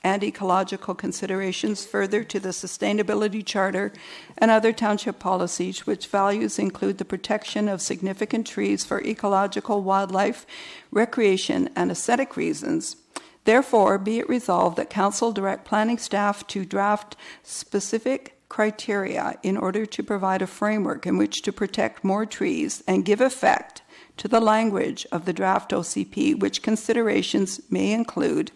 and ecological considerations further to the Sustainability Charter and other township policies, which values include the protection of significant trees for ecological, wildlife, recreation, and aesthetic reasons. Therefore, be it resolved that Council direct planning staff to draft specific criteria in order to provide a framework in which to protect more trees and give effect to the language of the draft OCP, which considerations may include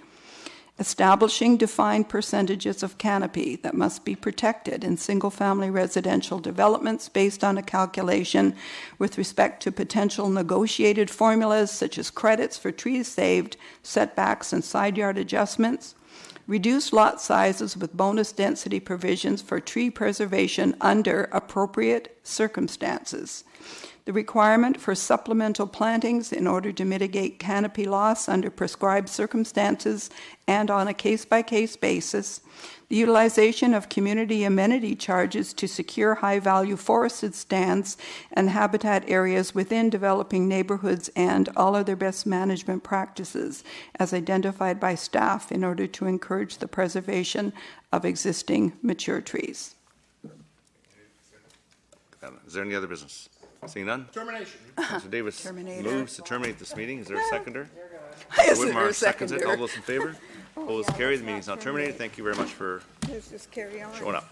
establishing defined percentages of canopy that must be protected in single-family residential developments based on a calculation with respect to potential negotiated formulas such as credits for trees saved, setbacks, and side yard adjustments, reduce lot sizes with bonus density provisions for tree preservation under appropriate circumstances, the requirement for supplemental plantings in order to mitigate canopy loss under prescribed circumstances and on a case-by-case basis, the utilization of community amenity charges to secure high-value forested stands and habitat areas within developing neighborhoods, and all other best management practices as identified by staff in order to encourage the preservation of existing mature trees. Is there any other business? Seeing none? Termination. Mr. Davis moves to terminate this meeting. Is there a seconder? Yes, Whitmar seconds it. All those in favor? Opposed? Carried. The meeting is now terminated. Thank you very much for Let's just carry on. showing up.